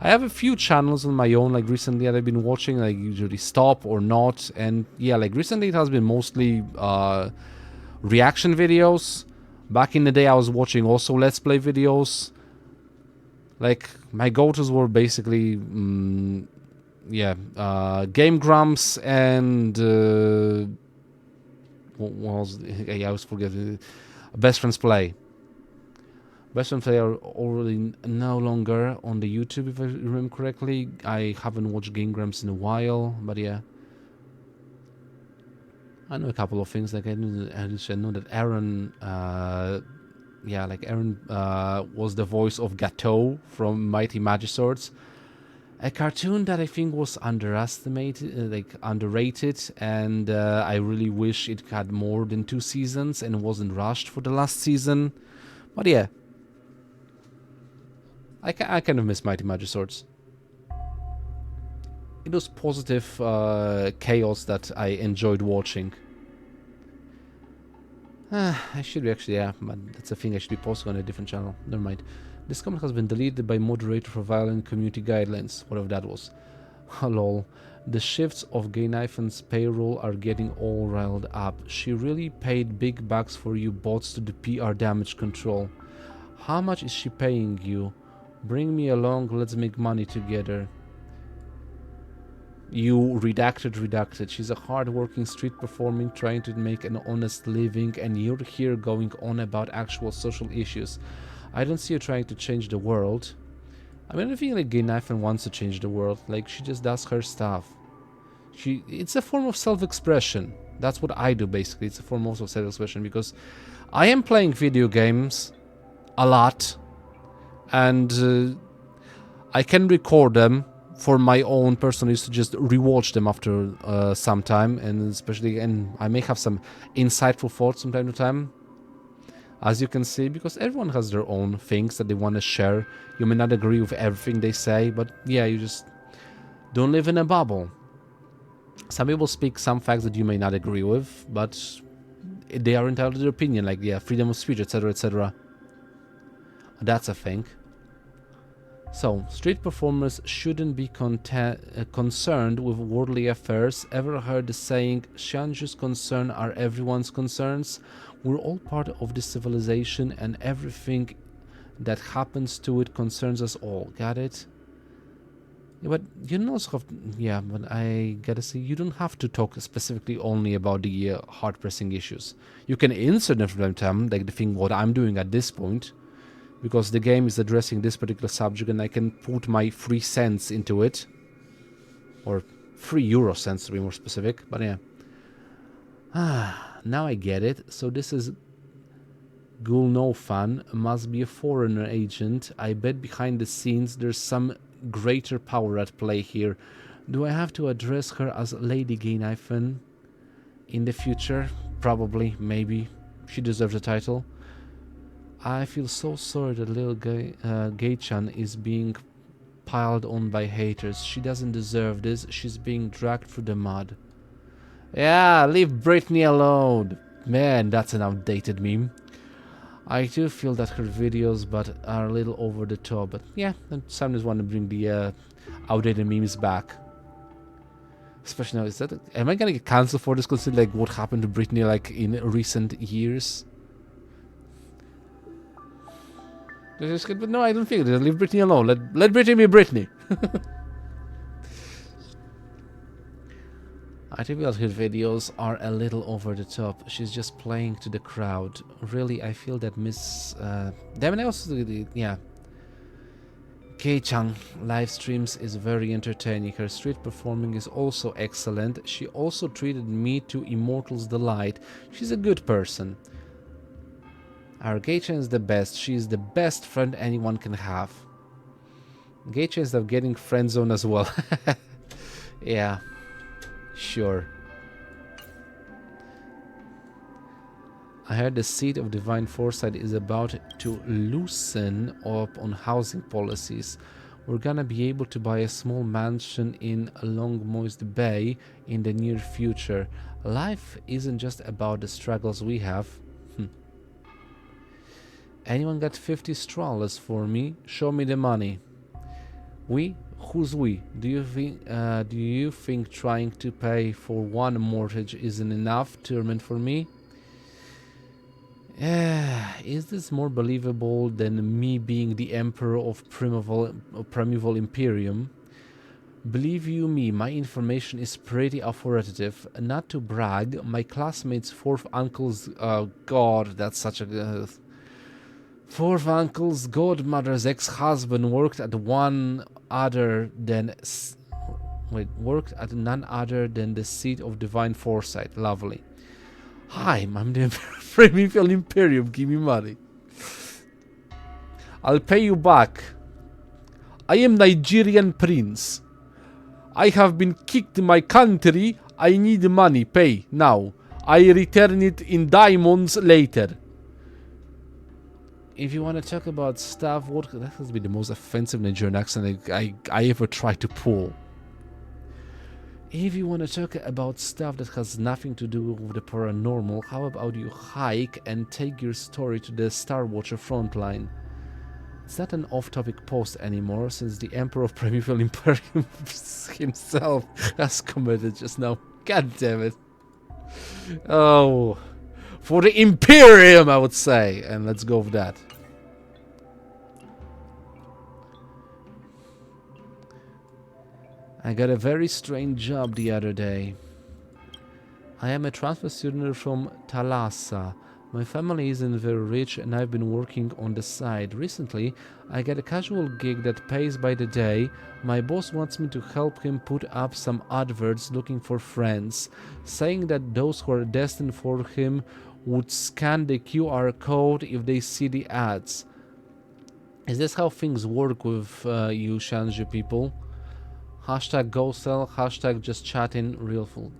I have a few channels on my own, like recently that I've been watching, like usually stop or not, and yeah, like recently it has been mostly reaction videos. Back in the day I was watching also Let's Play videos. Like, my go-tos were basically, Game Grumps and, what was, I always forget, Best Friends Play. Best Friends Play are already no longer on the YouTube, if I remember correctly. I haven't watched Game Grumps in a while, but yeah. I know a couple of things, like I know that Aaron, Aaron was the voice of Gateau from Mighty Magiswords. A cartoon that I think was underrated, and I really wish it had more than 2 seasons and wasn't rushed for the last season. But yeah, I kind of miss Mighty Magiswords. It was positive chaos that I enjoyed watching. I should be actually, yeah, but that's a thing I should be posting on a different channel. Never mind. This comment has been deleted by moderator for violent community guidelines, whatever that was. Lol. The shifts of Gay Knifen's payroll are getting all riled up. She really paid big bucks for you bots to do PR damage control. How much is she paying you? Bring me along, let's make money together. You redacted. She's a hard-working street performing, trying to make an honest living, and you're here going on about actual social issues. I don't see you trying to change the world. I mean, I think like Gay Knifen wants to change the world. Like, she just does her stuff. It's a form of self-expression. That's what I do, basically. It's a form of self-expression, because I am playing video games a lot, and I can record them for my own personal use to just rewatch them after some time, and especially, and I may have some insightful thoughts from time to time, as you can see, because everyone has their own things that they want to share. You may not agree with everything they say, but yeah, you just don't live in a bubble. Some people speak some facts that you may not agree with, but they are entitled to their opinion, like, yeah, freedom of speech, etc., etc. That's a thing. So, street performers shouldn't be concerned with worldly affairs. Ever heard the saying, Shanju's concerns are everyone's concerns? We're all part of this civilization, and everything that happens to it concerns us all. Got it? Yeah, but you don't also have... Yeah, but I gotta say, you don't have to talk specifically only about the hard-pressing issues. You can insert them from time to time, like the thing what I'm doing at this point, because the game is addressing this particular subject, and I can put my 3 cents into it. Or 3 euro cents to be more specific, but yeah. Now I get it. So this is Gulnofan, must be a foreigner agent. I bet behind the scenes there's some greater power at play here. Do I have to address her as Lady Gaynaifen in the future? Probably, maybe. She deserves the title. I feel so sorry that little Gay-chan is being piled on by haters. She doesn't deserve this. She's being dragged through the mud. Yeah, leave Britney alone. Man, that's an outdated meme. I do feel that her videos are a little over the top, but yeah, some just want to bring the outdated memes back. Especially now, am I gonna get cancelled for this, considering like what happened to Britney like in recent years? But no, I don't think it. Leave Britney alone. Let Britney be Britney. I think that her videos are a little over the top. She's just playing to the crowd. Really, I feel that Miss... Damn, I also... Yeah. Kei-chan live streams is very entertaining. Her street performing is also excellent. She also treated me to Immortal's Delight. She's a good person. Our Gei-chan is the best. She is the best friend anyone can have. Gei-chan is getting friend zone as well. Yeah. Sure. I heard the seat of divine foresight is about to loosen up on housing policies. We're gonna be able to buy a small mansion in Long Moist Bay in the near future. Life isn't just about the struggles we have. Anyone got 50 strawlers for me? Show me the money. We? Who's we? Do you think trying to pay for one mortgage isn't enough torment for me? Is this more believable than me being the emperor of primeval Imperium? Believe you me, my information is pretty authoritative. Not to brag, my classmate's fourth uncle's... Oh god, that's such a... fourth uncle's godmother's ex-husband worked at none other than the seat of divine foresight. Lovely. Hi, I'm the Primeval Imperium. Give me money. I'll pay you back. I am Nigerian prince. I have been kicked in my country. I need money. Pay now. I return it in diamonds later. If you want to talk about stuff, that has been the most offensive Nigerian accent I ever tried to pull. If you want to talk about stuff that has nothing to do with the paranormal, how about you hike and take your story to the Star Watcher frontline? It's not an off-topic post anymore, since the Emperor of Primeval Imperium himself has committed just now. God damn it. Oh, for the Imperium, I would say. And let's go with that. I got a very strange job the other day. I am a transfer student from Thalassa. My family isn't very rich and I've been working on the side. Recently, I got a casual gig that pays by the day. My boss wants me to help him put up some adverts looking for friends, saying that those who are destined for him would scan the QR code if they see the ads. Is this how things work with you Shanju people? Hashtag go sell, hashtag just chatting, real full.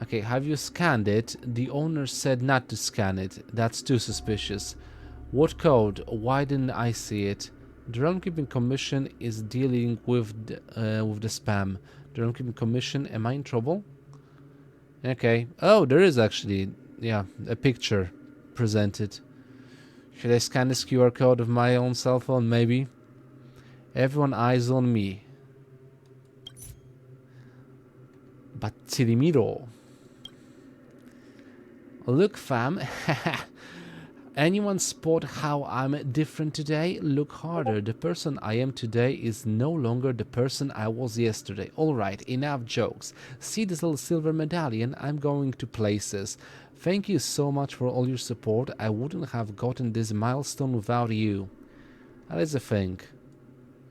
Okay, have you scanned it? The owner said not to scan it. That's too suspicious. What code? Why didn't I see it? The Realm Keeping Commission is dealing with the spam. The Realm Keeping Commission, am I in trouble? Okay. Oh, there is actually, yeah, a picture presented. Should I scan this QR code of my own cell phone? Maybe. Everyone eyes on me. Battirimiro. Look fam, anyone spot how I'm different today? Look harder, the person I am today is no longer the person I was yesterday. Alright, enough jokes. See this little silver medallion? I'm going to places. Thank you so much for all your support. I wouldn't have gotten this milestone without you. That is a thing.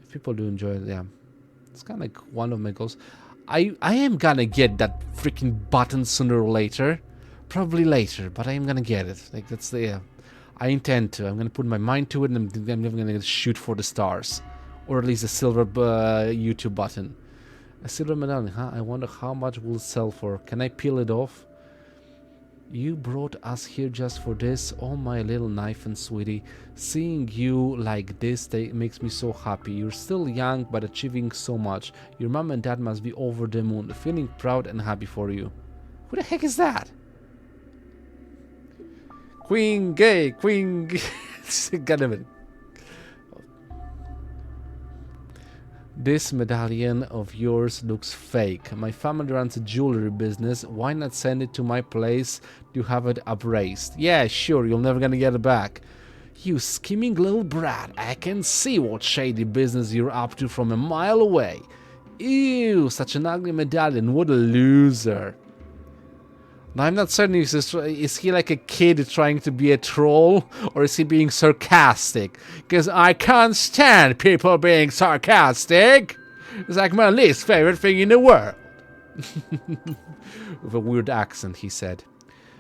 If people do enjoy it, yeah. It's kind of like one of my goals. I am gonna get that freaking button sooner or later. Probably later, but I am gonna get it. Like, that's the... Yeah. I intend to. I'm gonna put my mind to it, and I'm never gonna shoot for the stars. Or at least a silver YouTube button. A silver medallion, huh? I wonder how much will it sell for. Can I peel it off? You brought us here just for this? Oh, my little knife and sweetie. Seeing you like this makes me so happy. You're still young, but achieving so much. Your mom and dad must be over the moon. Feeling proud and happy for you. Who the heck is that? Queen gay, queen gay. God damn it. This medallion of yours looks fake. My family runs a jewelry business. Why not send it to my place to have it upraised? Yeah, sure, you're never gonna get it back. You scheming little brat. I can see what shady business you're up to from a mile away. Ew, such an ugly medallion. What a loser. Now, I'm not certain if is he like a kid trying to be a troll, or is he being sarcastic? Because I can't stand people being sarcastic. It's like my least favorite thing in the world. With a weird accent, he said.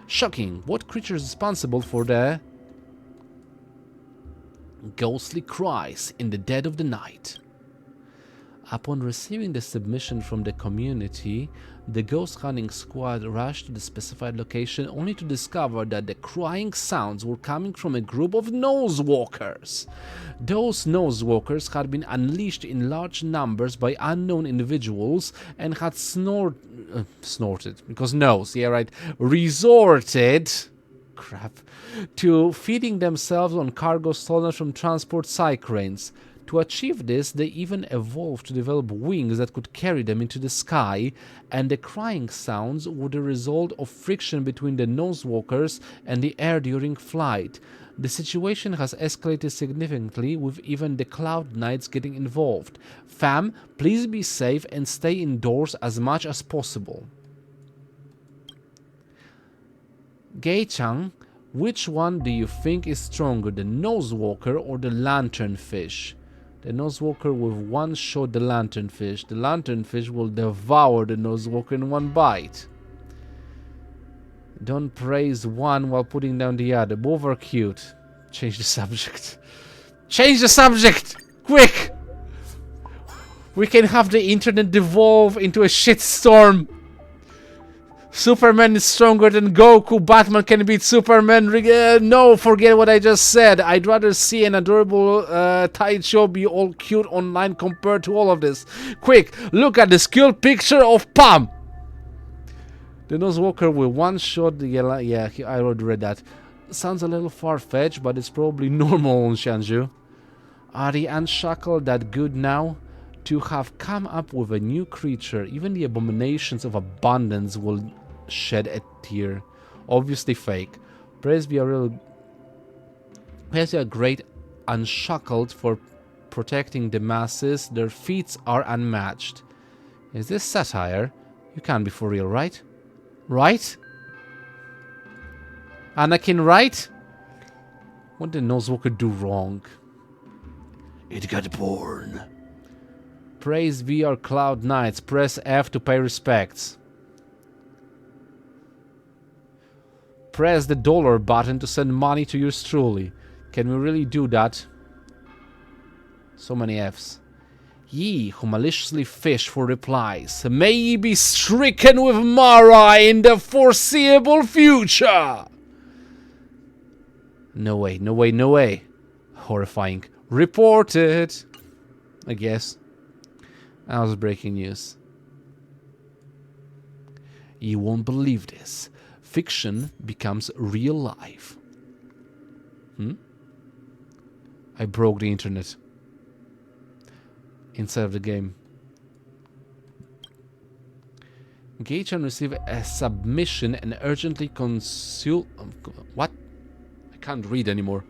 Shocking. What creature is responsible for the ghostly cries in the dead of the night? Upon receiving the submission from the community, the ghost hunting squad rushed to the specified location only to discover that the crying sounds were coming from a group of nosewalkers. Those nosewalkers had been unleashed in large numbers by unknown individuals and had snorted, because nose, yeah right, resorted to feeding themselves on cargo stolen from transport side cranes. To achieve this, they even evolved to develop wings that could carry them into the sky, and the crying sounds were the result of friction between the nosewalkers and the air during flight. The situation has escalated significantly, with even the Cloud Knights getting involved. Fam, please be safe and stay indoors as much as possible. Gei-chan, which one do you think is stronger, the Nosewalker or the Lanternfish? The Nosewalker will one-shot the Lanternfish. The Lanternfish will devour the Nosewalker in one bite. Don't praise one while putting down the other. Both are cute. Change the subject. Change the subject! Quick! We can have the internet devolve into a shitstorm. Superman is stronger than Goku. Batman can beat Superman. No, forget what I just said. I'd rather see an adorable Tide show be all cute online compared to all of this. Quick, look at this cute picture of Pam. The Nosewalker will one-shot the yellow. Yeah, I already read that. Sounds a little far-fetched, but it's probably normal on Shanju. Are the unshackled that good now? To have come up with a new creature, even the abominations of abundance will shed a tear. Obviously fake. Praise be a great unshackled for protecting the masses. Their feats are unmatched. Is this satire? You can't be for real, right? Right? Anakin, right? What did Nosewalker do wrong? It got born. Praise be our Cloud Knights. Press F to pay respects. Press the dollar button to send money to yours truly. Can we really do that? So many Fs. Ye who maliciously fish for replies, may ye be stricken with Mara in the foreseeable future! No way, no way, no way. Horrifying. Reported! I guess. That was breaking news. You won't believe this. Fiction becomes real life. I broke the internet. Inside of the game. Gei-chan received a submission and urgently what? I can't read anymore.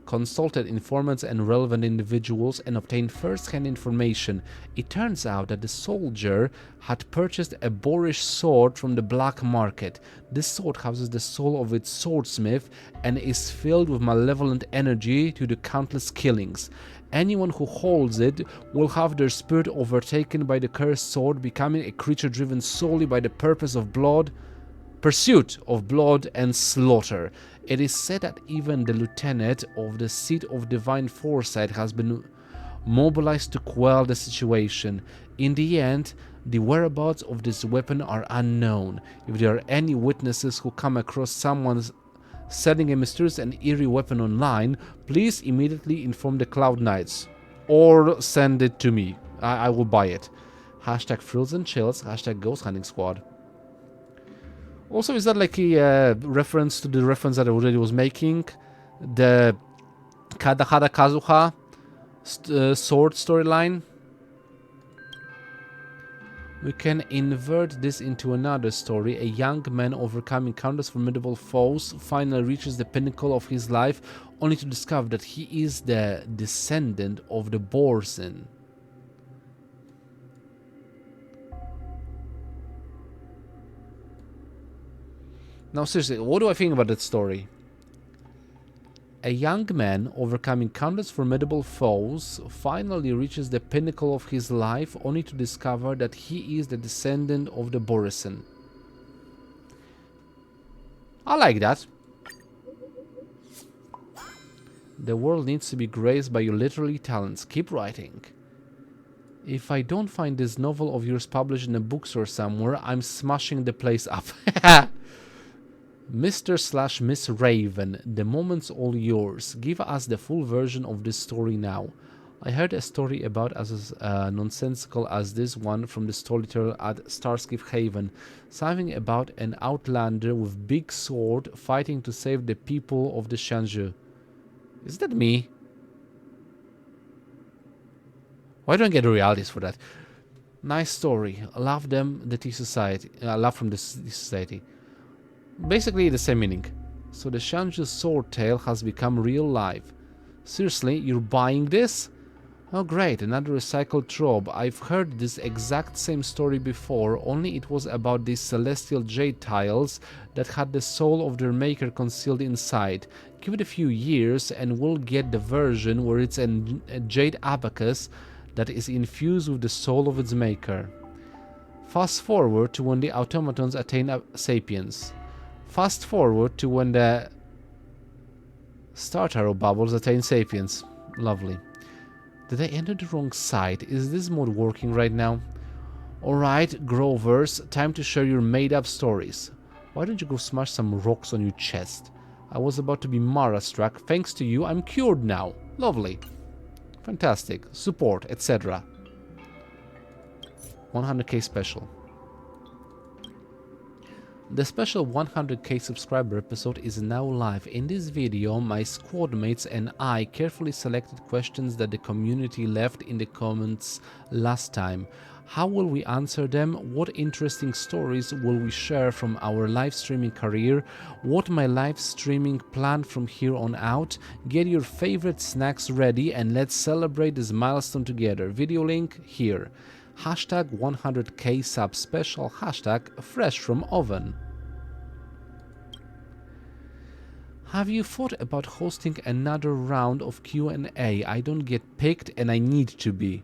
Consulted informants and relevant individuals and obtained first-hand information. It turns out that the soldier had purchased a boarish sword from the black market. This sword houses the soul of its swordsmith and is filled with malevolent energy to do countless killings. Anyone who holds it will have their spirit overtaken by the cursed sword, becoming a creature driven solely by the pursuit of blood and slaughter. It is said that even the lieutenant of the seat of divine foresight has been mobilized to quell the situation. In the end, the whereabouts of this weapon are unknown. If there are any witnesses who come across someone selling a mysterious and eerie weapon online, please immediately inform the Cloud Knights. Or send it to me. I will buy it. Hashtag Frills and Chills. Hashtag Ghost Hunting Squad. Also, is that like a reference to the reference that I already was making? The Kadahada Kazuha sword storyline? We can invert this into another story. A young man overcoming countless formidable foes finally reaches the pinnacle of his life, only to discover that he is the descendant of the Borsen. Now seriously, what do I think about that story? A young man overcoming countless formidable foes finally reaches the pinnacle of his life, only to discover that he is the descendant of the Borsen. I like that. The world needs to be graced by your literary talents. Keep writing. If I don't find this novel of yours published in a bookstore somewhere, I'm smashing the place up. Mr./Miss Raven, the moment's all yours. Give us the full version of this story now. I heard a story about as nonsensical as this one from the storyteller at Starskip Haven. Something about an outlander with big sword fighting to save the people of the Shanju. Is that me? Why don't I get royalties for that? Nice story. I love them, the Tea Society. I love from the Tea Society. Basically the same meaning. So the Shanju sword tale has become real life. Seriously, you're buying this? Oh great, another recycled trope. I've heard this exact same story before, only it was about these celestial jade tiles that had the soul of their maker concealed inside. Give it a few years and we'll get the version where it's a jade abacus that is infused with the soul of its maker. Fast forward to when the automatons attain sapience. Fast forward to when the Star Tarot bubbles attain sapience. Lovely. Did I enter the wrong site? Is this mod working right now? Alright, Grovers, time to share your made-up stories. Why don't you go smash some rocks on your chest? I was about to be Mara struck. Thanks to you, I'm cured now. Lovely. Fantastic. Support, etc. 100k special. The special 100k subscriber episode is now live. In this video, my squad mates and I carefully selected questions that the community left in the comments last time. How will we answer them? What interesting stories will we share from our live streaming career? What my live streaming plan from here on out? Get your favorite snacks ready and let's celebrate this milestone together. Video link here. Hashtag 100k sub special, hashtag fresh from oven. Have you thought about hosting another round of Q&A? I don't get picked and I need to be.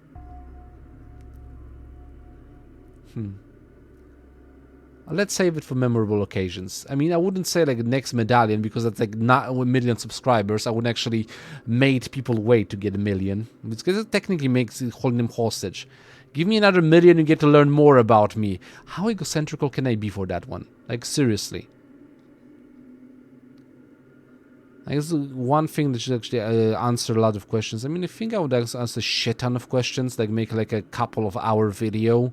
Let's save it for memorable occasions. I mean, I wouldn't say like the next medallion because that's like not 1 million subscribers. I would actually made people wait to get 1 million. Because it technically makes it holding them hostage. Give me another 1 million and get to learn more about me. How egocentrical can I be for that one? Like, seriously. I guess one thing that should actually answer a lot of questions. I mean, I think I would answer a shit ton of questions. Like, make like a couple of hour video.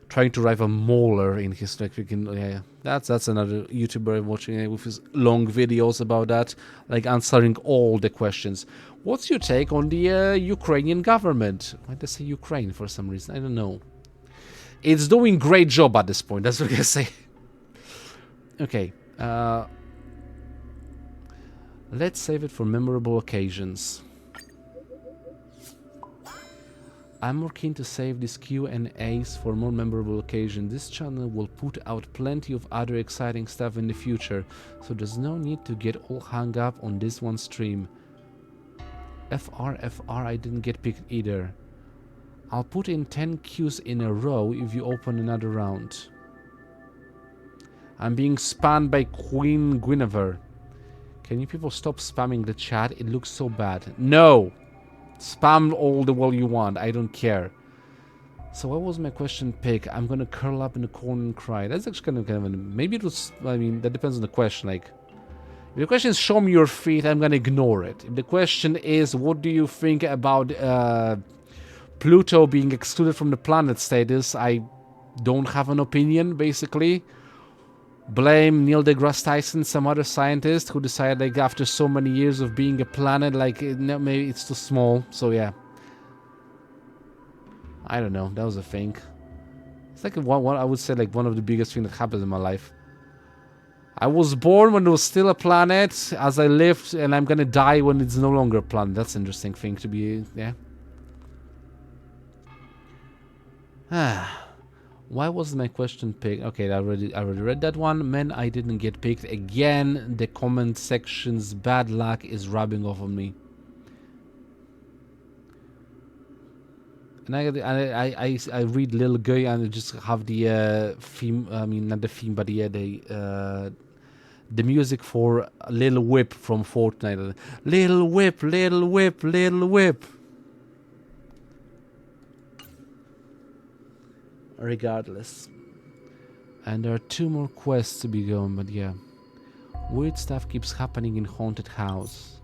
Trying to rival Mauler in his like freaking that's another YouTuber I'm watching with his long videos about that, like answering all the questions. What's your take on the Ukrainian government? Why did I say Ukraine for some reason? I don't know. It's doing great job at this point. That's what I say. Okay, let's save it for memorable occasions. I'm more keen to save these Q&As for more memorable occasions. This channel will put out plenty of other exciting stuff in the future, so there's no need to get all hung up on this one stream. FR, I didn't get picked either. I'll put in 10 Qs in a row if you open another round. I'm being spammed by Queen Guinevere. Can you people stop spamming the chat? It looks so bad. No! Spam all the wall you want. I don't care. So what was my question pick? I'm gonna curl up in the corner and cry. That's actually kind of maybe it was. I mean, that depends on the question. Like, if the question is show me your feet, I'm gonna ignore it. If the question is what do you think about Pluto being excluded from the planet status, I don't have an opinion. Basically, blame Neil deGrasse Tyson, some other scientist who decided like after so many years of being a planet, like maybe it's too small. So yeah, I don't know. That was a thing. It's like one I would say like one of the biggest things that happened in my life. I was born when there was still a planet, as I lived, and I'm gonna die when it's no longer a planet. That's an interesting thing to be. Yeah. Why was my question picked? Okay, I already read that one. Man, I didn't get picked. Again, the comment section's bad luck is rubbing off on me. And I read Little Guy and I just have the theme. I mean, not the theme, but yeah, the music for Little Whip from Fortnite. Little Whip, Little Whip, Little Whip. Regardless. And there are 2 more quests to be going, but yeah. Weird stuff keeps happening in Haunted House.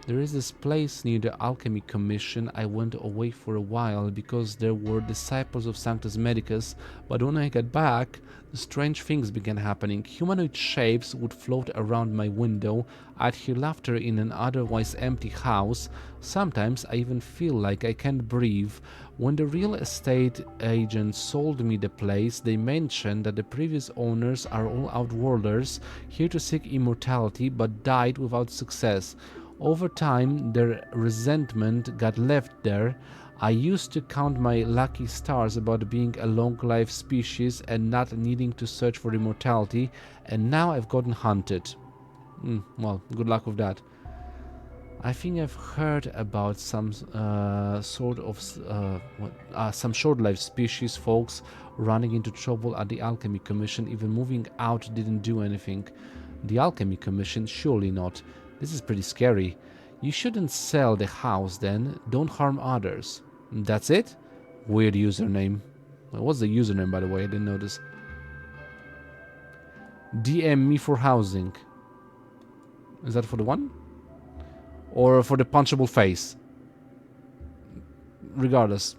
There is this place near the Alchemy Commission. I went away for a while because there were disciples of Sanctus Medicus, but when I got back, strange things began happening. Humanoid shapes would float around my window. I'd hear laughter in an otherwise empty house. Sometimes I even feel like I can't breathe. When the real estate agent sold me the place, they mentioned that the previous owners are all outworlders, here to seek immortality, but died without success. Over time, their resentment got left there. I used to count my lucky stars about being a long-lived species and not needing to search for immortality, and now I've gotten hunted. Well, good luck with that. I think I've heard about some some short-lived species folks running into trouble at the Alchemy Commission. Even moving out didn't do anything. The Alchemy Commission? Surely not. This is pretty scary. You shouldn't sell the house then. Don't harm others. That's it? Weird username. Well, what's the username, by the way? I didn't notice. DM me for housing. Is that for the one? Or for the punchable face? Regardless.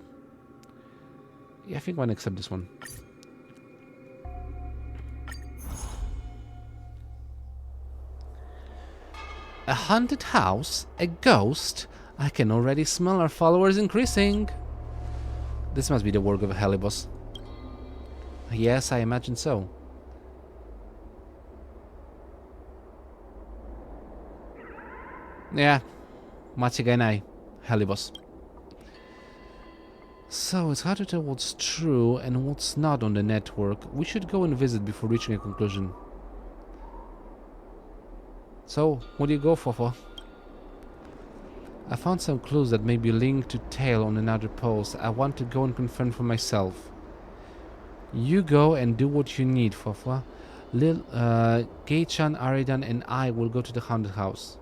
Yeah, I think I can accept this one. A haunted house? A ghost? I can already smell our followers increasing. This must be the work of a Helibos. Yes, I imagine so. Yeah, machigai nai. Helibos. So, it's hard to tell what's true and what's not on the network. We should go and visit before reaching a conclusion. So, what do you go for? I found some clues that may be linked to Tail on another post. I want to go and confirm for myself. You go and do what you need, Fofo. Gei-chan, Aridan and I will go to the haunted house.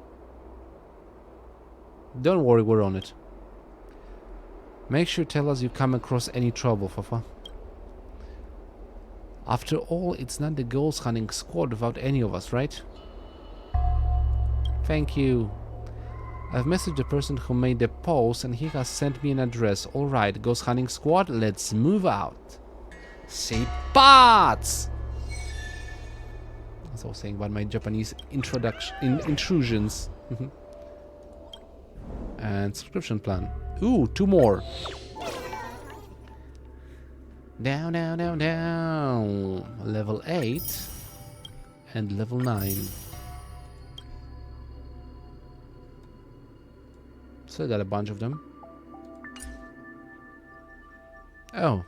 Don't worry, we're on it. Make sure to tell us you come across any trouble, Fofo. After all, it's not the ghost hunting squad without any of us, right? Thank you. I've messaged the person who made the post and he has sent me an address. Alright, ghost hunting squad, let's move out. Say parts! That's what I was saying about my Japanese intrusions. And subscription plan. Ooh, 2 more. Down, down, down, down. Level 8 and level 9. So I got a bunch of them. Oh.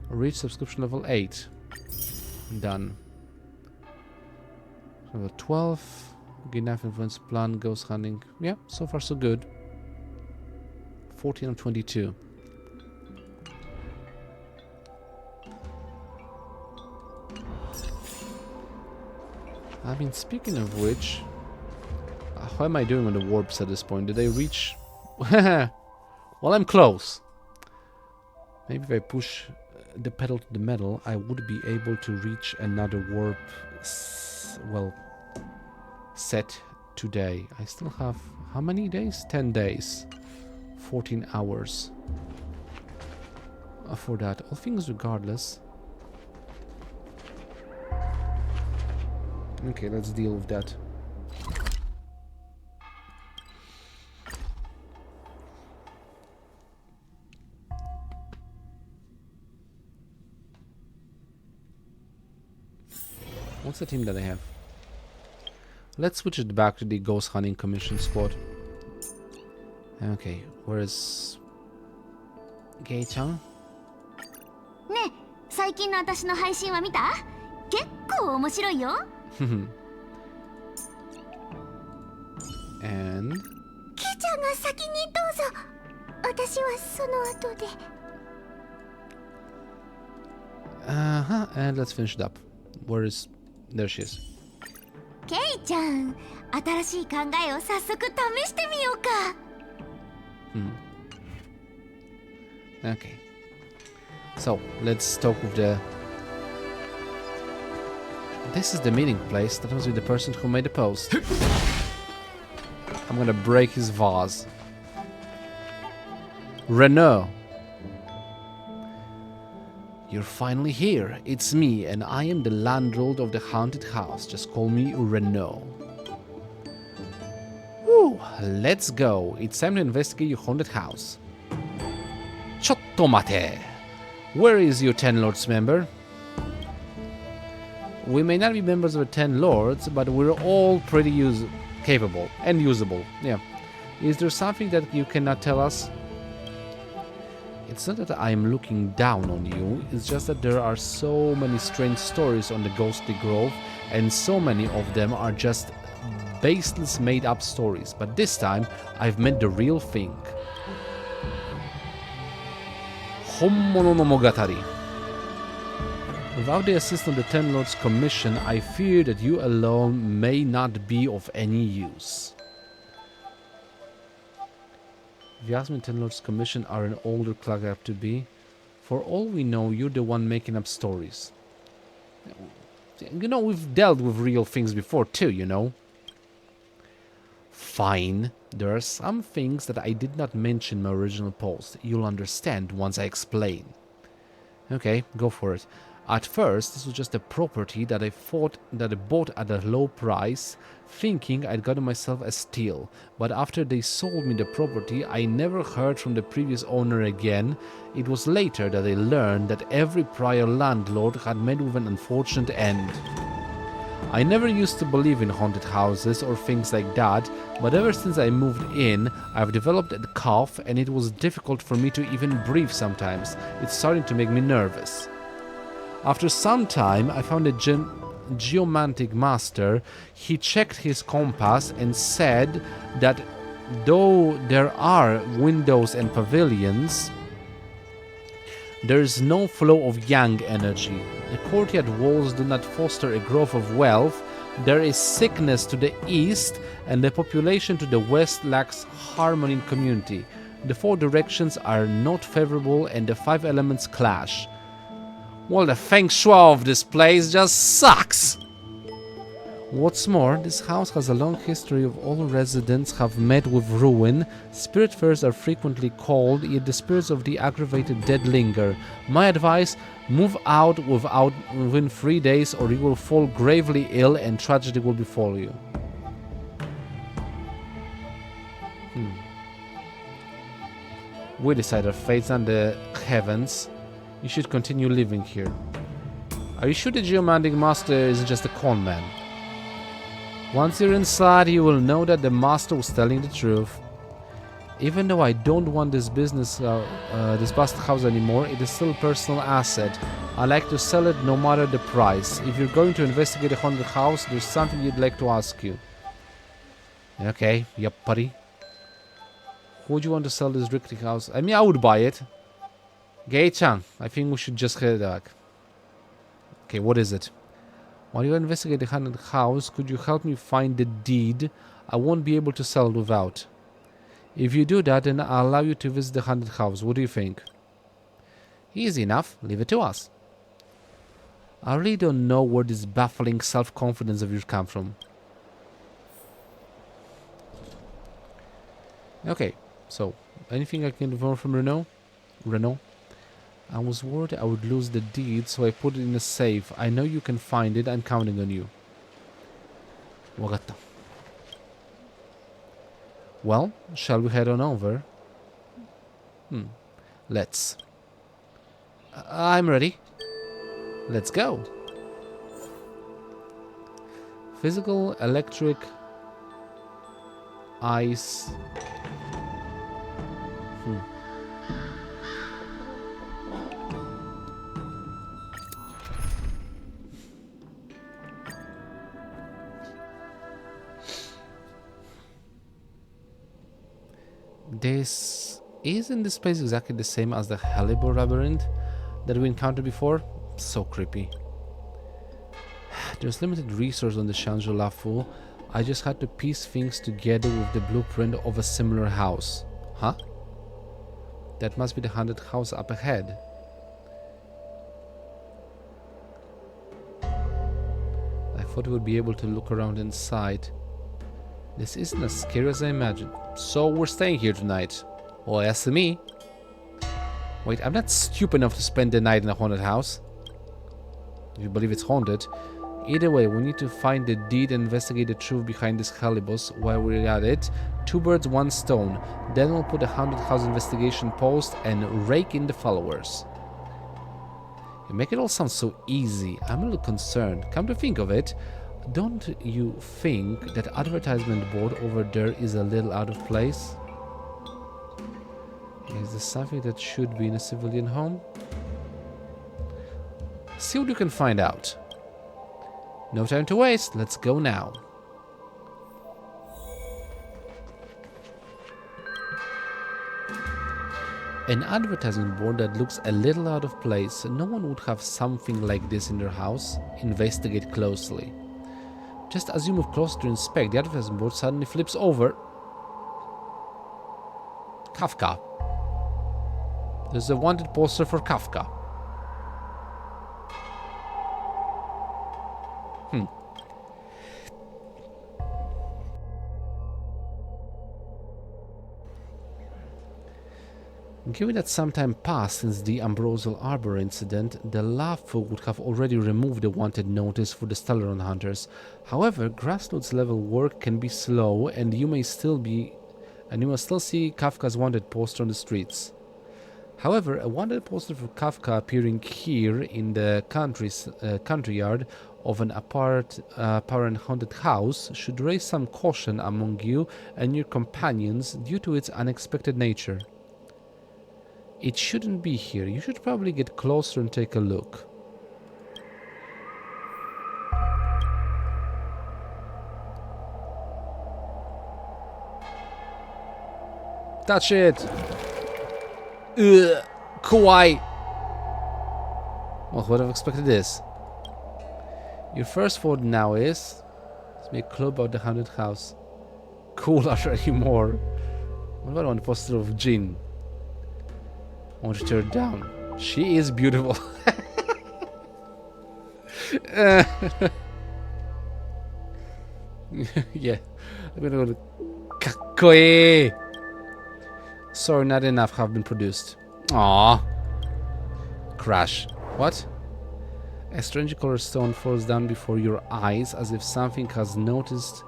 Reach subscription level 8. Done. Level 12. Get enough influence plan, ghost hunting. Yeah, so far so good. 14 of 22. I mean, speaking of which, how am I doing on the warps at this point? Did I reach? Well, I'm close. Maybe if I push the pedal to the metal, I would be able to reach another warp. Well, set today. I still have how many days? 10 days. 14 hours for that. All things regardless. Okay, let's deal with that. What's the team that I have? Let's switch it back to the Ghost Hunting Commission squad. Okay, where is Gei-chan? ねえ、最近の私の配信は見た？結構面白いよ。And ケイちゃんが先にどうぞ。私はその後で。and let's finish it up. Where is... There she is. ケイちゃん、新しい考えを早速試してみようか。Okay. So, let's talk with the... This is the meeting place. That must be the person who made the post. I'm gonna break his vase. Renault. You're finally here. It's me, and I am the landlord of the haunted house. Just call me Renault. Woo, let's go. It's time to investigate your haunted house. Chotto mate. Where is your 10 Lords member? We may not be members of the 10 Lords, but we're all pretty capable and usable. Yeah. Is there something that you cannot tell us? It's not that I'm looking down on you, it's just that there are so many strange stories on the Ghostly Grove, and so many of them are just baseless made-up stories. But this time, I've met the real thing. Honmono no Mogatari. Without the assistance of the Ten Lords Commission, I fear that you alone may not be of any use. If you ask me, Ten Lords Commission are an older clock up to be. For all we know, you're the one making up stories. You know, we've dealt with real things before too, you know. Fine. There are some things that I did not mention in my original post. You'll understand once I explain. Okay, go for it. At first, this was just a property that I bought at a low price, thinking I'd gotten myself a steal. But after they sold me the property, I never heard from the previous owner again. It was later that I learned that every prior landlord had met with an unfortunate end. I never used to believe in haunted houses or things like that, but ever since I moved in, I've developed a cough and it was difficult for me to even breathe sometimes. It's starting to make me nervous. After some time, I found a geomantic master. He checked his compass and said that though there are windows and pavilions, there is no flow of yang energy. The courtyard walls do not foster a growth of wealth. There is sickness to the east, and the population to the west lacks harmony in community. The four directions are not favorable, and the five elements clash. Well, the feng shui of this place just sucks! What's more, this house has a long history of all residents have met with ruin. Spirit fairs are frequently called, yet the spirits of the aggravated dead linger. My advice, move out within 3 days or you will fall gravely ill and tragedy will befall you. We decide our fates and the heavens. You should continue living here. Are you sure the geomantic master isn't just a con man? Once you're inside, you will know that the master was telling the truth. Even though I don't want this business, this bust house anymore, it is still a personal asset. I like to sell it no matter the price. If you're going to investigate a haunted house, there's something you'd like to ask you. Okay, yep, buddy. Who would you want to sell this rickety house? I mean, I would buy it. Gei-chan, I think we should just head back. Okay, what is it? While you investigate the haunted house, could you help me find the deed? I won't be able to sell it without. If you do that, then I'll allow you to visit the haunted house. What do you think? Easy enough. Leave it to us. I really don't know where this baffling self-confidence of yours comes from. Okay, so anything I can learn from Renault? Renault? I was worried I would lose the deed, so I put it in a safe. I know you can find it. I'm counting on you. Wagatta. Well, shall we head on over? Let's. I'm ready. Let's go. Physical, electric, ice. Isn't this place exactly the same as the Hellebore Labyrinth that we encountered before? So creepy. There's limited resource on the Shanzhou Luofu. I just had to piece things together with the blueprint of a similar house. Huh? That must be the haunted house up ahead. I thought we would be able to look around inside. This isn't as scary as I imagined. So we're staying here tonight. Well, as me. Wait, I'm not stupid enough to spend the night in a haunted house. If you believe it's haunted. Either way, we need to find the deed and investigate the truth behind this halibus. While we're at it, 2 birds, 1 stone. Then we'll put a haunted house investigation post and rake in the followers. You make it all sound so easy. I'm a little concerned. Come to think of it, don't you think that advertisement board over there is a little out of place? Is this something that should be in a civilian home? See what you can find out. No time to waste, let's go now. An advertising board that looks a little out of place. No one would have something like this in their house. Investigate closely. Just as you move closer to inspect, the advertising board suddenly flips over. Kafka. There's a wanted poster for Kafka. Given that some time passed since the Ambrosial Arbor incident, the Luofu would have already removed the wanted notice for the Stellaron hunters. However, grassroots level work can be slow, and you may still see Kafka's wanted poster on the streets. However, a wanted poster for Kafka appearing here in the country yard of an apparent haunted house should raise some caution among you and your companions due to its unexpected nature. It shouldn't be here. You should probably get closer and take a look. Touch it! Ugh! Kawaii! Well, who would have expected this? Your first thought now is... Let's make a clue about the haunted house. Cool, I'll show you more. What about on the poster of Jin? I want to tear it down. She is beautiful. Yeah. I'm gonna go to Kakkoe. Sorry, not enough have been produced. Aww. Crash. What? A strange colored stone falls down before your eyes as if something has noticed.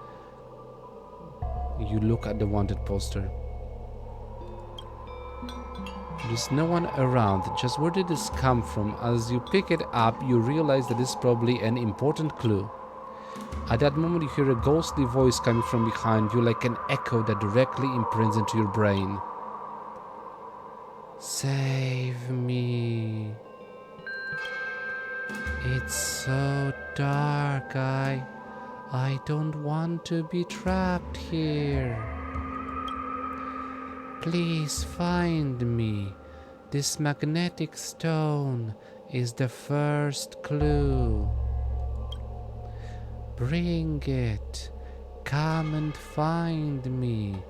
You look at the wanted poster. There's no one around, just where did this come from? As you pick it up, you realize that it's probably an important clue. At that moment you hear a ghostly voice coming from behind you like an echo that directly imprints into your brain. Save me. It's so dark, I don't want to be trapped here. Please find me. This magnetic stone is the first clue. Bring it. Come and find me.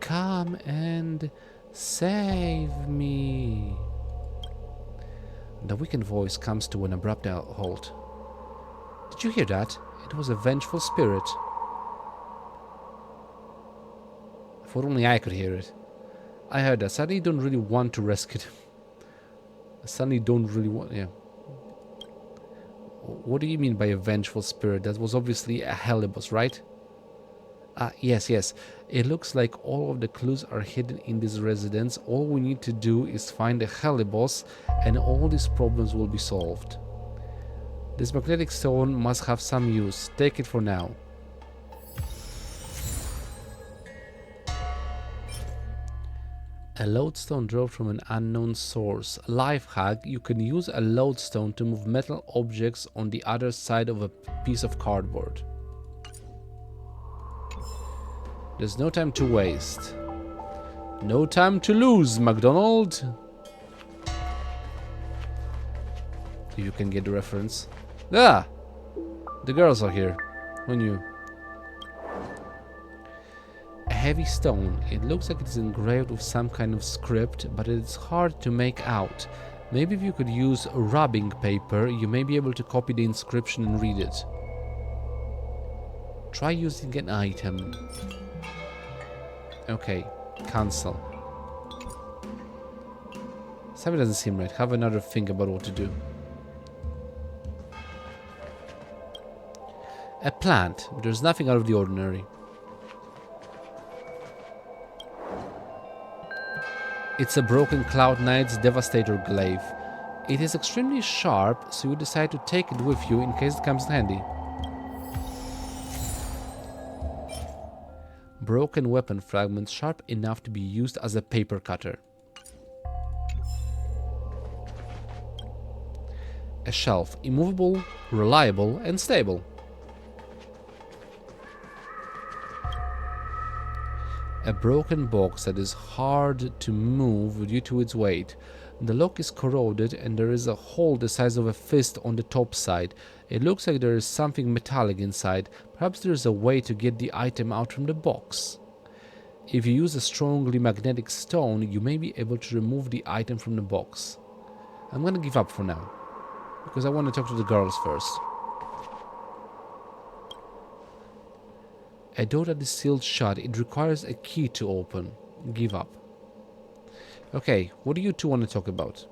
Come and save me. The weakened voice comes to an abrupt halt. Did you hear that? It was a vengeful spirit. If only I could hear it. I heard that. I suddenly don't really want to rescue them. I suddenly don't really want... Yeah. What do you mean by a vengeful spirit? That was obviously a Helibus, right? Yes. It looks like all of the clues are hidden in this residence. All we need to do is find the Helibus and all these problems will be solved. This magnetic stone must have some use. Take it for now. A lodestone dropped from an unknown source. Life hack, you can use a lodestone to move metal objects on the other side of a piece of cardboard. There's no time to waste. No time to lose, McDonald. If you can get the reference. Ah! The girls are here. Who knew? A heavy stone. It looks like it's engraved with some kind of script, but it's hard to make out. Maybe if you could use rubbing paper, you may be able to copy the inscription and read it. Try using an item. Okay, cancel. Something doesn't seem right. Have another think about what to do. A plant. There's nothing out of the ordinary. It's a broken Cloud Knight's Devastator Glaive. It is extremely sharp, so you decide to take it with you in case it comes in handy. Broken weapon fragments sharp enough to be used as a paper cutter. A shelf. Immovable, reliable, and stable. A broken box that is hard to move due to its weight. The lock is corroded and there is a hole the size of a fist on the top side. It looks like there is something metallic inside. Perhaps there is a way to get the item out from the box. If you use a strongly magnetic stone, you may be able to remove the item from the box. I'm gonna give up for now, because I want to talk to the girls first. A door that is sealed shut. It requires a key to open. Give up. Okay, what do you two want to talk about?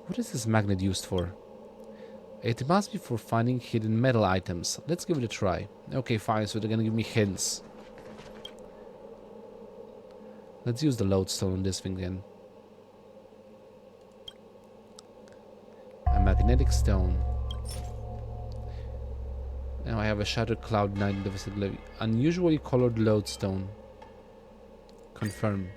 What is this magnet used for? It must be for finding hidden metal items. Let's give it a try. Okay, fine, so they're gonna give me hints. Let's use the lodestone on this thing then. A magnetic stone. Now I have a shattered Cloud Knight Devastator Glaive. Unusually colored lodestone. Confirm.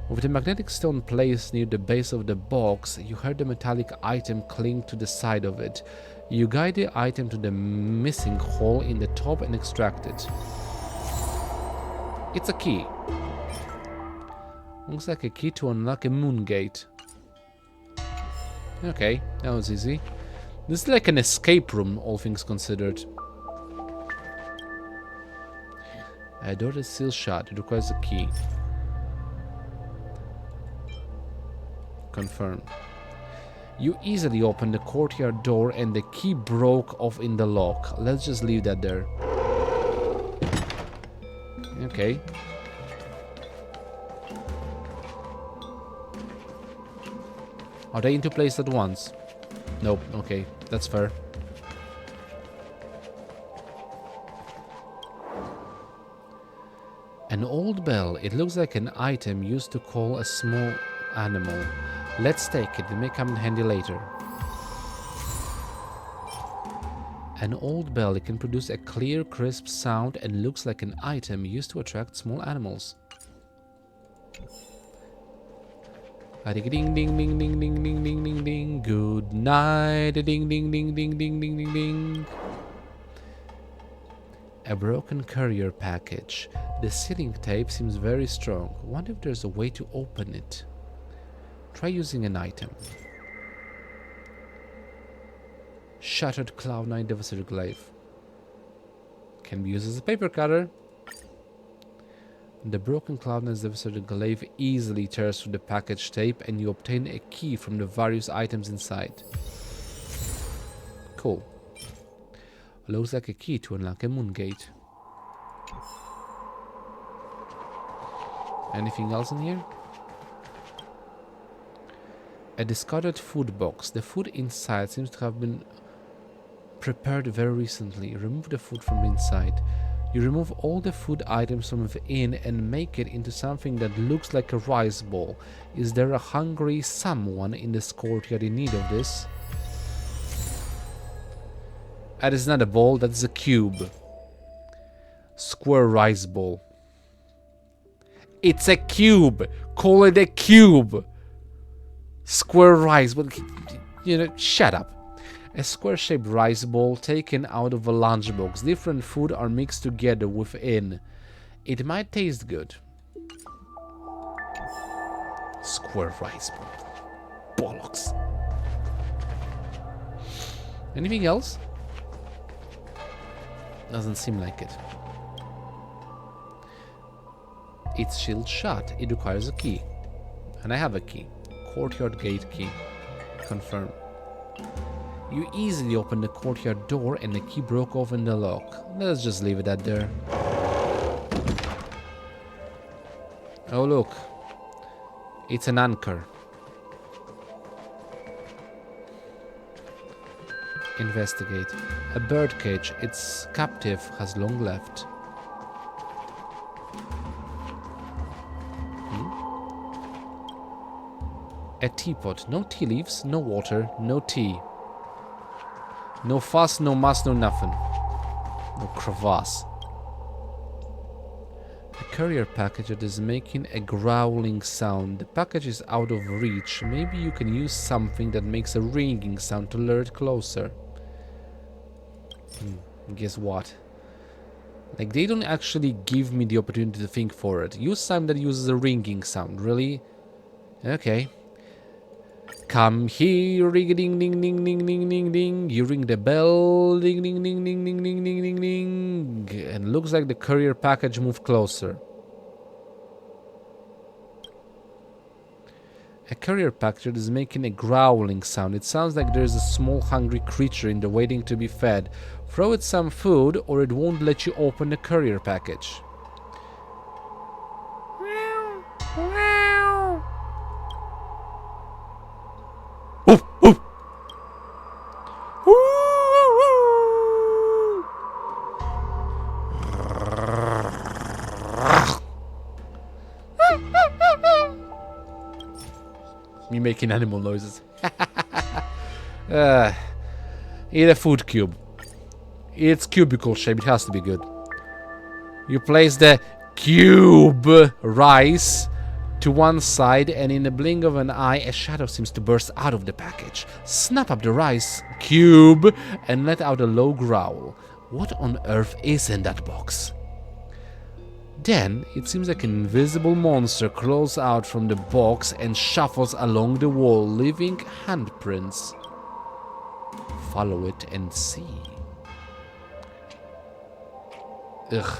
With the magnetic stone placed near the base of the box, you heard the metallic item cling to the side of it. You guide the item to the missing hole in the top and extract it. It's a key. Looks like a key to unlock a moon gate. Okay, that was easy. This is like an escape room, all things considered. A door is sealed shut. It requires a key. Confirm. You easily open the courtyard door and the key broke off in the lock. Let's just leave that there. Okay. Are they into place at once? Nope. Okay, that's fair. An old bell. It looks like an item used to call a small animal. Let's take it. It may come in handy later. An old bell. It can produce a clear, crisp sound and looks like an item used to attract small animals. Ding ding ding ding ding ding ding ding ding. Good night. Ding ding ding ding ding ding ding ding. A broken courier package. The sealing tape seems very strong. Wonder if there's a way to open it. Try using an item. Shattered Cloud Knight Devastator Glaive. Can be used as a paper cutter. The broken Cloud Knight's Devastator Glaive easily tears through the package tape and you obtain a key from the various items inside. Cool. Looks like a key to unlock a moon gate. Anything else in here? A discarded food box. The food inside seems to have been prepared very recently. Remove the food from inside. You remove all the food items from within and make it into something that looks like a rice ball. Is there a hungry someone in this courtyard in need of this? That is not a ball, that's a cube. Square rice ball. It's a cube! Call it a cube! Square rice ball. You know, shut up. A square-shaped rice ball taken out of a lunchbox. Different food are mixed together within. It might taste good. Square rice ball. Bollocks. Anything else? Doesn't seem like it. It's sealed shut. It requires a key. And I have a key. Courtyard gate key. Confirm. You easily opened the courtyard door and the key broke open the lock. Let's just leave it at there. Oh look, it's an anchor. Investigate. A birdcage. Its captive has long left. A teapot. No tea leaves, no water, no tea. No fuss, no muss, no nothing. No crevasse. A courier package that is making a growling sound. The package is out of reach. Maybe you can use something that makes a ringing sound to lure it closer. Guess what? Like, they don't actually give me the opportunity to think for it. Use something that uses a ringing sound. Really? Okay. Come here, ring ding ding ding ding ding ding ding. You ring the bell, ding ding ding ding ding ding ding ding ding. And looks like the courier package moved closer. A courier package is making a growling sound. It sounds like there's a small hungry creature in there waiting to be fed. Throw it some food or it won't let you open the courier package. Oof, oof. Me making animal noises. Eat a food cube. It's cubicle shape, it has to be good. You place the cube rice to one side, and in the blink of an eye, a shadow seems to burst out of the package. Snap up the rice cube and let out a low growl. What on earth is in that box? Then, it seems like an invisible monster crawls out from the box and shuffles along the wall, leaving handprints. Follow it and see. Ugh.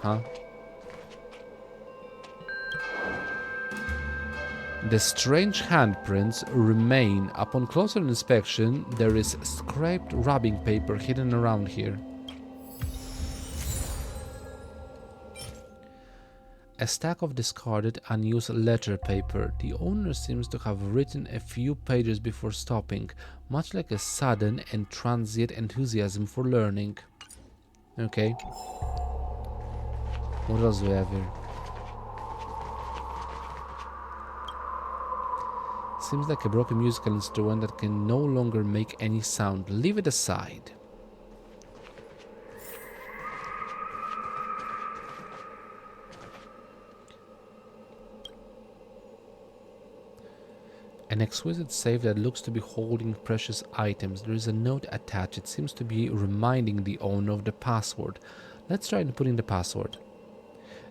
Huh? The strange handprints remain. Upon closer inspection, there is scraped wrapping paper hidden around here. A stack of discarded, unused letter paper. The owner seems to have written a few pages before stopping, much like a sudden and transient enthusiasm for learning. Okay. What else do we have here? Seems like a broken musical instrument that can no longer make any sound. Leave it aside. An exquisite safe that looks to be holding precious items. There is a note attached. It seems to be reminding the owner of the password. Let's try and put in the password.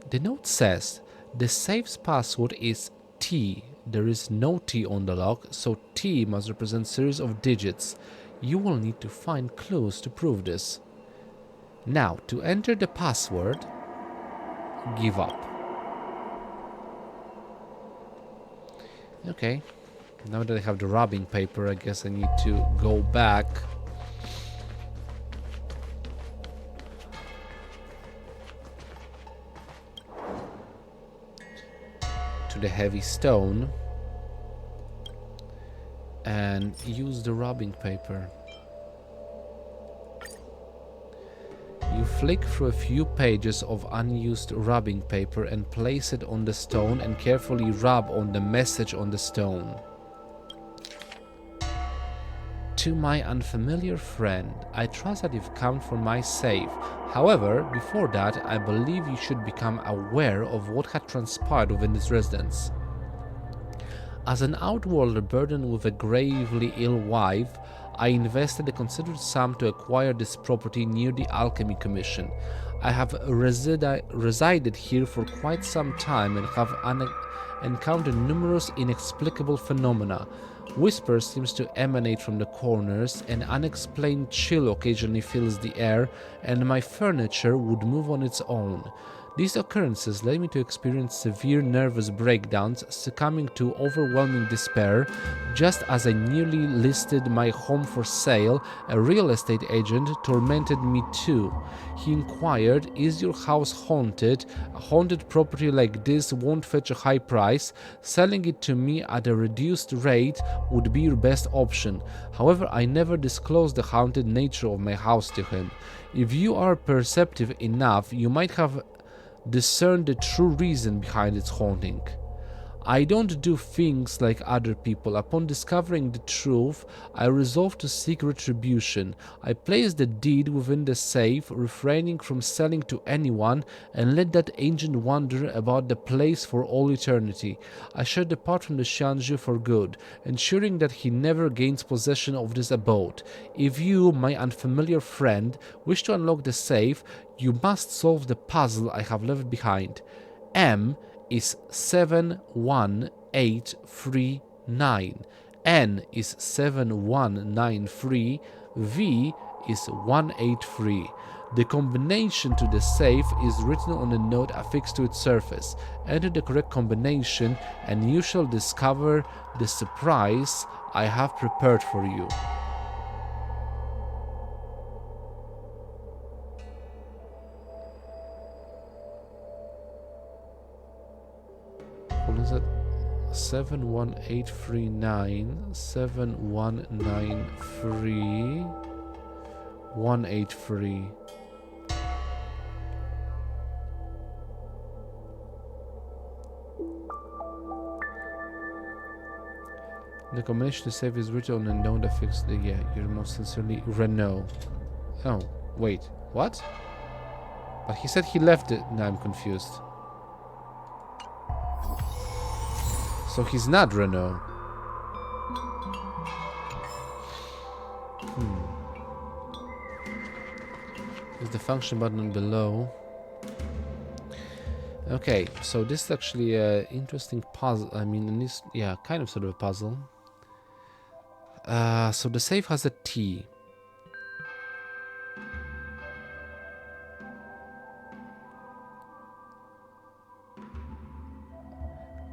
The note says the safe's password is T. There is no T on the lock, so T must represent series of digits. You will need to find clues to prove this. Now, to enter the password, give up. Okay. Now that I have the wrapping paper, I guess I need to go back to the heavy stone and use the wrapping paper. You flick through a few pages of unused wrapping paper and place it on the stone and carefully rub on the message on the stone. To my unfamiliar friend, I trust that you've come for my safe. However, before that, I believe you should become aware of what had transpired within this residence. As an outworlder burdened with a gravely ill wife, I invested a considerable sum to acquire this property near the Alchemy Commission. I have resided here for quite some time and have encountered numerous inexplicable phenomena. Whispers seems to emanate from the corners, an unexplained chill occasionally fills the air, and my furniture would move on its own. These occurrences led me to experience severe nervous breakdowns, succumbing to overwhelming despair. Just as I nearly listed my home for sale, a real estate agent tormented me too. He inquired, "Is your house haunted? A haunted property like this won't fetch a high price. Selling it to me at a reduced rate would be your best option." However, I never disclosed the haunted nature of my house to him. If you are perceptive enough, you might have discerned the true reason behind its haunting. I don't do things like other people. Upon discovering the truth, I resolved to seek retribution. I placed the deed within the safe, refraining from selling to anyone, and let that agent wander about the place for all eternity. I shall depart from the Xianzhu for good, ensuring that he never gains possession of this abode. If you, my unfamiliar friend, wish to unlock the safe, you must solve the puzzle I have left behind. M is 71839, N is 7193, V is 183. The combination to the safe is written on a note affixed to its surface. Enter the correct combination and you shall discover the surprise I have prepared for you. What is it? 71839, 7193, 183. The combination to save is written on a note affixed. Yeah, you're most sincerely Renault. Oh, wait, what? But he said he left it. Now I'm confused. So he's not Renault. There's the function button below. Okay, so this is actually an interesting puzzle. I mean, this, yeah, kind of sort of a puzzle. So the safe has a T.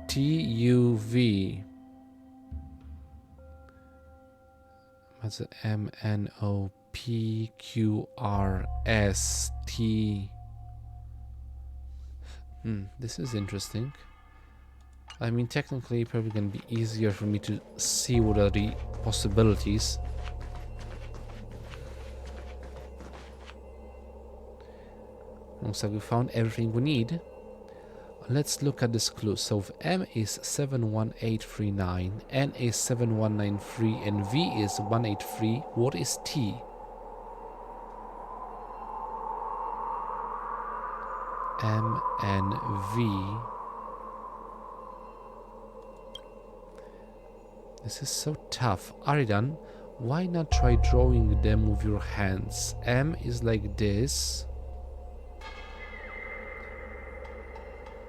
TUV. That's a MNOPQRST. This is interesting. I mean, technically, probably gonna be easier for me to see what are the possibilities. Looks like we found everything we need. Let's look at this clue. So if M is 71839, N is 7193, and V is 183, what is T? M and V. This is so tough. Aridan, why not try drawing them with your hands? M is like this.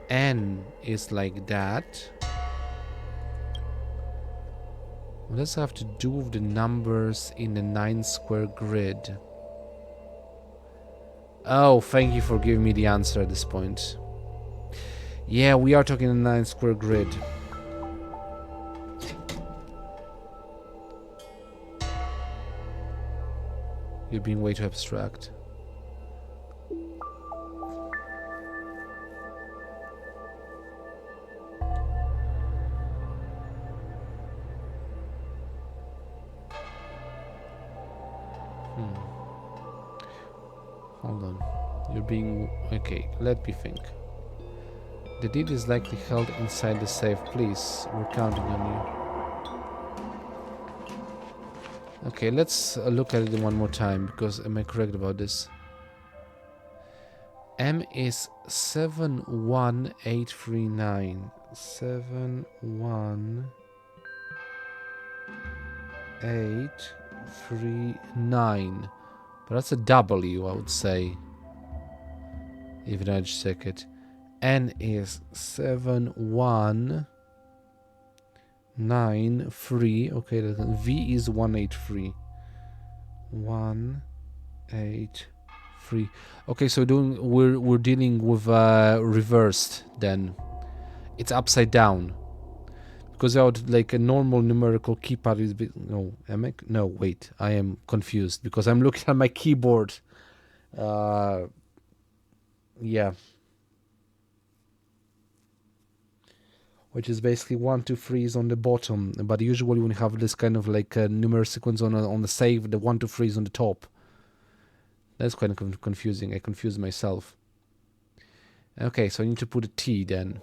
N is like that. What does it have to do with the numbers in the 9 square grid? Oh, thank you for giving me the answer at this point. Yeah, we are talking a 9 square grid. You're being way too abstract. Hold on. You're being... Okay, let me think. The deed is likely held inside the safe. Please, we're counting on you. Okay, let's look at it one more time, because am I correct about this? M is 71839. 71839. But that's a W, I would say. Even I just check it. N is 7193. Okay, V is 183. 183. 3. Okay, so we're dealing with reversed then. It's upside down. Because without like a normal numerical keypad is no, am I? No, wait, I am confused because I'm looking at my keyboard. Yeah. Which is basically 1, 2, 3 is on the bottom, but usually when you have this kind of like a numeric sequence on the save, the 1, 2, 3 is on the top. That's kind of confusing. I confused myself. Okay, so I need to put a T then.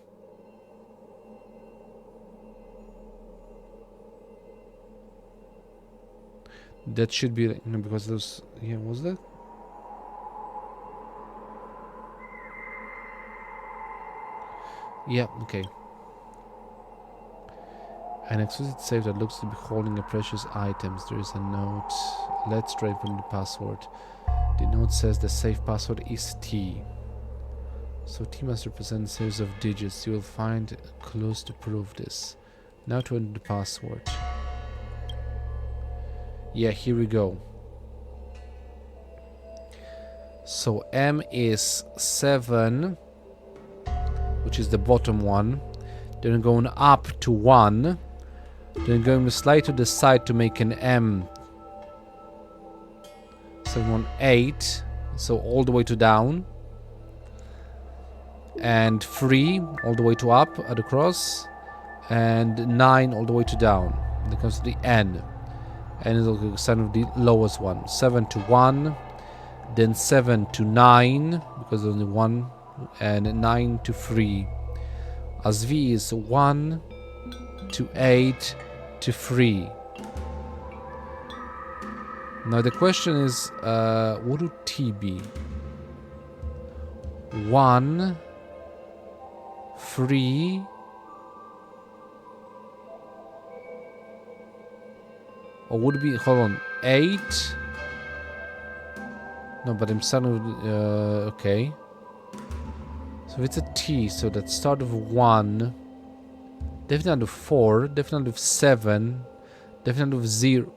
That should be no, because those. Yeah, was that? Yeah. Okay. An exquisite safe that looks to be holding a precious items. There is a note. Let's try putting the password. The note says the safe password is T. So T must represent a series of digits. You will find clues to prove this. Now to enter the password. Yeah, here we go. So M is 7, which is the bottom one. Then going up to 1. Then going to slide to the side to make an M. 7, 1, 8. So all the way to down. And 3 all the way to up at the cross. And 9 all the way to down. Then comes to the N. And it'll kind of the lowest one. 7 to 1. Then 7 to 9. Because there's only 1. And 9 to 3. As V is 1 to 8 to 3. Now the question is, what would T be? 1, 3, or would it be, hold on, 8? No, but I'm starting with, okay. So if it's a T, so that start with 1, definitely with 4, definitely with 7, definitely with 0.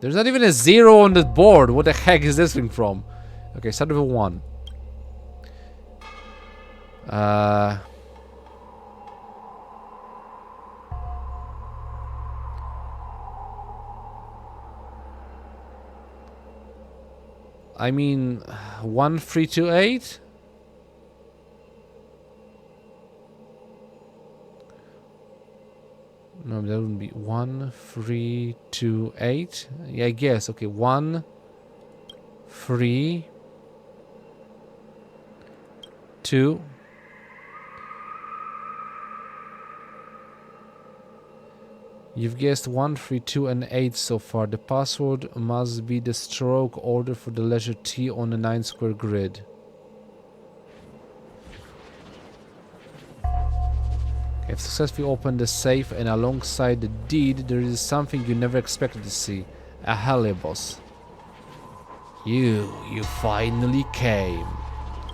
There's not even a 0 on the board. What the heck is this thing from? Okay, start with a 1. I mean, 1, 3, 2, 8? No, that wouldn't be 1, 3, 2, 8. Yeah, I guess. Okay, 1, 3, 2. You've guessed 1, 3, 2, and 8 so far. The password must be the stroke order for the letter T on the 9 square grid. I've successfully opened the safe, and alongside the deed there is something you never expected to see. A Halibos. You finally came.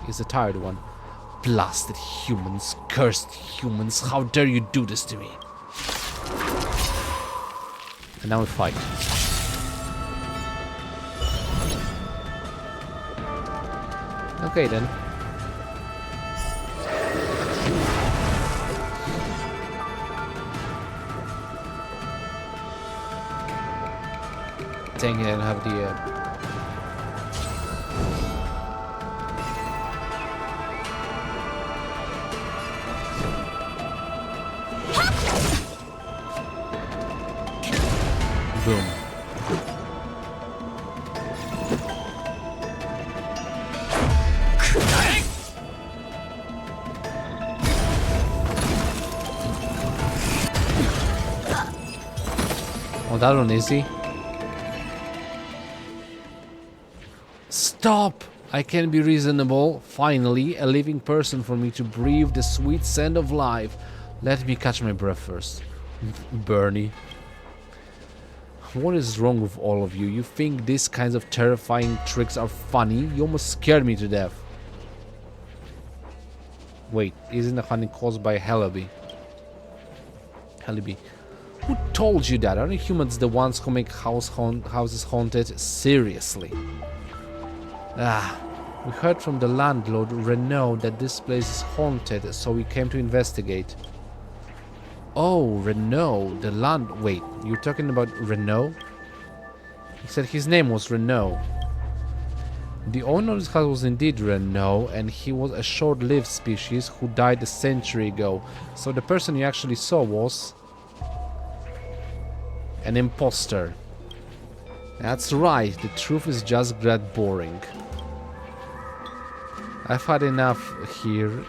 He's a tired one. Blasted humans, cursed humans, how dare you do this to me? And now we fight. Okay then. Dang it, I don't have the boom. Oh, that one easy. Stop! I can be reasonable. Finally, a living person for me to breathe the sweet scent of life. Let me catch my breath first. Bernie. What is wrong with all of you? You think these kinds of terrifying tricks are funny? You almost scared me to death. Wait, isn't the hunting caused by Heliby? Who told you that? Aren't humans the ones who make houses haunted? Seriously. Ah, We heard from the landlord, Renault, that this place is haunted, so we came to investigate. Oh, Renault, the land... Wait, you're talking about Renault? He said his name was Renault. The owner of this house was indeed Renault, and he was a short-lived species who died a century ago. So the person you actually saw was... an imposter. That's right, the truth is just that boring. I've had enough here.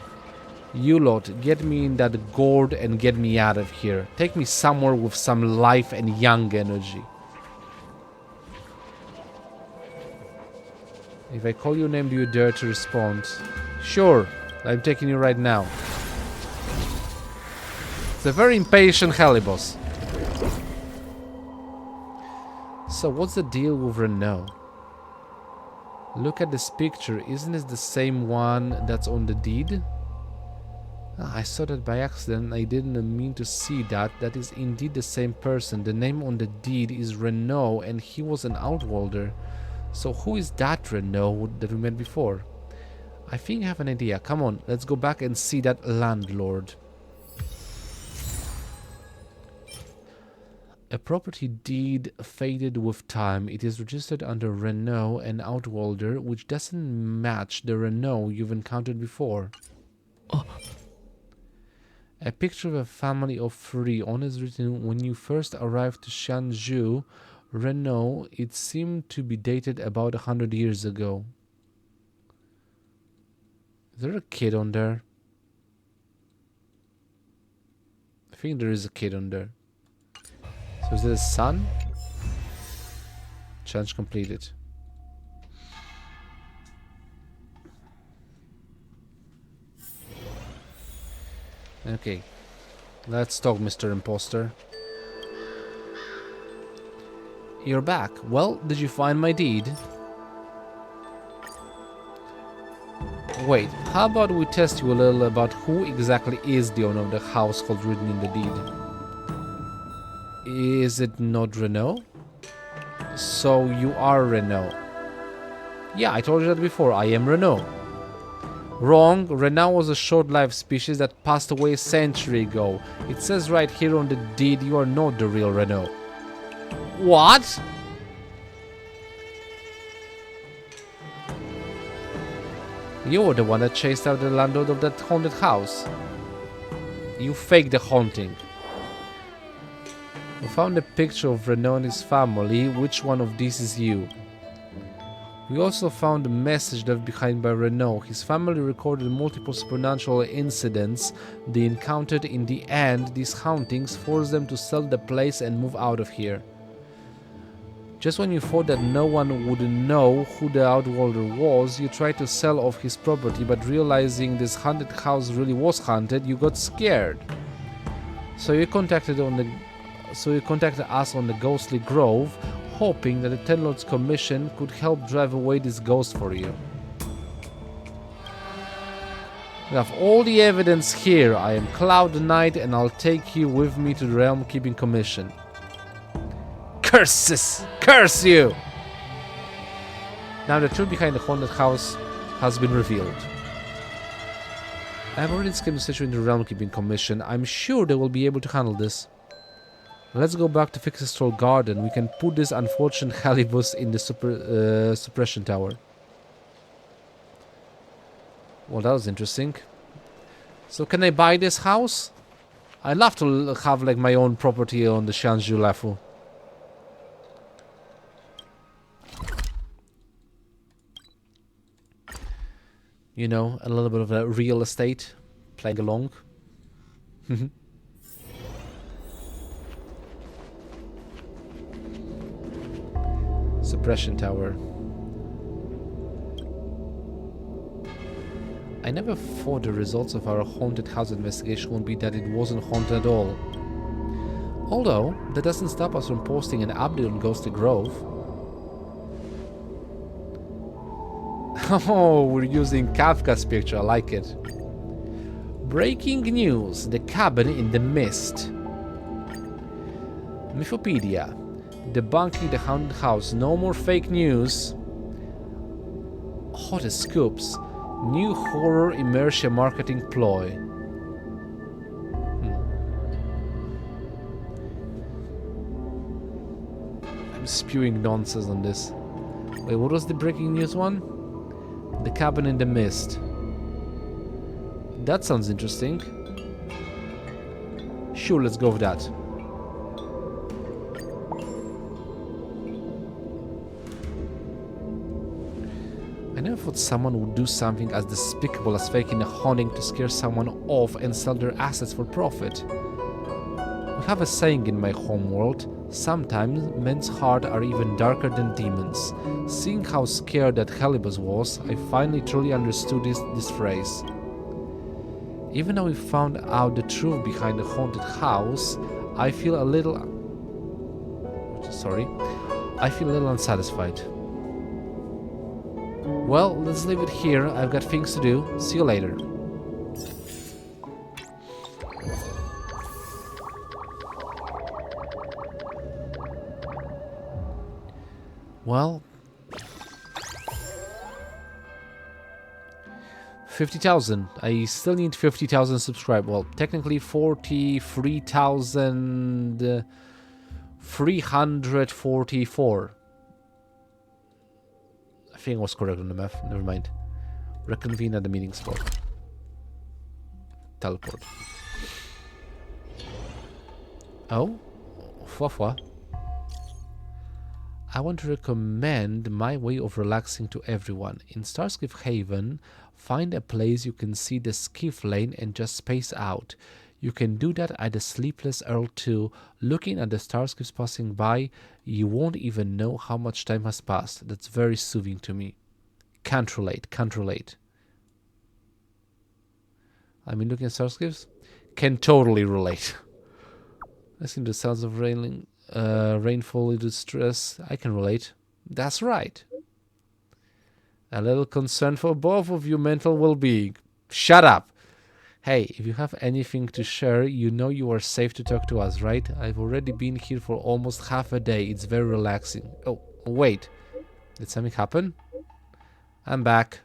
You lot, get me in that gourd and get me out of here. Take me somewhere with some life and young energy. If I call your name, do you dare to respond? Sure, I'm taking you right now. It's a very impatient Halibos. So what's the deal with Renault? Look at this picture, isn't it the same one that's on the deed? I saw that by accident, I didn't mean to see that. That is indeed the same person. The name on the deed is Renault and he was an outworlder. So who is that Renault that we met before? I think I have an idea. Come on, let's go back and see that landlord. A property deed faded with time. It is registered under Renault and Outworlder, which doesn't match the Renault you've encountered before. A picture of a family of 3 on is written when you first arrived to Shanzhou, Renault. It seemed to be dated about 100 years ago. Is there a kid on there? I think there is a kid on there. So is it a son? Challenge completed. Okay. Let's talk, Mr. Imposter. You're back. Well, did you find my deed? Wait, how about we test you a little about who exactly is the owner of the household written in the deed? Is it not Renault? So you are Renault. Yeah, I told you that before. I am Renault. Wrong. Renault was a short-lived species that passed away a century ago. It says right here on the deed you are not the real Renault. What? You're the one that chased out the landlord of that haunted house. You faked the haunting. We found a picture of Renault and his family. Which one of these is you? We also found a message left behind by Renault. His family recorded multiple supernatural incidents they encountered. In the end, these hauntings forced them to sell the place and move out of here. Just when you thought that no one would know who the Outworlder was, you tried to sell off his property, but realizing this haunted house really was haunted, you got scared. So you contacted us on the Ghostly Grove, hoping that the Ten Lords Commission could help drive away this ghost for you. We have all the evidence here. I am Cloud Knight and I'll take you with me to the Realm Keeping Commission. Curses! Curse you! Now the truth behind the haunted house has been revealed. I have already scheduled a session in the Realm Keeping Commission. I'm sure they will be able to handle this. Let's go back to Fix's Troll Garden. We can put this unfortunate Halibus in the suppression tower. Well, that was interesting. So can I buy this house? I'd love to have like my own property on the Shanzhou Luofu. You know, a little bit of a real estate, playing along. Suppression tower. I never thought the results of our haunted house investigation would be that it wasn't haunted at all. Although, that doesn't stop us from posting an update on Ghostly Grove. Oh, we're using Kafka's picture, I like it. Breaking news, the cabin in the mist. Mythopedia. Debunking the haunted house, no more fake news. hottest scoops. New horror immersion marketing ploy. I'm spewing nonsense on this. Wait, what was the breaking news one? The cabin in the mist. That sounds interesting. Sure, let's go with that. I never thought someone would do something as despicable as faking a haunting to scare someone off and sell their assets for profit. We have a saying in my homeworld, sometimes men's hearts are even darker than demons. Seeing how scared that Helibus was, I finally truly understood this phrase. Even though we found out the truth behind the haunted house, I feel a little unsatisfied. Well, let's leave it here. I've got things to do. See you later. Well, 50,000. I still need 50,000 subscribers. Well, technically 43,344. I think I was correct on the math. Never mind. Reconvene at the meeting spot. Teleport. Oh? Fuafua. I want to recommend my way of relaxing to everyone. In Starskiff Haven, find a place you can see the skiff lane and just space out. You can do that at the Sleepless Earl too. Looking at the starships passing by, you won't even know how much time has passed. That's very soothing to me. Can't relate, can't relate. I mean, looking at starships? Can totally relate. Listening to the sounds of rainfall in distress, I can relate. That's right. A little concern for both of you mental well-being. Shut up! Hey, if you have anything to share, you know you are safe to talk to us, right? I've already been here for almost half a day. It's very relaxing. Oh, wait. Did something happen? I'm back.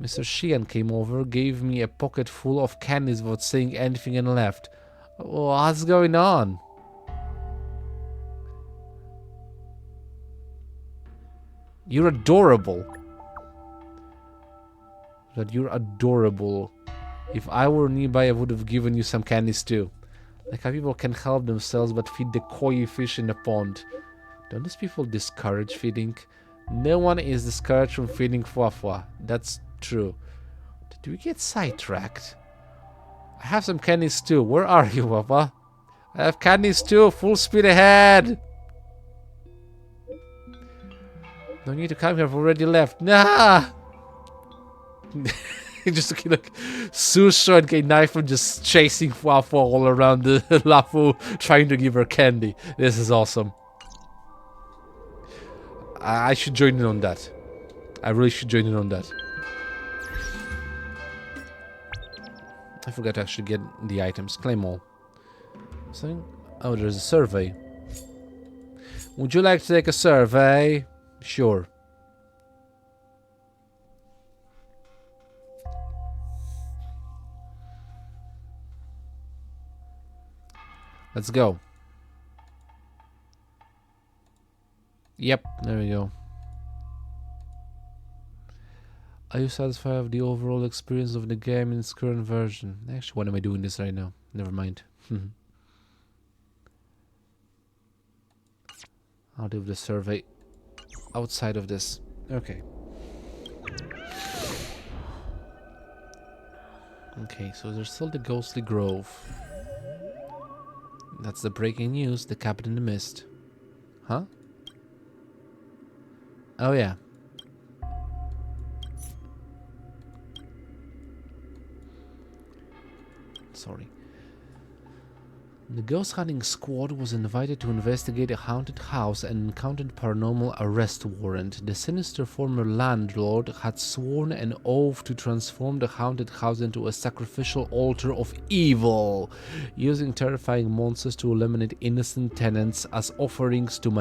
Mr. Sheehan came over, gave me a pocket full of candies without saying anything and left. What's going on? You're adorable. That you're adorable. If I were nearby, I would have given you some candies too. Like how people can help themselves but feed the koi fish in the pond. Don't these people discourage feeding? No one is discouraged from feeding Fuafua. That's true. Did we get sidetracked? I have some candies too. Where are you, Papa? I have candies too. Full speed ahead. No need to come here. I've already left. Nah. Just looking like Susho and K Knife from just chasing Fuafua all around the Luofu, trying to give her candy. This is awesome. I should join in on that. I really should join in on that. I forgot to actually get the items. Claim all. Something? Oh, there's a survey. Would you like to take a survey? Sure. Let's go. Yep, there we go. Are you satisfied with the overall experience of the game in its current version? Actually, why am I doing this right now? Never mind. I'll do the survey outside of this. Okay. Okay, so there's still the Ghostly Grove. That's the breaking news, the cabin in the mist. Huh? Oh yeah. Sorry. The ghost hunting squad was invited to investigate a haunted house and encountered paranormal arrest warrant. The sinister former landlord had sworn an oath to transform the haunted house into a sacrificial altar of evil, using terrifying monsters to eliminate innocent tenants as offerings to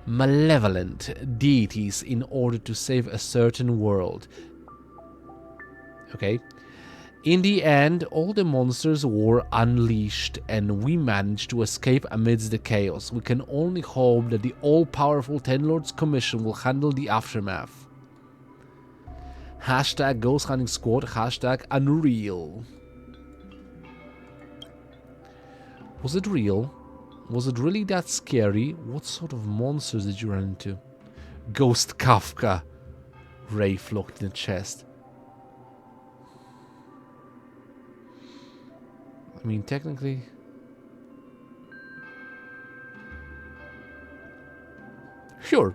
malevolent deities in order to save a certain world. Okay. In the end, all the monsters were unleashed and we managed to escape amidst the chaos. We can only hope that the all-powerful Ten Lords Commission will handle the aftermath. Hashtag Ghost Hunting Squad, hashtag Unreal. Was it real? Was it really that scary? What sort of monsters did you run into? Ghost Kafka. Rafe looked in the chest. I mean, technically... Sure.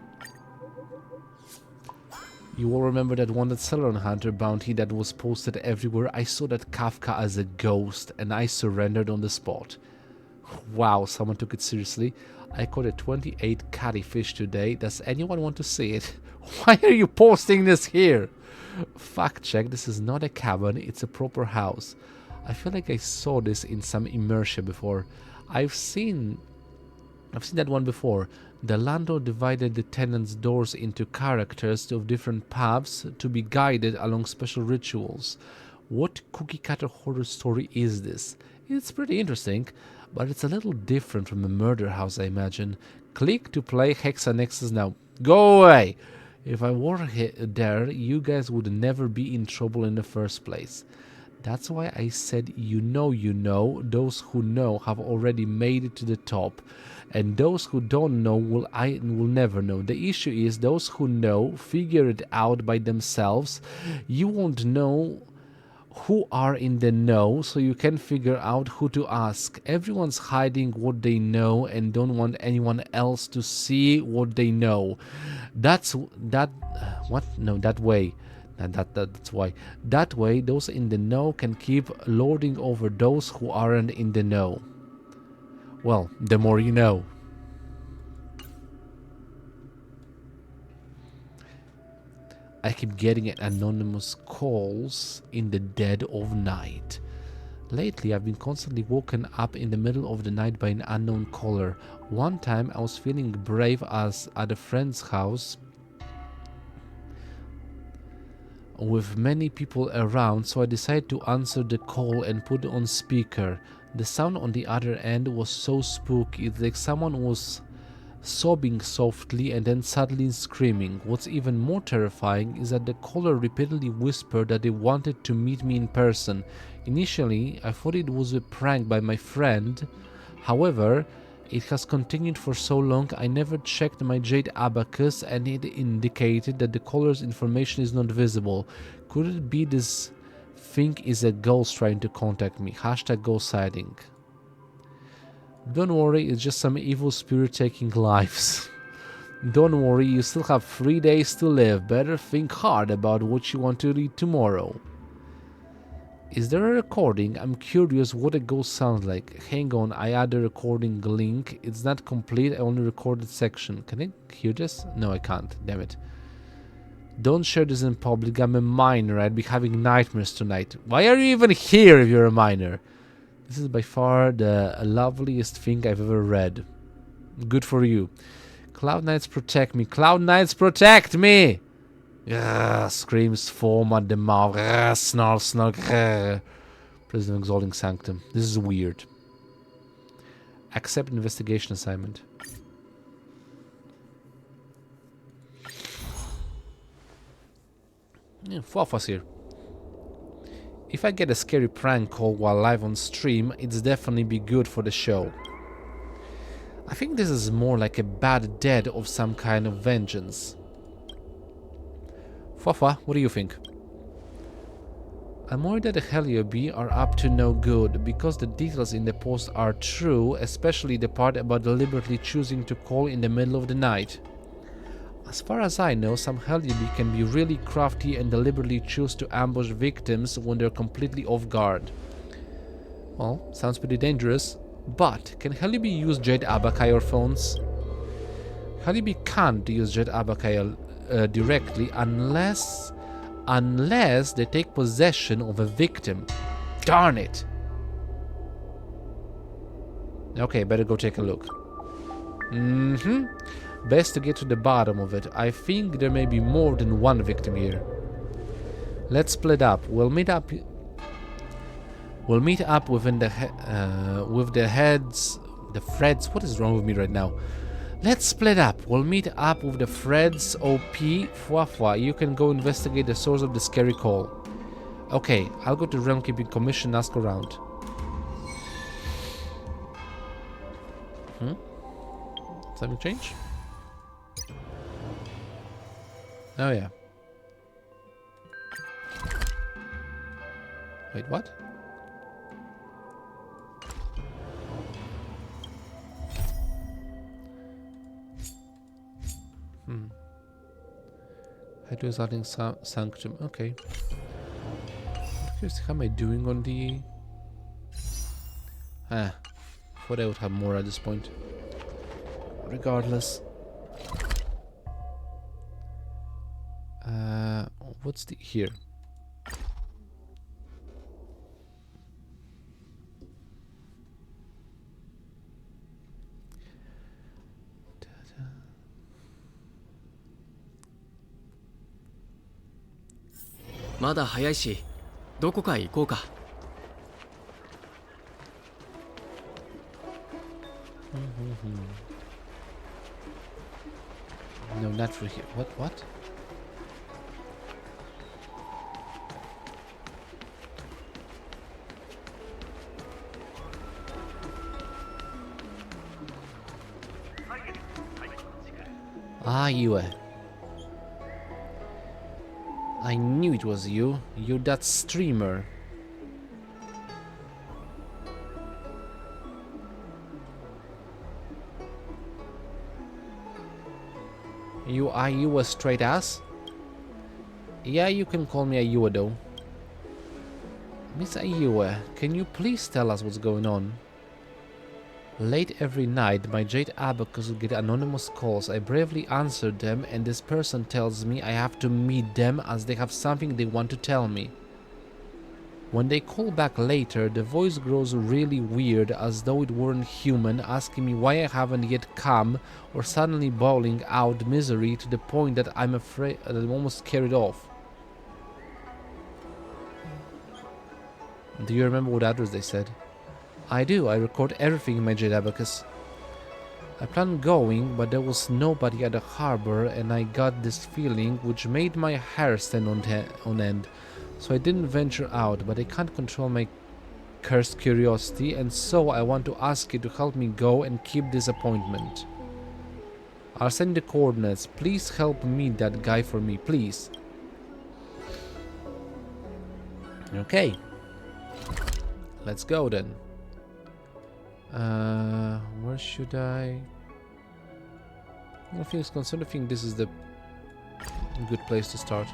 You all remember that wanted Celeron Hunter bounty that was posted everywhere? I saw that Kafka as a ghost and I surrendered on the spot. Wow, someone took it seriously. I caught a 28 catty fish today. Does anyone want to see it? Why are you posting this here? Fact check, this is not a cabin, it's a proper house. I feel like I saw this in some immersion before. I've seen that one before. The landlord divided the tenants' doors into characters of different paths to be guided along special rituals. What cookie cutter horror story is this? It's pretty interesting, but it's a little different from a murder house, I imagine. Click to play Hexanexus now. Go away! If I were there, you guys would never be in trouble in the first place. That's why I said you know, those who know have already made it to the top, and those who don't know will never know. The issue is those who know figure it out by themselves. You won't know who are in the know, so you can figure out who to ask. Everyone's hiding what they know and don't want anyone else to see what they know. That's why. That way, those in the know can keep lording over those who aren't in the know. Well, the more you know. I keep getting anonymous calls in the dead of night. Lately, I've been constantly woken up in the middle of the night by an unknown caller. One time, I was feeling brave as at a friend's house with many people around, so I decided to answer the call and put it on speaker. The sound on the other end was so spooky. It's like someone was sobbing softly and then suddenly screaming. What's even more terrifying is that the caller repeatedly whispered that they wanted to meet me in person. Initially, I thought it was a prank by my friend. However, it has continued for so long, I never checked my jade abacus and it indicated that the caller's information is not visible. Could it be this thing is a ghost trying to contact me? Hashtag ghost sighting. Don't worry, it's just some evil spirit taking lives. Don't worry, you still have 3 days to live. Better think hard about what you want to read tomorrow. Is there a recording? I'm curious what a ghost sounds like. Hang on, I add a recording link. It's not complete, I only recorded section. Can I hear this? No, I can't. Damn it. Don't share this in public. I'm a minor. I'd be having nightmares tonight. Why are you even here if you're a minor? This is by far the loveliest thing I've ever read. Good for you. Cloud Knights protect me. Cloud Knights protect me! Screams foam at the mouth. Snarl, snarl. Prison of Exalting Sanctum. This is weird. Accept investigation assignment. Yeah, Fofa's here. If I get a scary prank call while live on stream, it's definitely be good for the show. I think this is more like a bad deed of some kind of vengeance. Fofa, what do you think? I'm worried that the Heliobi are up to no good, because the details in the post are true, especially the part about deliberately choosing to call in the middle of the night. As far as I know, some Heliobi can be really crafty and deliberately choose to ambush victims when they're completely off guard. Well, sounds pretty dangerous. But can Helibi use Jade Abacail phones? Helibi can't use Jade Abacail directly unless they take possession of a victim. Darn it! Okay, better go take a look. Best to get to the bottom of it. I think there may be more than one victim here. Let's split up. We'll meet up within the with the heads, the Freds. What is wrong with me right now? Let's split up. We'll meet up with the Freds OP. Fuafua, you can go investigate the source of the scary call. Okay, I'll go to Realm Keeping Commission and ask around. Something change? Oh yeah. Wait, what? Head to Exalting Sanctum. Okay. Curious, how am I doing on the... Thought I would have more at this point. Regardless. What's the... here?まだ早いし、どこか行こうか。No, not for here. What? Ah, you. I knew it was you. You're that streamer. Are you a straight ass? Yeah, you can call me Ayua though. Miss Ayua, can you please tell us what's going on? Late every night, my Jade Abacus will get anonymous calls. I bravely answer them, and this person tells me I have to meet them as they have something they want to tell me. When they call back later, the voice grows really weird, as though it weren't human, asking me why I haven't yet come, or suddenly bawling out misery to the point that I'm afraid that I'm almost carried off. Do you remember what address they said? I do. I record everything in my Jade Abacus. I planned going, but there was nobody at the harbor, and I got this feeling which made my hair stand on end. So I didn't venture out, but I can't control my cursed curiosity, and so I want to ask you to help me go and keep this appointment. I'll send the coordinates. Please help meet that guy for me, please. Okay. Let's go then. Where should I... Nothing is concerned. I think this is the good place to start.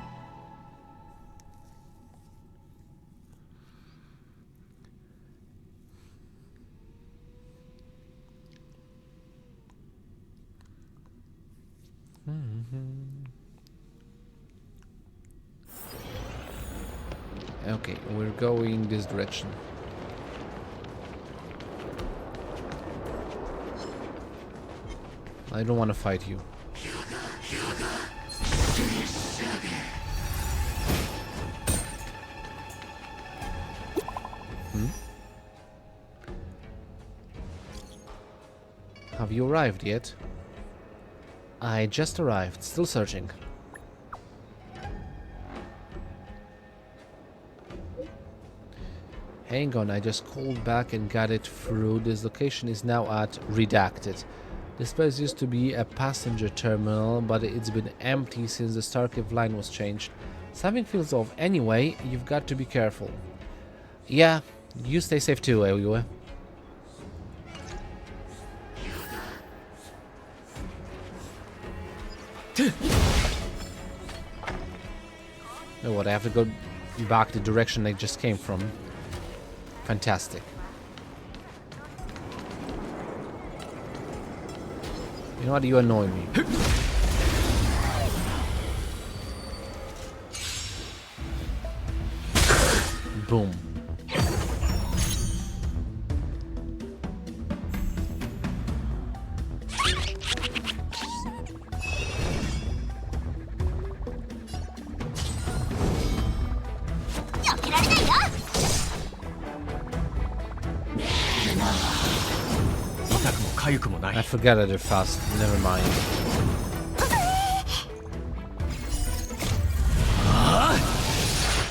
Okay, we're going this direction. I don't want to fight you. Have you arrived yet? I just arrived, still searching. Hang on, I just called back and got it through. This location is now at Redacted. This place used to be a passenger terminal, but it's been empty since the Starcave line was changed. Something feels off. Anyway, you've got to be careful. Yeah, you stay safe too, Ayue. Oh, what? I have to go back the direction I just came from. Fantastic. You know what? You annoy me. Boom. I forgot that they're fast. Never mind.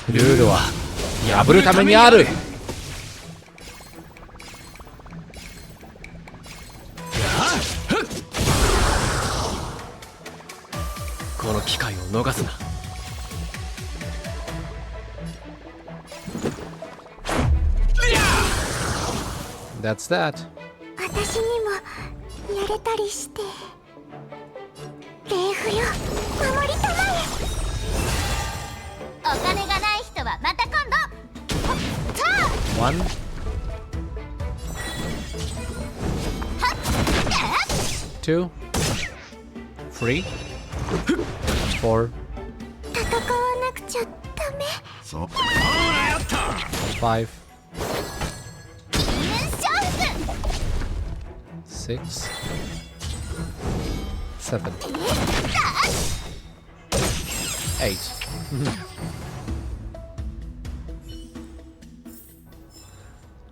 Rude wa yaburu tame ni aru. That's that. 私にもやれたりしてレイフよ守りたまえお金がない人はまた今度 One. Two. 3. 4. 戦わなくちゃダメそう 5. 優勝負 6. 7. 8.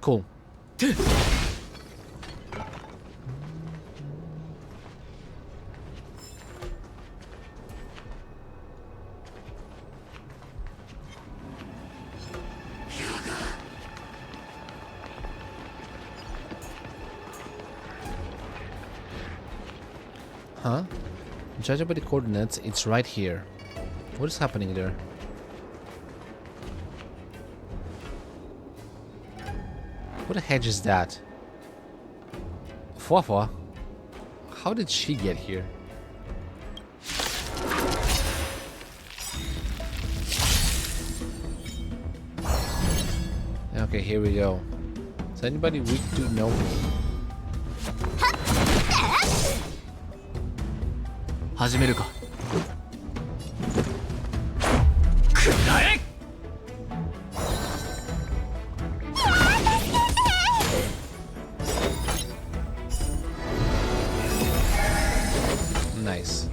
Cool. Huh? Judging by the coordinates, it's right here. What is happening there? What the hedge is that? Fuafua? How did she get here? Okay, here we go. Is anybody weak to know? Nice.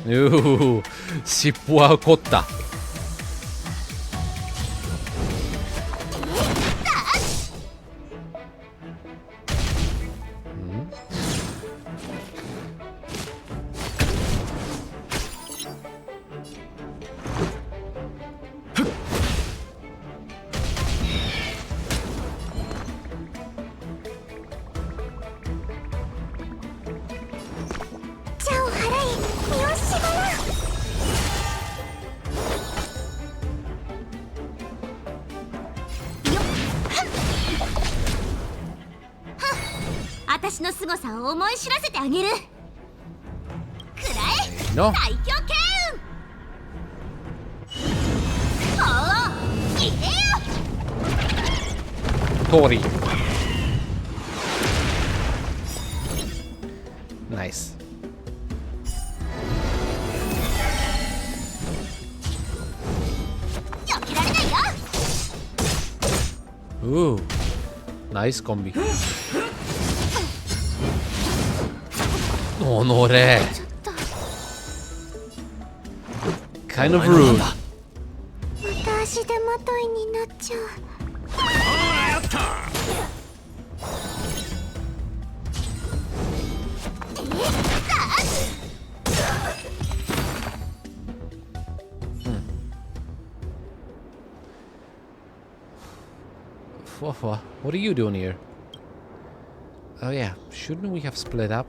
Ooh, 尻尾は怒った。茶を払い身を絞らん私の凄さを思い知らせてあげるくらえの最強剣おおいでよ通り。Nice. Ooh, nice combi. Onore. Kind of rude. また足手まといになっちゃうWhat are you doing here? Oh yeah, shouldn't we have split up?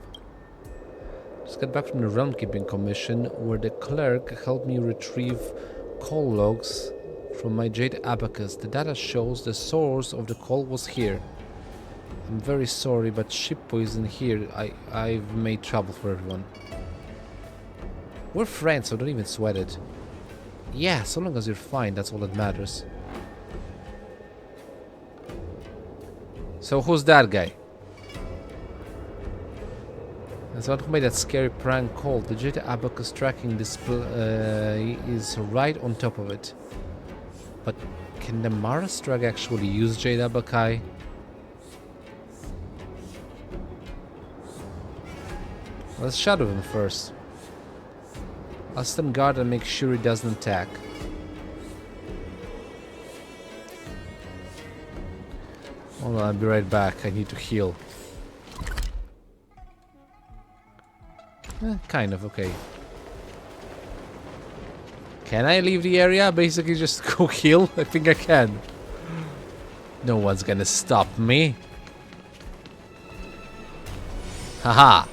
Just got back from the realm keeping commission where the clerk helped me retrieve coal logs from my jade abacus. The data shows the source of the coal was here. I'm very sorry, but ship poison here. I've made trouble for everyone. We're friends, so don't even sweat it. Yeah, so long as you're fine, that's all that matters. So who's that guy? That's one who made that scary prank call. The Jade Abacus tracking display is right on top of it. But can the Mara Strag actually use Jade Abakai? Let's shadow him first. I'll stand guard and make sure he doesn't attack. Hold on, I'll be right back. I need to heal. Kind of, okay. Can I leave the area? Basically just go heal? I think I can. No one's gonna stop me. Haha.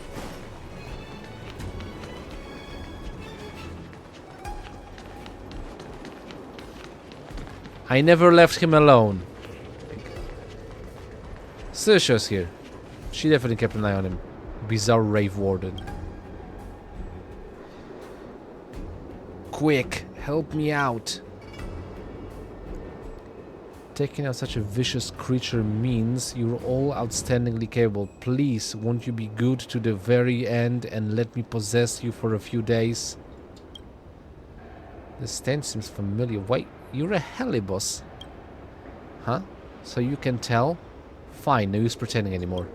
I never left him alone. Sisha's here. She definitely kept an eye on him. Bizarre Rave Warden. Quick, help me out. Taking out such a vicious creature means you're all outstandingly capable. Please, won't you be good to the very end and let me possess you for a few days? The stench seems familiar. Wait, you're a Helibos? Huh? So you can tell? Fine, no use pretending anymore.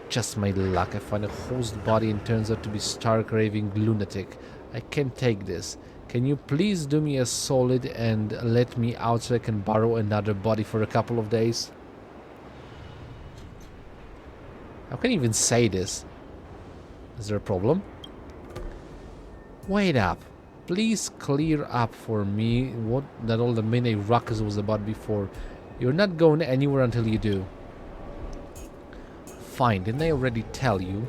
Just my luck, I find a host body and turns out to be stark raving lunatic. I can't take this. Can you please do me a solid and let me out so I can borrow another body for a couple of days? How can you even say this? Is there a problem? Wait up. Please clear up for me what that all the mini ruckus was about before. You're not going anywhere until you do. Fine, didn't I already tell you?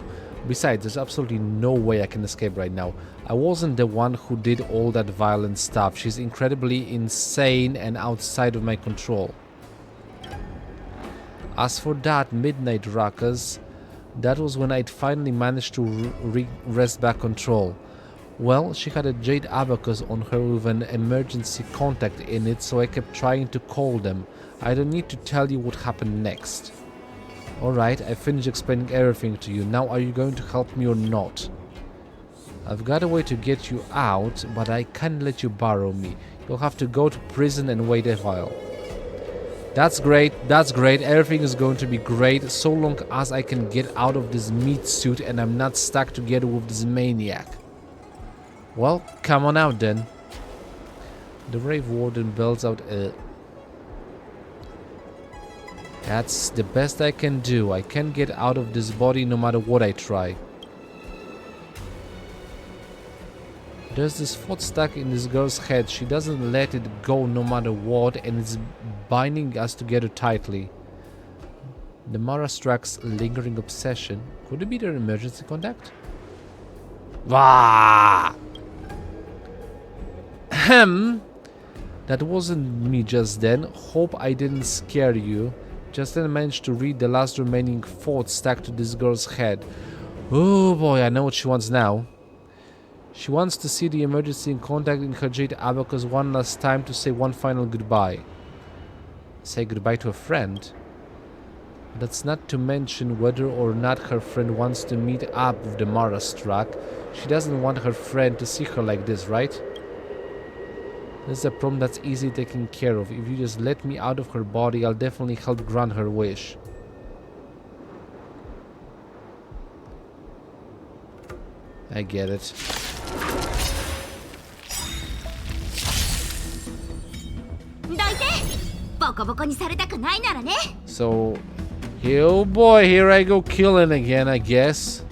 Besides, there's absolutely no way I can escape right now. I wasn't the one who did all that violent stuff. She's incredibly insane and outside of my control. As for that midnight ruckus, that was when I'd finally managed to wrest back control. Well, she had a Jade Abacus on her with an emergency contact in it, so I kept trying to call them. I don't need to tell you what happened next. Alright, I finished explaining everything to you. Now are you going to help me or not? I've got a way to get you out, but I can't let you borrow me. You'll have to go to prison and wait a while. That's great, everything is going to be great, so long as I can get out of this meat suit and I'm not stuck together with this maniac. Well, come on out then. The Rave Warden bells out a... That's the best I can do. I can't get out of this body no matter what I try. There's this thought stuck in this girl's head. She doesn't let it go no matter what, and it's binding us together tightly. The Mara Strax's lingering obsession. Could it be their emergency contact? Wah! Ahem! That wasn't me just then. Hope I didn't scare you. Just then I managed to read the last remaining thought stuck to this girl's head. Oh boy, I know what she wants now. She wants to see the emergency contact in her Jade Abacus one last time to say one final goodbye. Say goodbye to a friend? That's not to mention whether or not her friend wants to meet up with the Mara Struck. She doesn't want her friend to see her like this, right? This is a problem that's easily taken care of. If you just let me out of her body, I'll definitely help grant her wish. I get it. So, oh boy, here I go killing again, I guess.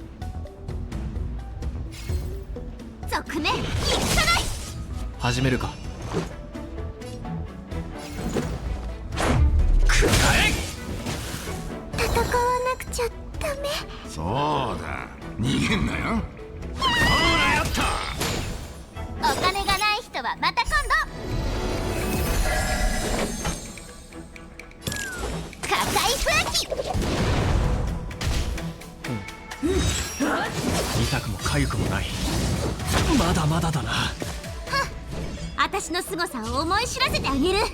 始めるか。戦わなくちゃダメ。そうだ、逃げんなよ。ほらやった。お金がない人はまた今度。火災風紀。痛くも痒くもない。まだまだだな。私の凄さを思い知らせてあげる。はっ、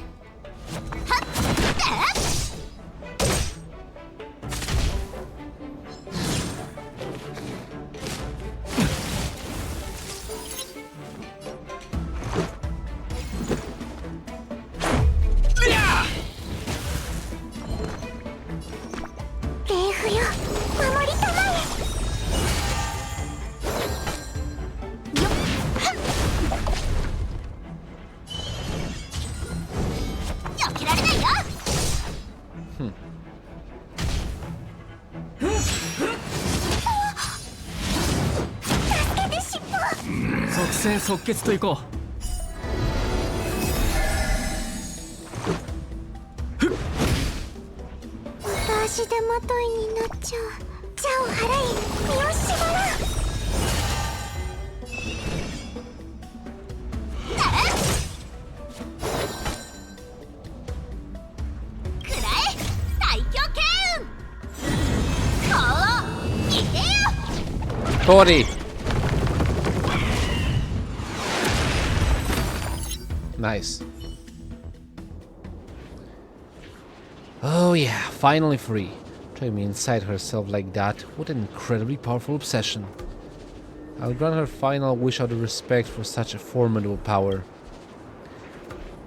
即戦即決といこ足手まといになっちゃう。じゃを払い身を絞らん。くらえ最強剣雲。こう逃げよ。 Tori! Nice. Oh yeah, finally free. Trying me inside herself like that. What an incredibly powerful obsession. I'll grant her final wish out of respect for such a formidable power.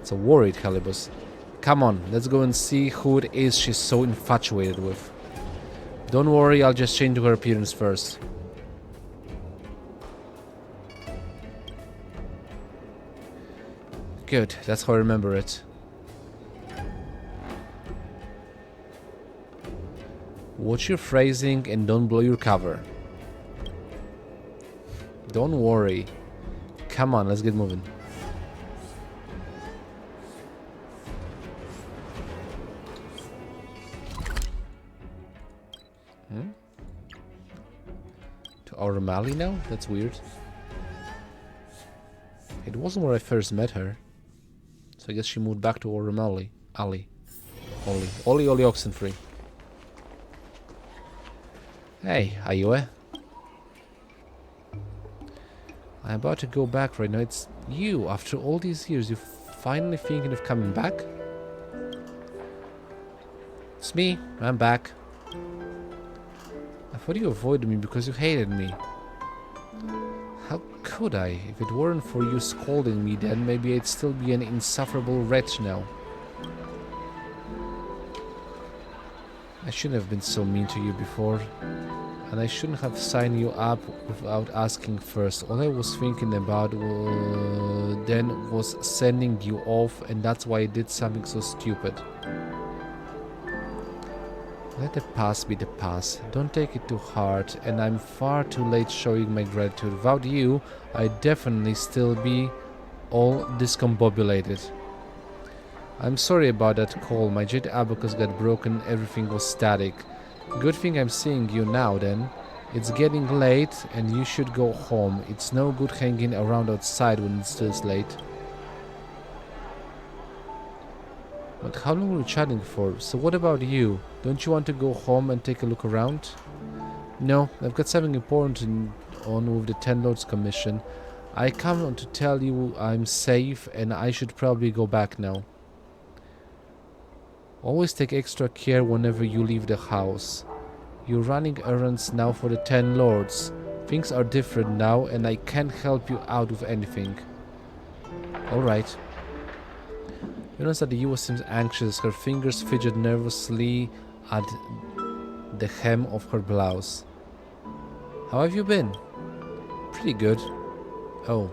It's a worried Calibus. Come on, let's go and see who it is she's so infatuated with. Don't worry, I'll just change her appearance first. Good, that's how I remember it. Watch your phrasing and don't blow your cover. Don't worry. Come on, let's get moving. To our Mali now? That's weird. It wasn't where I first met her. So I guess she moved back to Oromali. Oli Oxenfree. Hey, Ayue. I'm about to go back right now. It's you. After all these years, you're finally thinking of coming back? It's me. I'm back. I thought you avoided me because you hated me. How could I? If it weren't for you scolding me, then maybe I'd still be an insufferable wretch now. I shouldn't have been so mean to you before. And I shouldn't have signed you up without asking first. All I was thinking about then was sending you off, and that's why I did something so stupid. Let the past be the past. Don't take it too hard, and I'm far too late showing my gratitude. Without you, I'd definitely still be all discombobulated. I'm sorry about that call. My jet abacus got broken, everything was static. Good thing I'm seeing you now then. It's getting late and you should go home. It's no good hanging around outside when it's still late. But how long were we chatting for? So what about you? Don't you want to go home and take a look around? No, I've got something important on with the Ten Lords Commission. I come on to tell you I'm safe and I should probably go back now. Always take extra care whenever you leave the house. You're running errands now for the Ten Lords. Things are different now and I can't help you out with anything. Alright. You notice that the Yua seems anxious. Her fingers fidget nervously at the hem of her blouse. How have you been? Pretty good. Oh.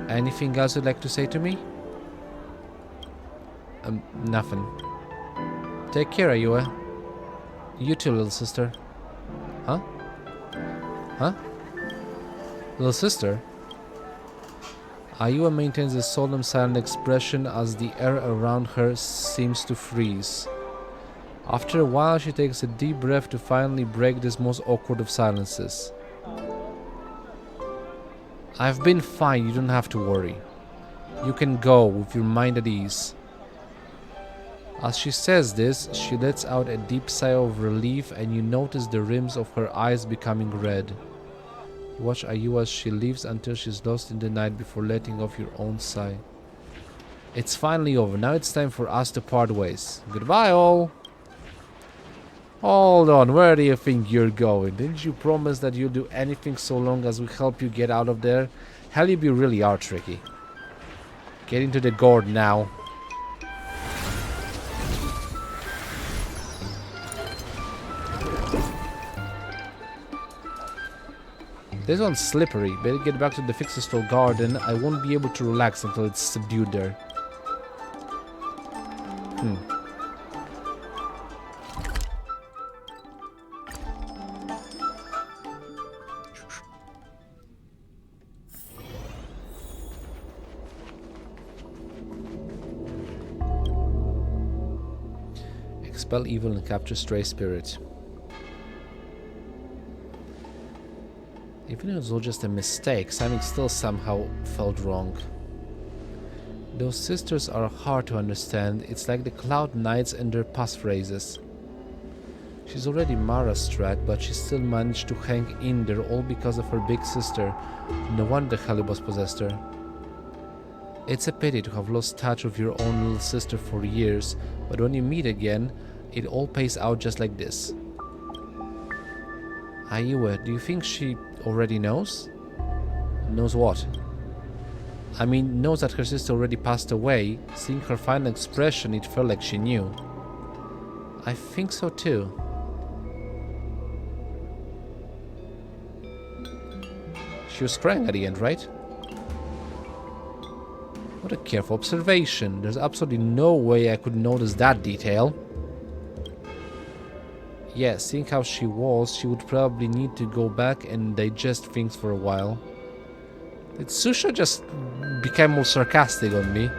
Anything else you'd like to say to me? Nothing. Take care, Ayue. You too, little sister. Huh? Huh? Little sister? Ayue maintains a solemn, silent expression as the air around her seems to freeze. After a while, she takes a deep breath to finally break this most awkward of silences. I've been fine, you don't have to worry. You can go with your mind at ease. As she says this, she lets out a deep sigh of relief and you notice the rims of her eyes becoming red. Watch Ayu as she leaves until she's lost in the night before letting off your own sigh. It's finally over. Now it's time for us to part ways. Goodbye, all. Hold on, where do you think you're going? Didn't you promise that you'll do anything so long as we help you get out of there? Hell, you really are tricky. Get into the gourd now. This one's slippery. Better get back to the Fixer garden. I won't be able to relax until it's subdued there. Expel evil and capture stray spirit. Even if it was all just a mistake, something still somehow felt wrong. Those sisters are hard to understand. It's like the Cloud Knights and their passphrases. She's already Mara-struck, but she still managed to hang in there, all because of her big sister. No wonder Helibos possessed her. It's a pity to have lost touch with your own little sister for years, but when you meet again, it all pays out just like this. Ayue, do you think she already knows? Knows what? I mean, knows that her sister already passed away. Seeing her final expression, it felt like she knew. I think so too. She was crying at the end, right? What a careful observation. There's absolutely no way I could notice that detail. Yeah, seeing how she was, she would probably need to go back and digest things for a while. Did Susha just become more sarcastic on me?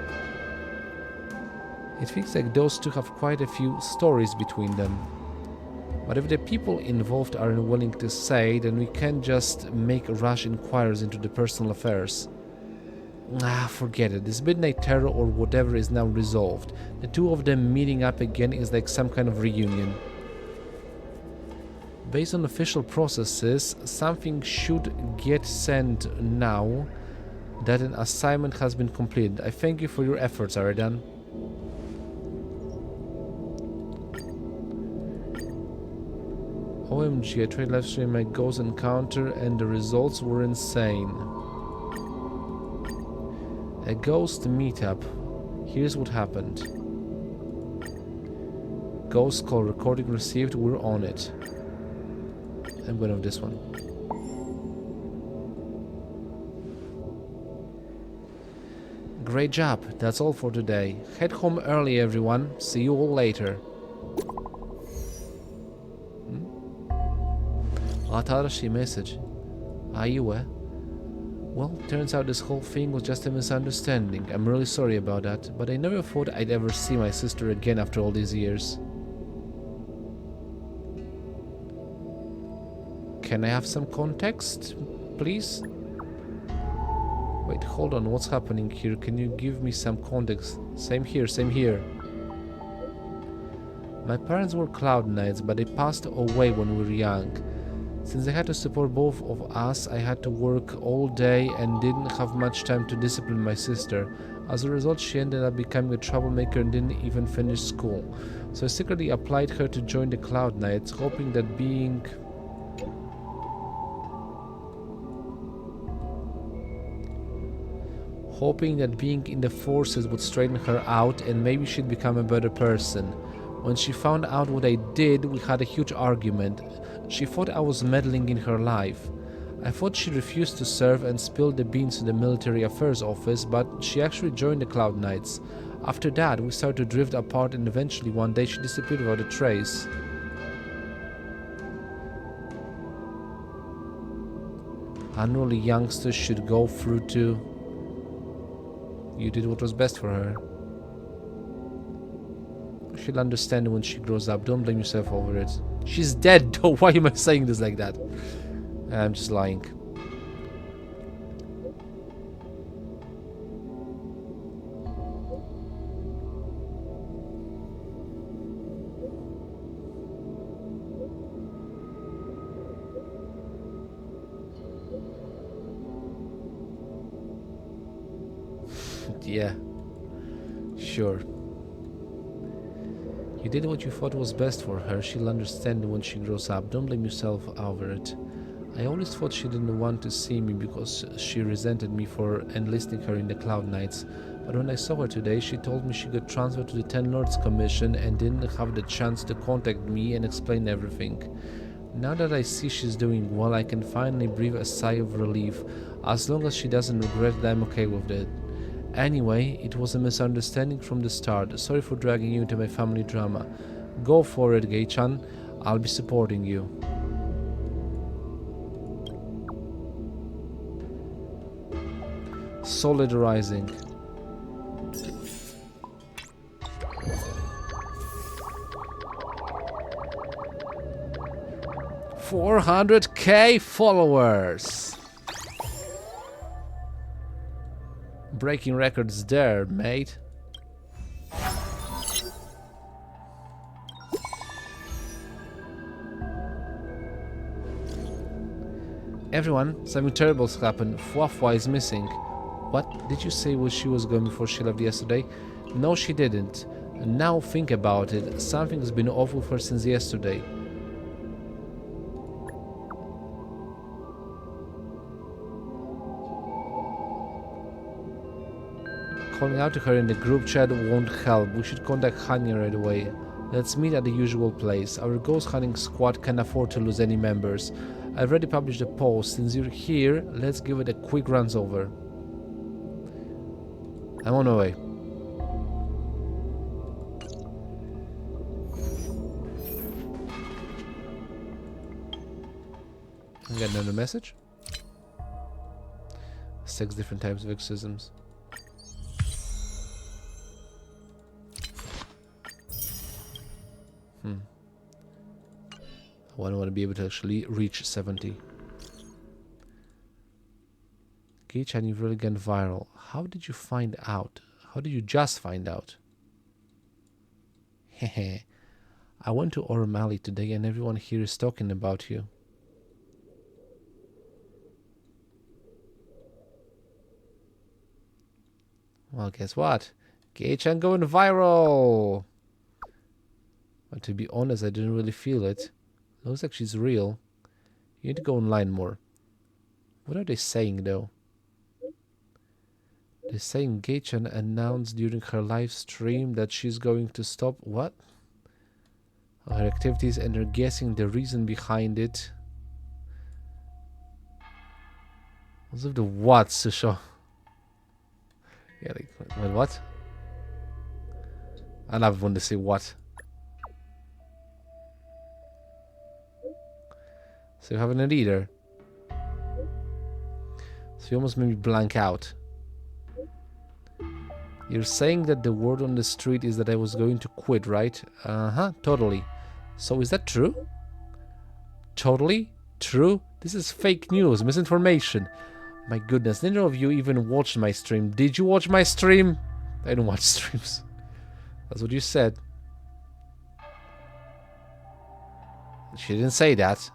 It feels like those two have quite a few stories between them. But if the people involved aren't willing to say, then we can't just make rash inquiries into the personal affairs. Forget it. This midnight terror or whatever is now resolved. The two of them meeting up again is like some kind of reunion. Based on official processes, something should get sent now that an assignment has been completed. I thank you for your efforts, Aridan. OMG, I tried live streaming my ghost encounter and the results were insane. A ghost meetup. Here's what happened. Ghost call recording received, we're on it. I'm going with this one. Great job. That's all for today. Head home early, everyone. See you all later. Atarashi message. Ayue. Well, turns out this whole thing was just a misunderstanding. I'm really sorry about that, but I never thought I'd ever see my sister again after all these years. Can I have some context, please? Wait, hold on, what's happening here? Can you give me some context? Same here, same here. My parents were Cloud Knights, but they passed away when we were young. Since I had to support both of us, I had to work all day and didn't have much time to discipline my sister. As a result, she ended up becoming a troublemaker and didn't even finish school. So I secretly applied her to join the Cloud Knights, hoping that being in the forces would straighten her out and maybe she'd become a better person. When she found out what I did, we had a huge argument. She thought I was meddling in her life. I thought she refused to serve and spilled the beans to the military affairs office, but she actually joined the Cloud Knights. After that, we started to drift apart and eventually one day she disappeared without a trace. Unruly youngsters should go through too. You did what was best for her. She'll understand when she grows up. Don't blame yourself over it. She's dead though. Why am I saying this like that? I'm just lying. Yeah. Sure. You did what you thought was best for her. She'll understand when she grows up. Don't blame yourself over it. I always thought she didn't want to see me because she resented me for enlisting her in the Cloud Knights. But when I saw her today, she told me she got transferred to the Ten Lords Commission and didn't have the chance to contact me and explain everything. Now that I see she's doing well, I can finally breathe a sigh of relief. As long as she doesn't regret it, I'm okay with it. Anyway, it was a misunderstanding from the start. Sorry for dragging you into my family drama. Go for it, Gei-chan. I'll be supporting you. Solid Rising. $400K followers. Breaking records there, mate. Everyone, something terrible's happened. Fuafua is missing. What did you say she was going before she left yesterday? No, she didn't. And now think about it. Something's been off with her since yesterday. Calling out to her in the group chat won't help. We should contact Hanya right away. Let's meet at the usual place. Our ghost hunting squad can't afford to lose any members. I've already published a post. Since you're here, let's give it a quick once over. I'm on my way. I got another message. 6 different types of exorcisms. I want to be able to actually reach 70. Gei-chan, you've really gone viral. How did you find out? How did you just find out? Hehe. I went to O'Malley today and everyone here is talking about you. Well, guess what? Gei-chan going viral! But to be honest, I didn't really feel it. Looks like she's real. You need to go online more. What are they saying though? They're saying Gei-chan announced during her live stream that she's going to stop what? Her activities, and they're guessing the reason behind it. What's of the what, Susho? Yeah, like, what? I love when they say what. So you have an reader. So you almost made me blank out. You're saying that the word on the street is that I was going to quit, right? Uh-huh, totally. So is that true? Totally? True? This is fake news, misinformation. My goodness, neither of you even watched my stream. Did you watch my stream? I don't watch streams. That's what you said. She didn't say that.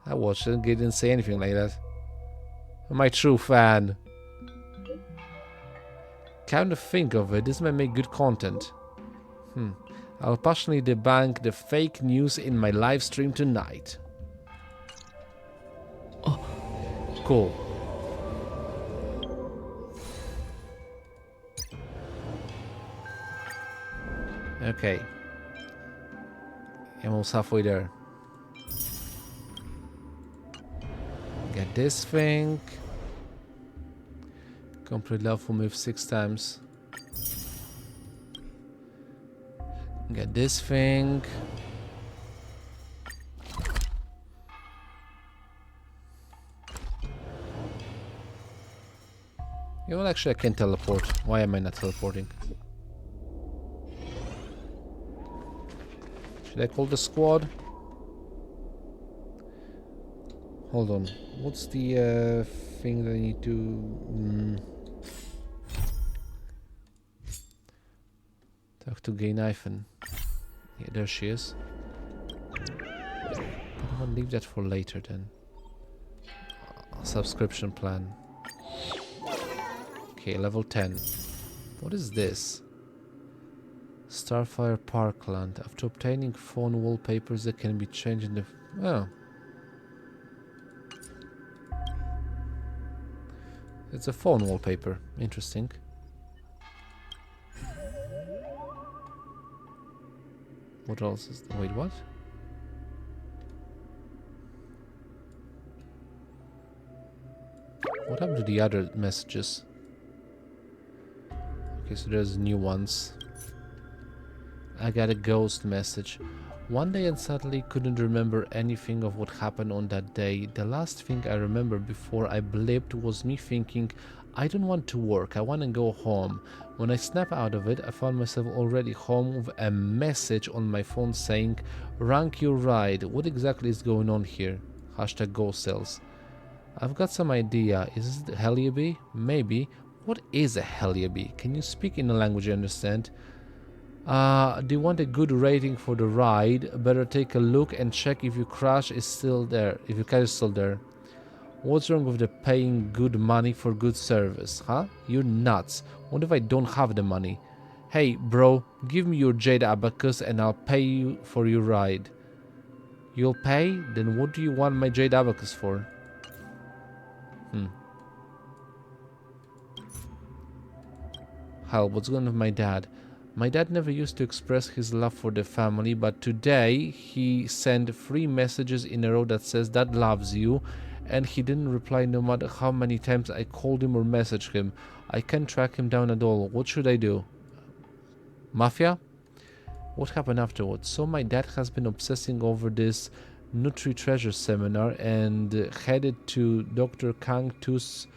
I watched it and didn't say anything like that. I'm a true fan. Kind of think of it, this might make good content. I'll passionately debunk the fake news in my live stream tonight. Oh, cool. Okay. I'm almost halfway there. Get this thing. Complete Luofu move 6 times. Get this thing. You know, actually I can teleport. Why am I not teleporting? Should I call the squad? Hold on. What's the thing that I need to... Talk to Gei-Knifen. Yeah, there she is. I'll leave that for later then. Subscription plan. Okay, level 10. What is this? Starfire Parkland. After obtaining phone wallpapers that can be changed in the... Oh. It's a phone wallpaper. Interesting. What else is... Wait, what? What happened to the other messages? Okay, so there's new ones. I got a ghost message. One day and suddenly couldn't remember anything of what happened on that day. The last thing I remember before I blipped was me thinking, I don't want to work, I want to go home. When I snapped out of it, I found myself already home with a message on my phone saying, rank your ride. What exactly is going on here? Hashtag ghost cells. I've got some idea. Is it Heliaby? Maybe. What is a Heliaby? Can you speak in a language I understand? Do you want a good rating for the ride? Better take a look and check if your crash is still there. If your car is still there. What's wrong with the paying good money for good service, huh? You're nuts. What if I don't have the money? Hey, bro, give me your Jade Abacus and I'll pay you for your ride. You'll pay? Then what do you want my Jade Abacus for? Hell, what's going on with my dad? My dad never used to express his love for the family, but today he sent 3 messages in a row that says Dad loves you, and he didn't reply no matter how many times I called him or messaged him. I can't track him down at all. What should I do? Mafia? What happened afterwards? So my dad has been obsessing over this Nutri Treasure seminar and headed to Dr. Kang Tu's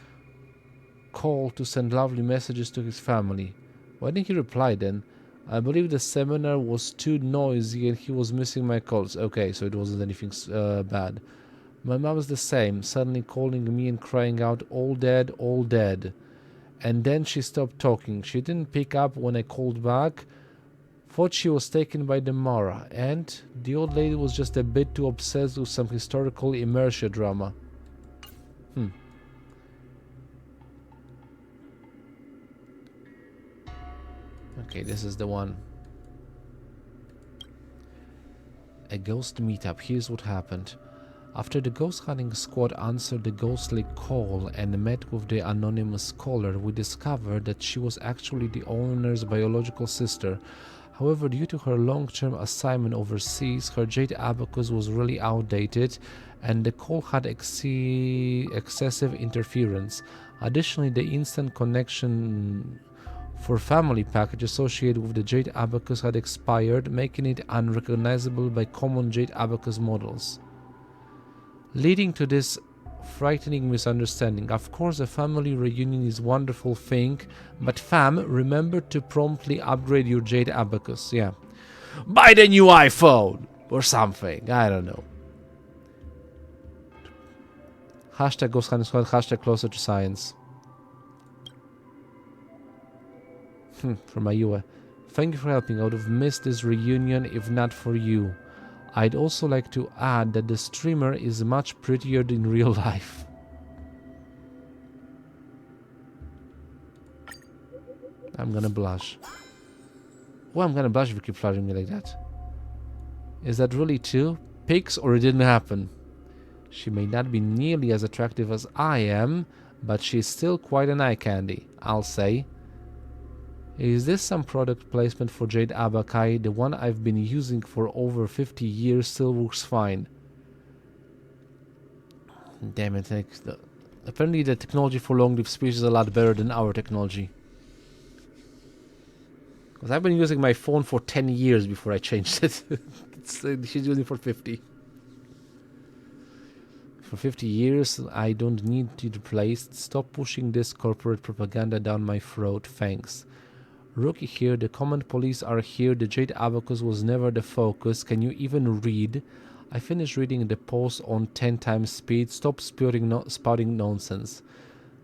call to send lovely messages to his family. Why didn't he reply then? I believe the seminar was too noisy and he was missing my calls. Okay, so it wasn't anything bad. My mom was the same, suddenly calling me and crying out, all dead, all dead. And then she stopped talking. She didn't pick up when I called back. Thought she was taken by the Mara. And the old lady was just a bit too obsessed with some historical inertia drama. Okay, this is the one. A ghost meetup. Here's what happened. After the ghost hunting squad answered the ghostly call and met with the anonymous caller, we discovered that she was actually the owner's biological sister. However, due to her long-term assignment overseas, her Jade Abacus was really outdated and the call had excessive interference. Additionally, the instant connection for family package associated with the Jade Abacus had expired, making it unrecognizable by common Jade Abacus models, leading to this frightening misunderstanding. Of course, a family reunion is a wonderful thing, but fam, remember to promptly upgrade your Jade Abacus. Yeah. Buy the new iPhone! Or something. I don't know. Hashtag Ghost Hunting Squad, hashtag closer to science. From Ayua. Thank you for helping. I would have missed this reunion if not for you. I'd also like to add that the streamer is much prettier than real life. I'm gonna blush. Oh, I'm gonna blush if you keep flattering me like that. Is that really true? Pics or it didn't happen? She may not be nearly as attractive as I am, but she's still quite an eye candy, I'll say. Is this some product placement for Jade Abakai? The one I've been using for over 50 years still works fine. Damn it. Apparently the technology for long-lived species is a lot better than our technology. Because I've been using my phone for 10 years before I changed it. She's using it for 50. For 50 years, I don't need to replace. Stop pushing this corporate propaganda down my throat. Thanks. Rookie here, the command police are here, the Jade Abacus was never the focus. Can you even read? I finished reading the post on 10 times speed. Stop spouting nonsense.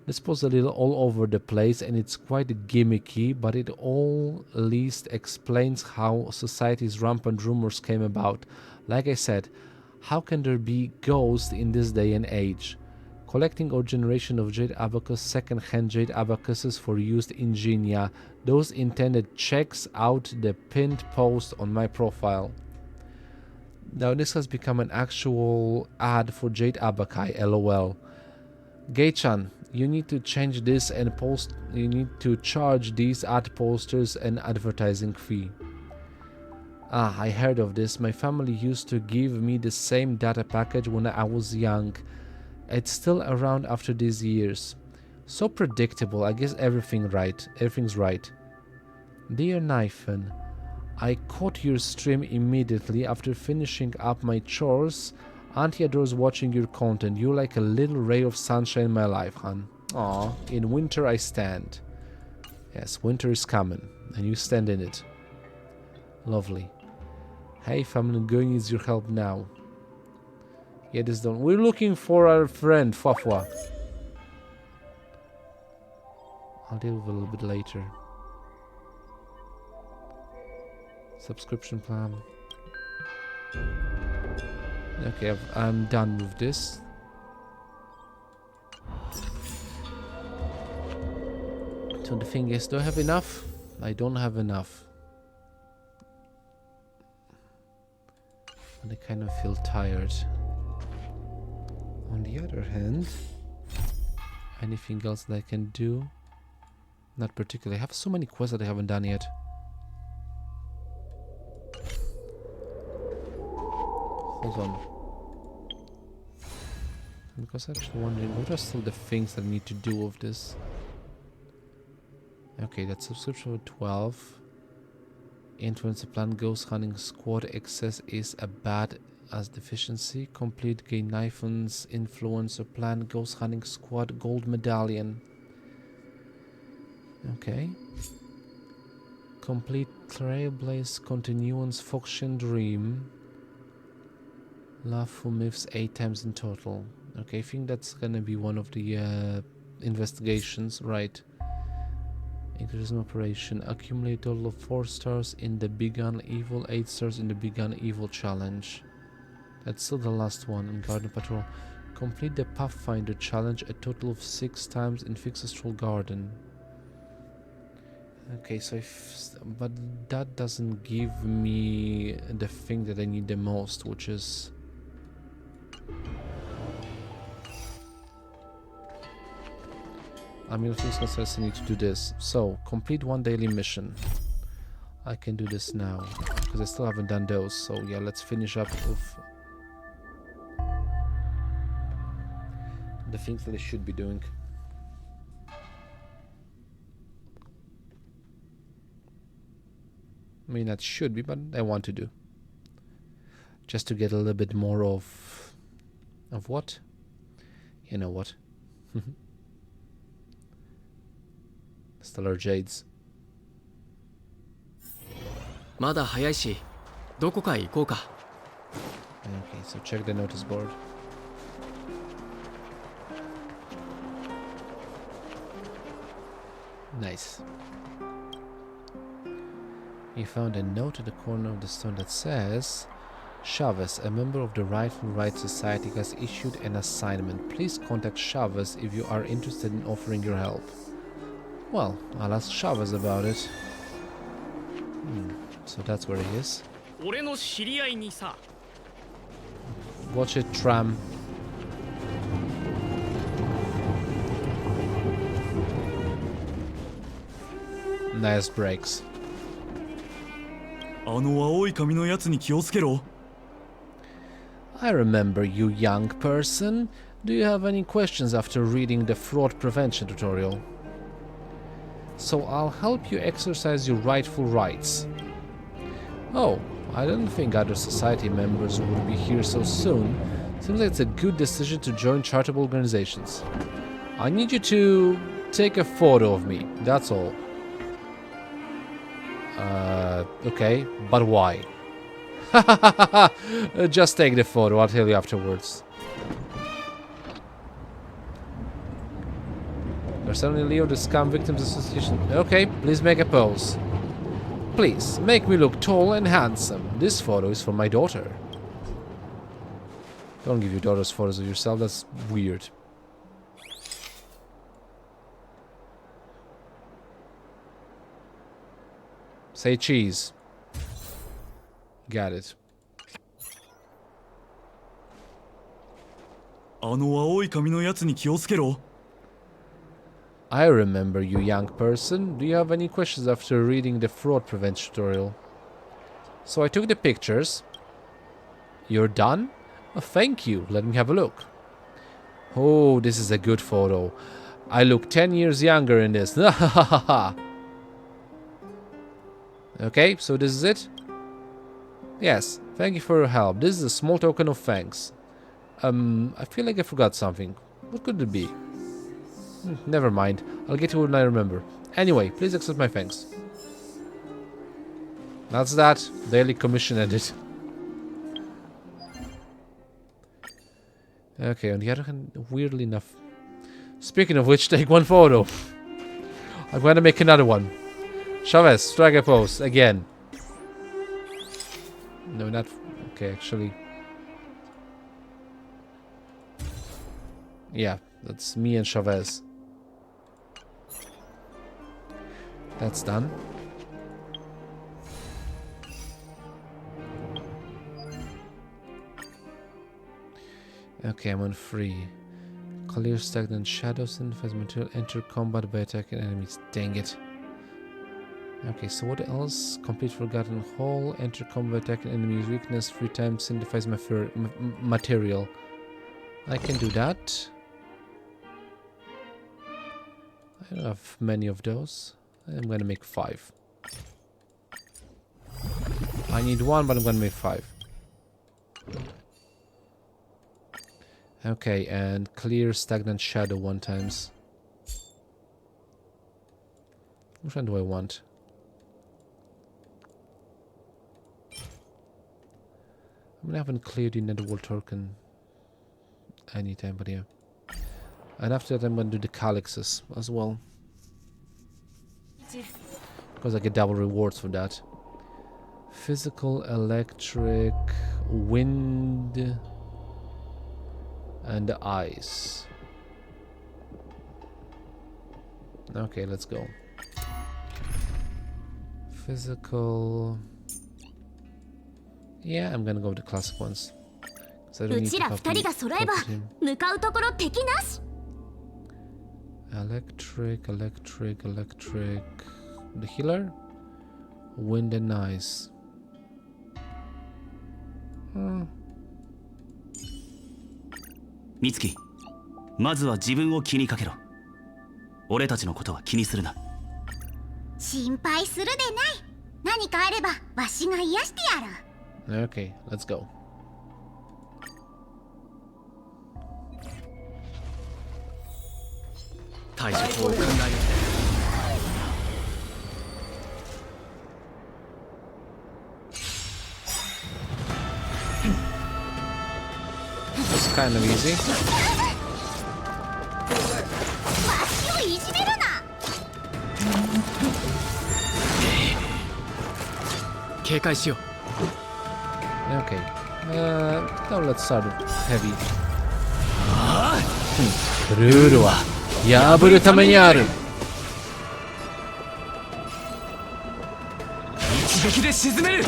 This was a little all over the place and it's quite gimmicky, but it all at least explains how society's rampant rumors came about. Like I said, how can there be ghosts in this day and age? Collecting or generation of jade abacus, second-hand jade abacuses for used ingenia. Those intended checks out the pinned post on my profile. Now this has become an actual ad for jade abaci, lol. Gay-chan, you need to change this and post. You need to charge these ad posters an advertising fee. Ah, I heard of this. My family used to give me the same data package when I was young. It's still around after these years. So predictable. I guess everything's right. Dear Knifen, I caught your stream immediately after finishing up my chores. Auntie adores watching your content. You're like a little ray of sunshine in my life, hon. Aw, in winter I stand. Yes, winter is coming, and you stand in it. Lovely. Hey, family girl needs your help now. Yeah, this done. We're looking for our friend, Fafwa. I'll deal with it a little bit later. Subscription plan. Okay, I'm done with this. So the thing is, do I have enough? I don't have enough. And I kind of feel tired. On the other hand, anything else that I can do? Not particularly. I have so many quests that I haven't done yet. Hold on. Because I'm actually wondering what are still the things that I need to do with this. Okay, that subscription for 12. Influence the plan ghost hunting squad access is a bad as deficiency. Complete gain Knifen's influencer plan ghost hunting squad gold medallion. Okay. Complete Trailblaze Continuance Foxian Dream. Luofu myths 8 times in total. Okay, I think that's gonna be one of the investigations, right? Increasing operation. Accumulate total of 4 stars in the Begun Evil, 8 stars in the Begun Evil challenge. That's still the last one in Garden Patrol. Complete the Pathfinder challenge a total of 6 times in Fix Astral Garden. Okay, so but that doesn't give me the thing that I need the most, which is I mean, things concerns I need to do this. So, complete 1 daily mission. I can do this now because I still haven't done those. So yeah, let's finish up with the things that I should be doing. I mean, that should be, but I want to do. Just to get a little bit more of what? You know what? Stellar Jades. まだ早いし、どこかへ行こうか。 Okay, so check the notice board. Nice. You found a note at the corner of the stone that says, Chavez, a member of the Rightful Rights Society, has issued an assignment. Please contact Chavez if you are interested in offering your help. Well, I'll ask Chavez about it. So that's where he is. Watch it, tram. Nice brakes. I remember you, young person. Do you have any questions after reading the fraud prevention tutorial? So I'll help you exercise your rightful rights. Oh, I didn't think other society members would be here so soon. Seems like it's a good decision to join charitable organizations. I need you to take a photo of me, that's all. Okay, but why? Just take the photo, I'll tell you afterwards. You're suddenly Leo, the Scam Victims Association. Okay, please make a pose. Please, make me look tall and handsome. This photo is for my daughter. Don't give your daughters photos of yourself, that's weird. Say cheese. Got it. あの青い髪のやつに気をつけろ。 I remember you, young person. Do you have any questions after reading the fraud prevention tutorial? So I took the pictures. You're done? Oh, thank you. Let me have a look. Oh, this is a good photo. I look 10 years younger in this. Okay, so this is it? Yes, thank you for your help. This is a small token of thanks. I feel like I forgot something. What could it be? Never mind. I'll get to it when I remember. Anyway, please accept my thanks. That's that. Daily commission edit. Okay, on the other hand, weirdly enough. Speaking of which, take one photo. I'm going to make another one. Chavez, strike a pose. Again. No, not... Okay, actually. Yeah, that's me and Chavez. That's done. Okay, I'm on free. Clear stagnant shadows and phase material. Enter combat by attacking enemies. Dang it. Okay, so what else? Complete forgotten hole. Enter combat attacking enemies. Weakness. 3 times synthesize material. I can do that. I don't have many of those. I'm gonna make 5. I need 1, but I'm gonna make 5. Okay, and clear stagnant shadow 1 times. Which one do I want? I mean, I haven't cleared the netherworld token anytime, but yeah. And after that I'm gonna do the calyxes as well. Because I get double rewards for that. Physical, electric, wind, and ice. Okay, let's go. Physical. Yeah, I'm gonna go with the classic ones. So I don't need to copy him. Electric, electric, electric. The healer? Wind and ice. Mitsuki, まずは自分を気にかけろ。俺たちのことは気にするな。心配するでない。何かあればわしが癒してやる。Okay, let's go. It's kind of easy. わしをいじめるな。警戒しよう。 Okay. Now let's start with heavy. ルールは破るためにある。一撃で沈める。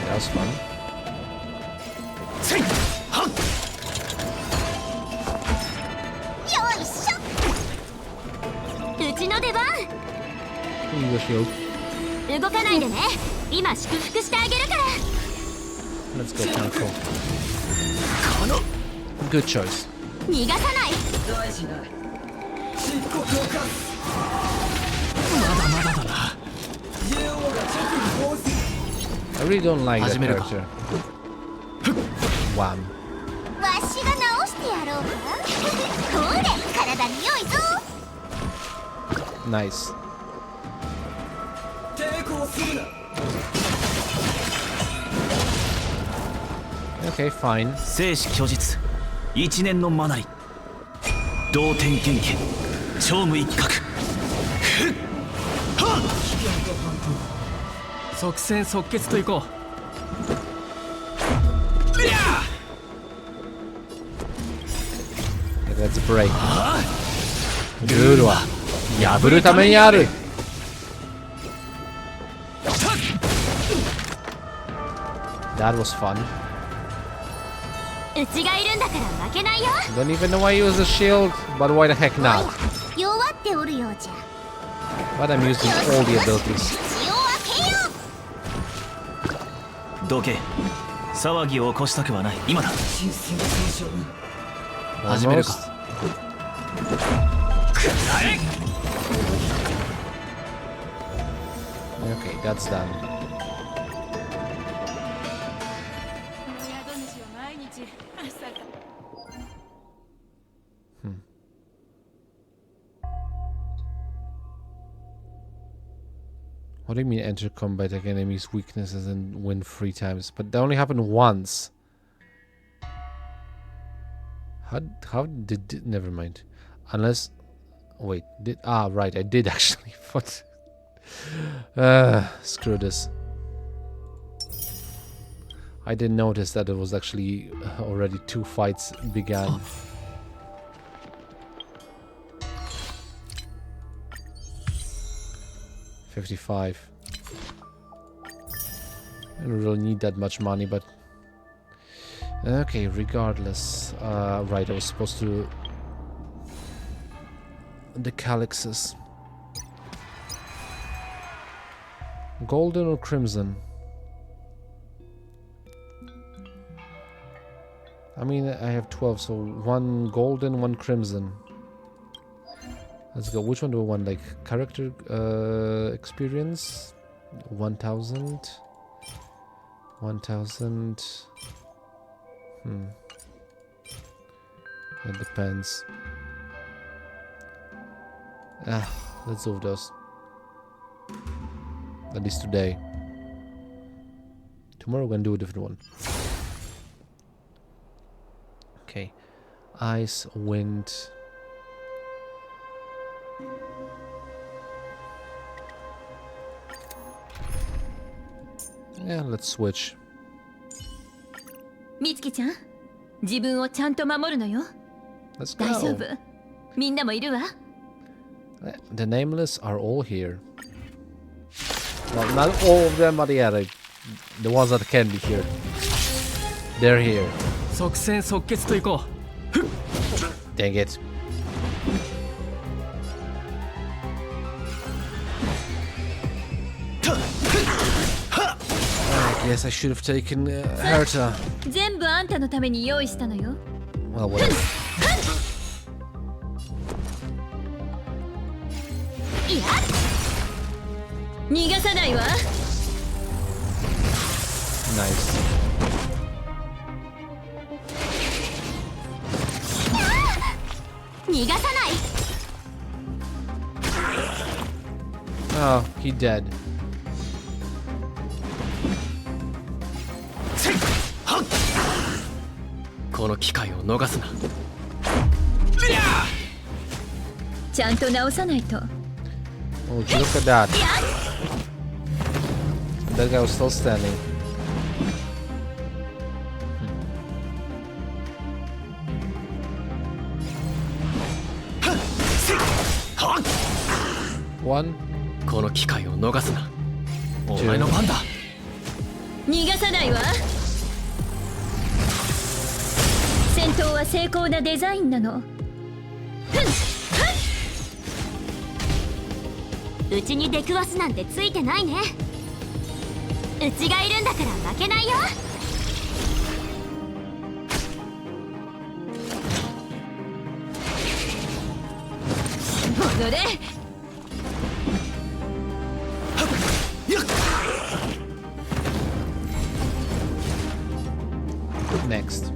That was fun. よいしょ。うちの出番。Use the shield. 動かないでね。今祝福してあげるから。 Let's go, Kanko. Good choice. 逃がさない。 I really don't like that character. Wham. わしが直してやろうか。ほれ、体に良いぞ。 Nice. Okay, fine. 生死虚実、一年のマナリ、同点剣剣、超無一角。即戦即決といこう。 Let's Let's break. ルールは破るためにある。That was fun. うちがいるんだから負けないよ。 Don't even know why I use a shield, but why the heck not? 弱っておるようじゃ。 But I'm using all the abilities. 血を分けよう。どけ。騒ぎを起こしたくはない。今だ。始めるか。 Almost. Okay, that's done. What do you mean enter combat like enemies' weaknesses and win 3 times? But that only happened once. How did never mind. Unless wait, right, I did actually. What? Screw this. I didn't notice that it was actually already 2 fights began. $55. I don't really need that much money, but okay, regardless. Right, I was supposed to the calyxes. Golden or crimson? I mean, I have 12, so 1 golden, 1 crimson. Let's go. Which one do I want? Like character experience? 1000. 1000. It depends. Let's do those. At least today. Tomorrow we're gonna do a different one. Okay. Ice, wind. Yeah, let's switch. みつきちゃん、自分をちゃんと守るのよ。 Let's 大丈 go. 夫。みんなもいるわ。 The nameless are all here. Well, not all of them, but yeah, the ones that can be here. They're here. 即戦即決といこう。 Dang it. I guess I should have taken Herta. 全部あんたのために用意したのよ。 Well, whatever. いや、逃がさないわ。 Nice. 逃がさない。 Oh, he dead. この機会を逃すな。ちゃんと直さないと。 Oh, look at that. That guy was still standing. One. この機会を逃すな。お前の番だ。逃がさないわ。戦闘は精巧なデザインなの。うちに出くわすなんてついてないね。うちがいるんだから負けないよ。戻れ。 Next.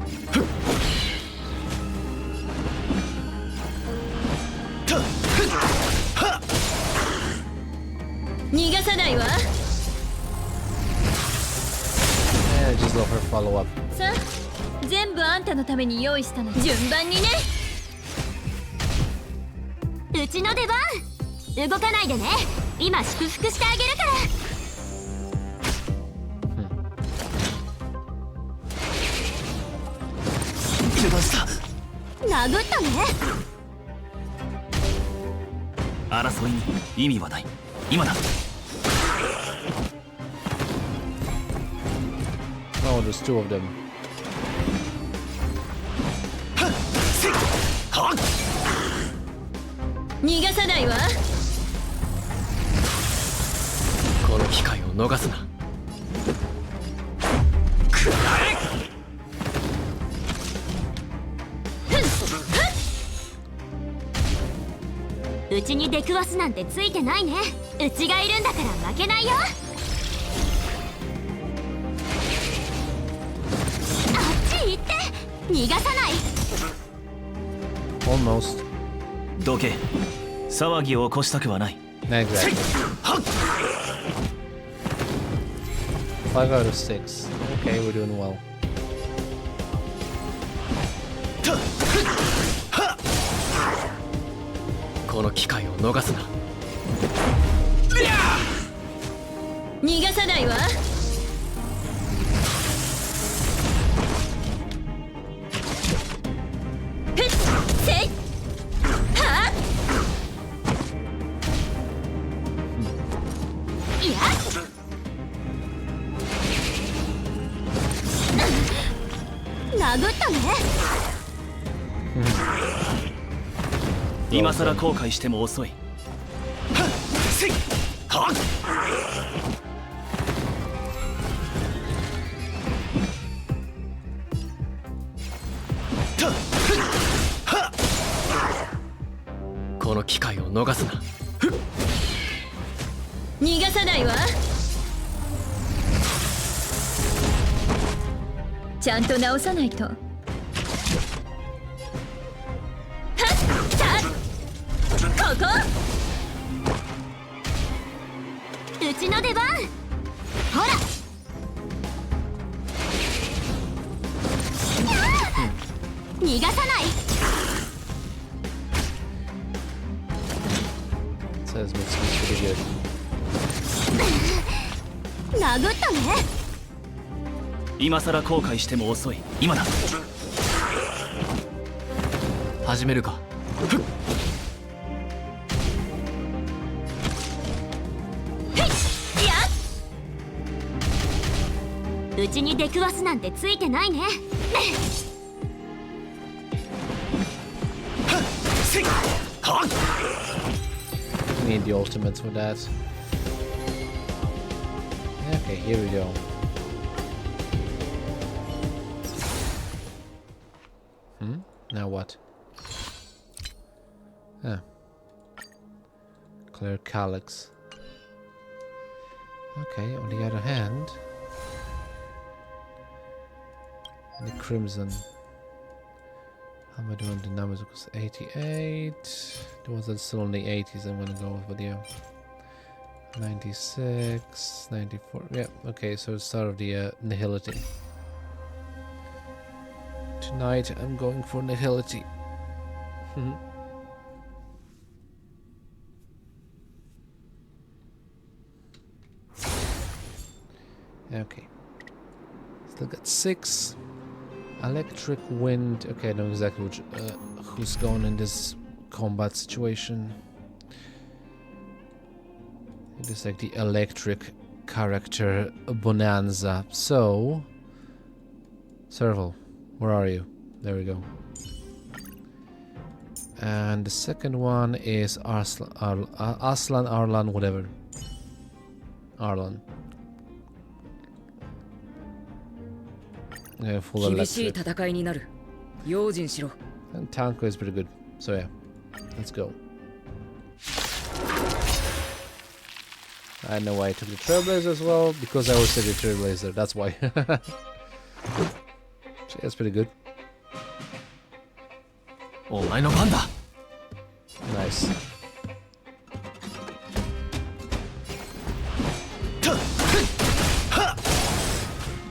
Yeah, just let her follow up. さあ、全部あんたのために用意したの。順番にね。うちの出番。動かないでね。今祝福してあげるから。油断した。殴ったね。争いに意味はない。今だ。 Oh, there's two of them. 逃がさないわ。この機会を逃すな。うちに出くわすなんてついてないね。うちがいるんだから負けないよ。あっち行って。逃がさない。 Almost. どけ。騒ぎを起こしたくはない。 Exactly. 5 out of 6. Okay, we're doing well. この機会を逃すな。逃がさないわ。ふっせいはっいや殴ったね。今さら後悔しても遅い。この機会を逃すな。逃がさないわ。ちゃんと直さないと。はっここ。うちの出番。ほら。逃がさない。 Says Mitsubi's pretty good. 殴ったね。今さら後悔しても遅い。今だ。始めるか。うちに出くわすなんてついてないね。Need the ultimates for that. Okay, here we go. Now what? Ah. Clear Calyx. Okay, on the other hand, the Crimson. How am I doing the numbers? Because 88. The ones that's still on the 80s, I'm gonna go with the 96, 94. Yeah, okay, so it's start of the nihility. Tonight I'm going for nihility. Okay. Still got 6. Electric wind. Okay, I know exactly which who's going in this combat situation. It is like the electric character bonanza. So, Serval, where are you? There we go. And the second one is Aslan, Arlan, whatever. Arlan. Yeah, full electric. And Tanko is pretty good. So yeah, let's go. I know why I took the Trailblazer as well, because I always take the Trailblazer, that's why. So that's pretty good. Nice.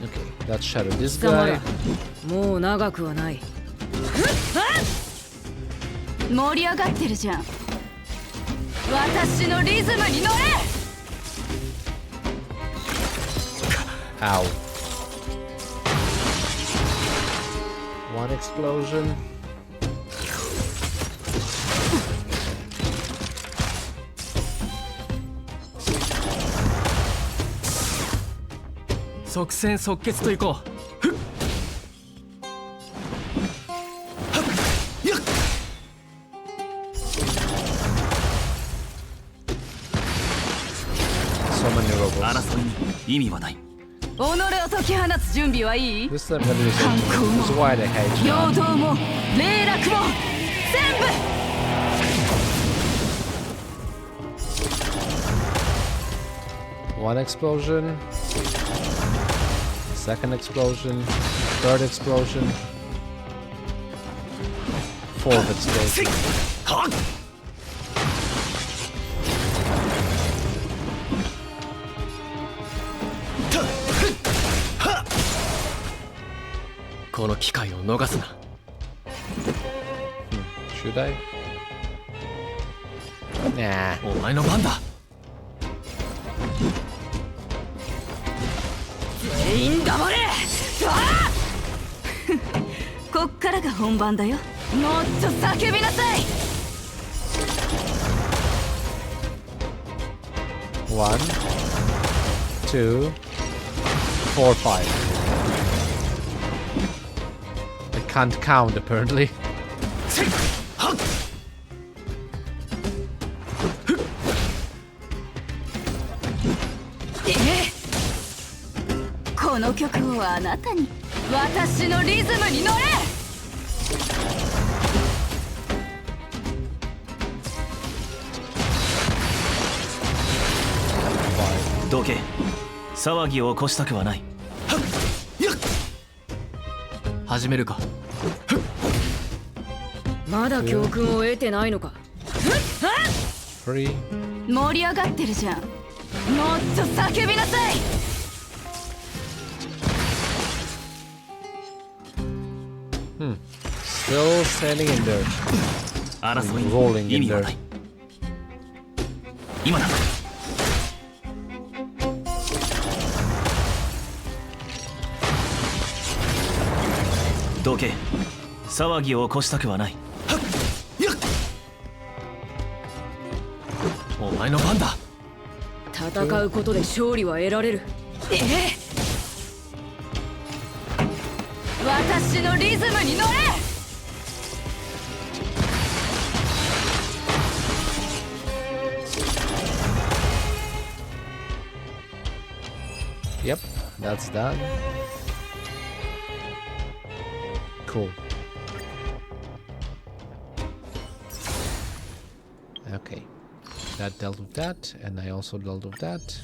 Okay, that shattered this guy. もう長くはない。盛り上がってるじゃん。私のリズムに乗れ。Ow. One explosion. 即戦即決といこう。 So many robots. 争いに意味はない。己を解き放つ準備はいい？ This revolution is why they hate 平 God. 等も霊落も全部 One explosion. Second explosion. Third explosion. Fourth explosion. この機会を逃すな。 Should I? Nah. お前の番だ。全員黙れ。ああこっからが本番だよ。もっと叫びなさい。 1, 2, 4, 5. I can't count apparently. この曲をあなたに私のリズムに乗れ。 どけ。騒ぎを起こしたくはない。始めるか。まだ教訓を得てないのか。 3. 盛り上がってるじゃん。もっと叫びなさい。 Still standing in there. 争い Rolling に意 in 味は there. ない。今だ。どけ。騒ぎを起こしたくはない。お前の番だ。戦うことで勝利は得られる。私のリズムに乗れ。 Yep, that's done. Cool. Okay. That dealt with that, and I also dealt with that.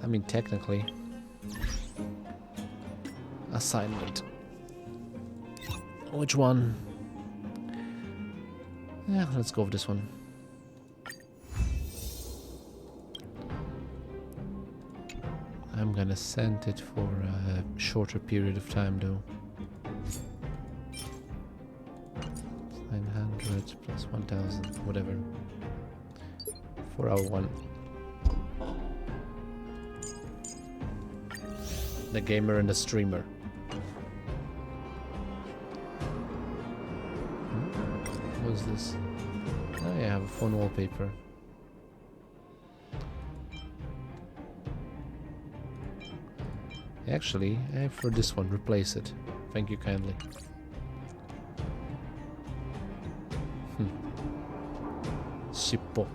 I mean, technically. Assignment. Which one? Yeah, let's go with this one. I'm gonna send it for a shorter period of time though. 900 plus 1000, whatever. For our one. The gamer and the streamer. What's this? Oh yeah, I have a phone wallpaper. Actually, for this one, replace it. Thank you kindly. Shippo.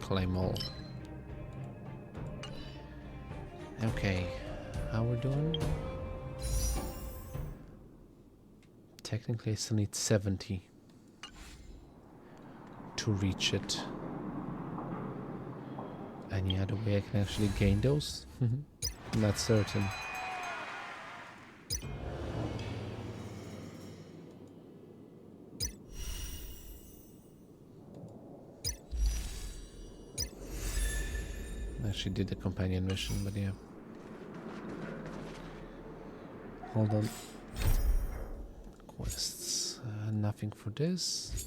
Claim all. Okay, how we're doing? Technically, I still need 70 to reach it. Any other way I can actually gain those? I'm not certain. I actually did the companion mission, but yeah. Hold on. Quests. Nothing for this.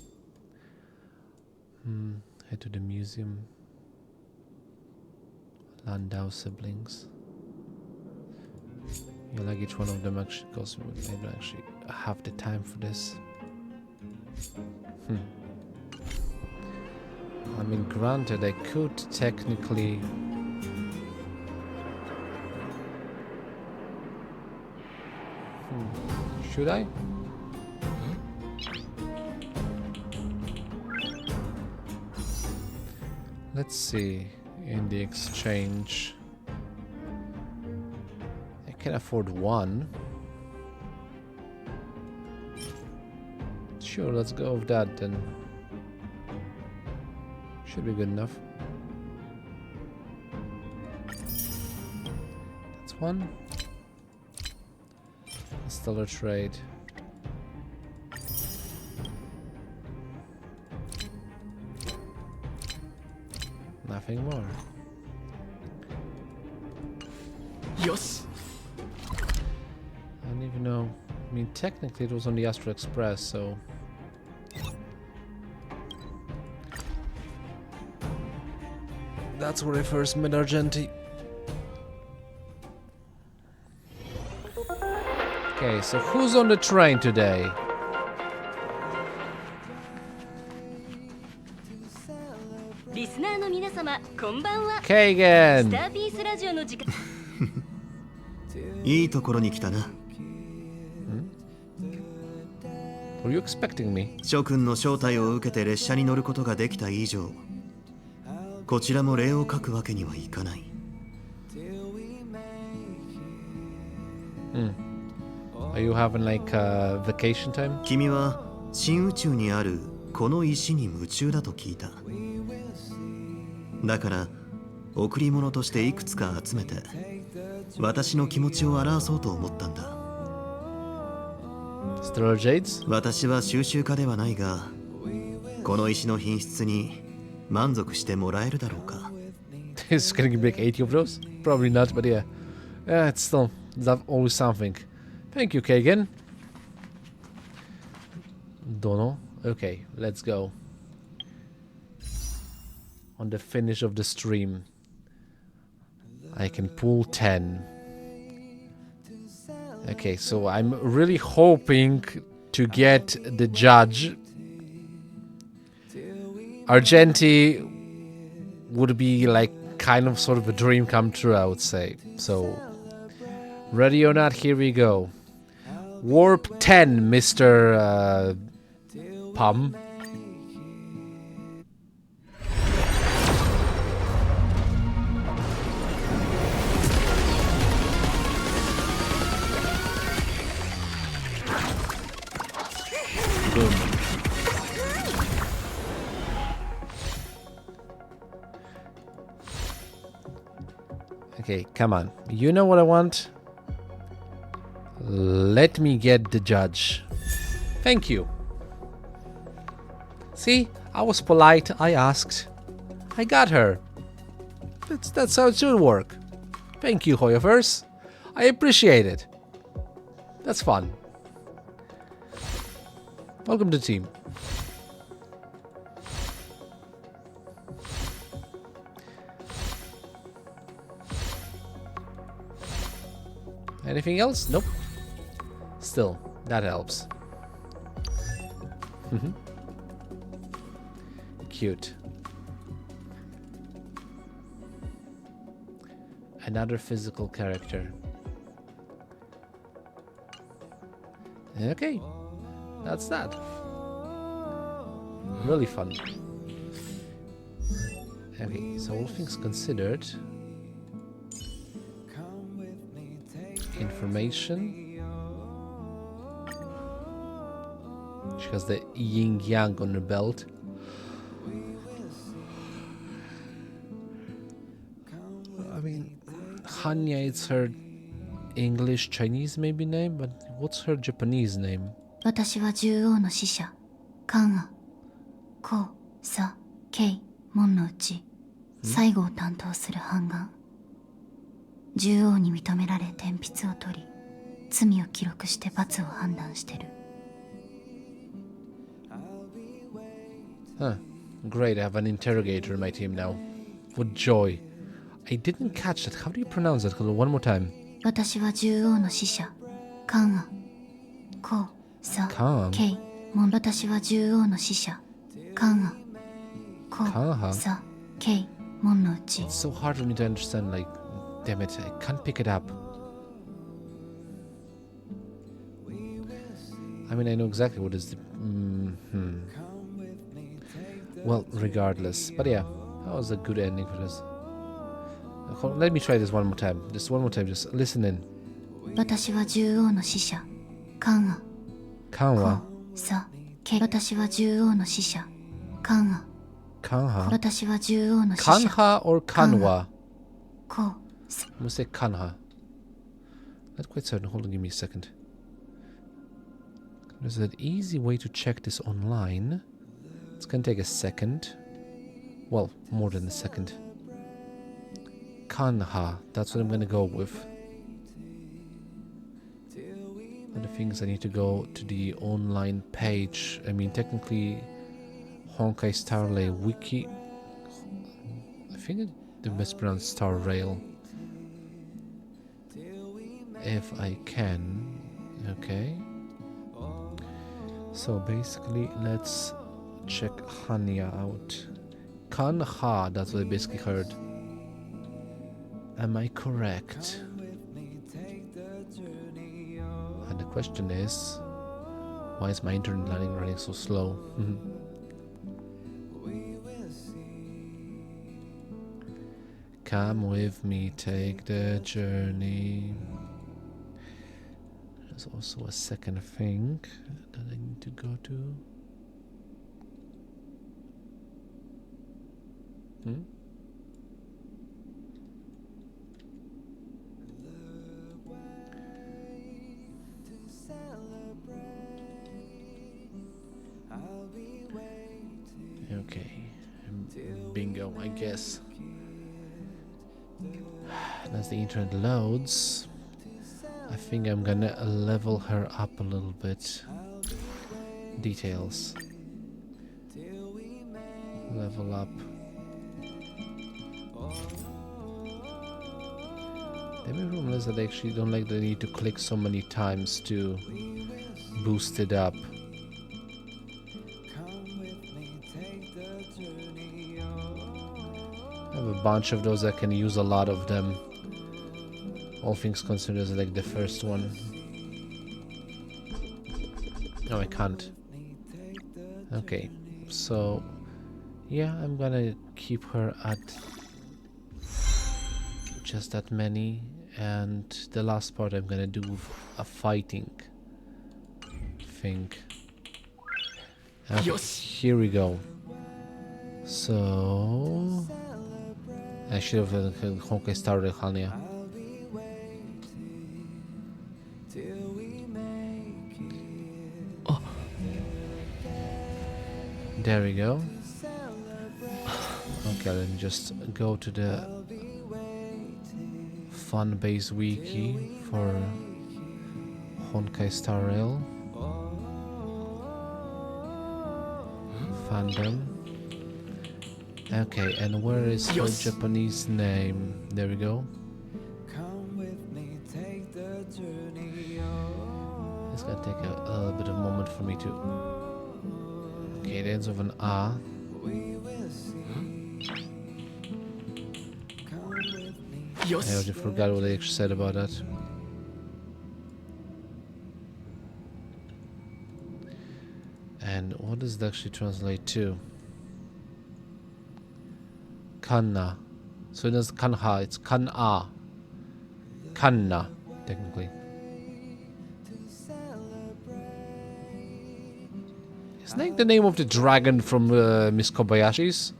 Head to the museum. Landau siblings. Yeah, like each one of them actually costs me. I don't actually have the time for this. I mean, granted, I could technically... Should I? Let's see. In the exchange... I can afford one. Sure, let's go with that then. Should be good enough. That's one. Stellar trade. Nothing more. Yes. I don't even know. I mean, technically it was on the Astro Express, so... That's where I first met Argenti. Okay, so who's on the train today? Kagan! いいところに来たな。 Were you expecting me? 諸君の招待を受けて列車に乗ることができた以上、こちらも礼を書くわけにはいかない。Are you having like vacation time? 君は新宇宙にあるこの石に夢中だと聞いた。だから贈り物としていくつか集めて私の気持ちを表そうと思ったんだ。Stellar Jades? 私は収集家ではないが、この石の品質に満足してもらえるだろうか。Is gonna make 80 of those? Probably not, but yeah. It's still that's always something. Thank you, Kagan. Dono. Okay, let's go. On the finish of the stream, I can pull 10. Okay, so I'm really hoping to get the judge. Argenti would be like kind of sort of a dream come true, I would say. So, ready or not, here we go. Warp 10, Mr. Pum. Boom. Okay, come on. You know what I want? Let me get the judge. Thank you. See? I was polite. I asked. I got her. That's how it should work. Thank you, Hoyoverse. I appreciate it. That's fun. Welcome to the team. Anything else? Nope. Still, that helps. Cute. Another physical character. Okay. That's that. Really fun. Okay, so all things considered. Information. She has the yin yang on her belt. I mean, Hanya is her English Chinese maybe name, but what's her Japanese name? 私は獣王の使者カンアコウサケイモンのうち最後を担当する判官。獣王に認められ天筆を取り罪を記録して罰を判断してる。 Huh. Great, I have an interrogator in my team now. What joy. I didn't catch that. How do you pronounce that? One more time. 私は獣王の使者カンアコウサ Khan? ケイモン。私は獣王の使者カンアコウ Kanha? サケイモンのうち It's so hard for me to understand, like, damn it, I can't pick it up. I mean, I know exactly what is the... Well, regardless. But yeah, that was a good ending for this. Let me try this one more time. Just one more time, just listen in. 私は獣王の使者カンア Kanwa? サケイ。私は獣王の使者カンア Kanha? 私は獣王の使者 Kanha or Kanwa? コウサ I'm gonna say Kanha. Not quite certain. Hold on, give me a second. There's an easy way to check this online. It's gonna take a second. Well, more than a second. Kanha. That's what I'm gonna go with. And the thing is, I need to go to the online page. I mean, technically, Honkai Star Rail Wiki. I think the mispronounced Star Rail. If I can. Okay. So basically, let's check Hanya out. Kanha, that's what I basically heard. Am I correct? And the question is, why is my internet running so slow? Come with me, take the journey. There's also a second thing that I need to go to. Okay, bingo, I guess. As the internet loads, I think I'm gonna level her up a little bit. Details. Level up. Let me realize that I actually don't like the need to click so many times to boost it up. I have a bunch of those. I can use a lot of them. All things considered, as like the first one. No, I can't. Okay, so yeah, I'm gonna keep her at just that many, and the last part I'm gonna do a fighting thing. Okay, here we go. So I should have Honkai Star Rail Hanya. There we go. Okay, let me just go to the fun base wiki for Honkai Star Rail. Fandom. Okay, and where is her Japanese name? There we go. It's gonna take a little bit of a moment for me to... Okay, it ends with an A. I already forgot what I actually said about that. And what does it actually translate to? Kanna. So it does Kanha, it's Kan'a. Kanna, technically. Isn't that the name of the dragon from Miss Kobayashi's?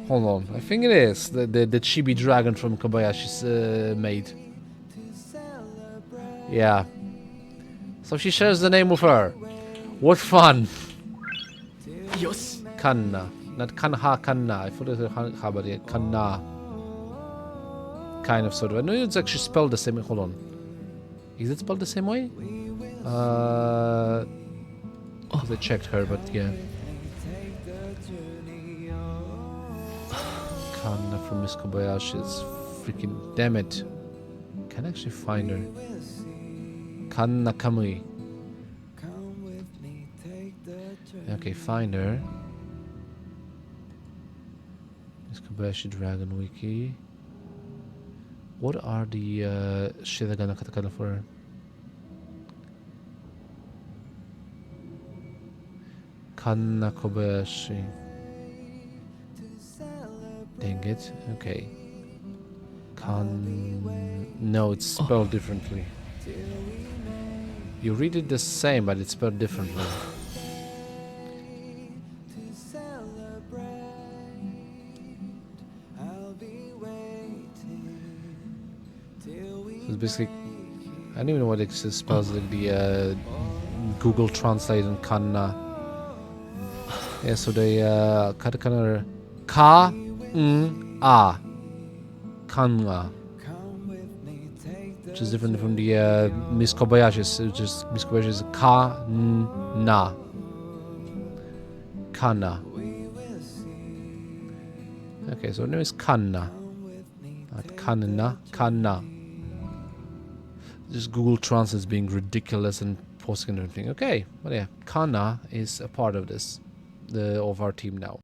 Hold on, I think it is. The chibi dragon from Kobayashi's maid. Yeah. So she shares the name with her. What fun! Kanna. Not Kanha, Kanna. I thought it was Kanha, but yeah, Kanna. Kind of, sort of. I know it's actually spelled the same way. Hold on. Is it spelled the same way? Because I checked her, but yeah. Kanna from Miss Kobayashi is freaking... Damn it. can actually find her. Kanna Kamui. Okay, find her. Miss Kobayashi Dragon Wiki. What are the Shiragana katakana for her? Kanna Kobayashi. Dang it. Okay. No, it's spelled differently. You read it the same, but it's spelled differently. So it's basically, I don't even know what it spells, like the Google Translate and Kanna. Yeah, so the katakana are Ka, A, Kanna. Which is different from the Miss Kobayashi's, which is Miss Kobayashi's Ka, Na. Kana. Okay, so her name is Kanna. Not Kanna, Kanna. Just Google Translate is being ridiculous and posting and everything. Okay, but yeah, Kanna is a part of this, of our team now.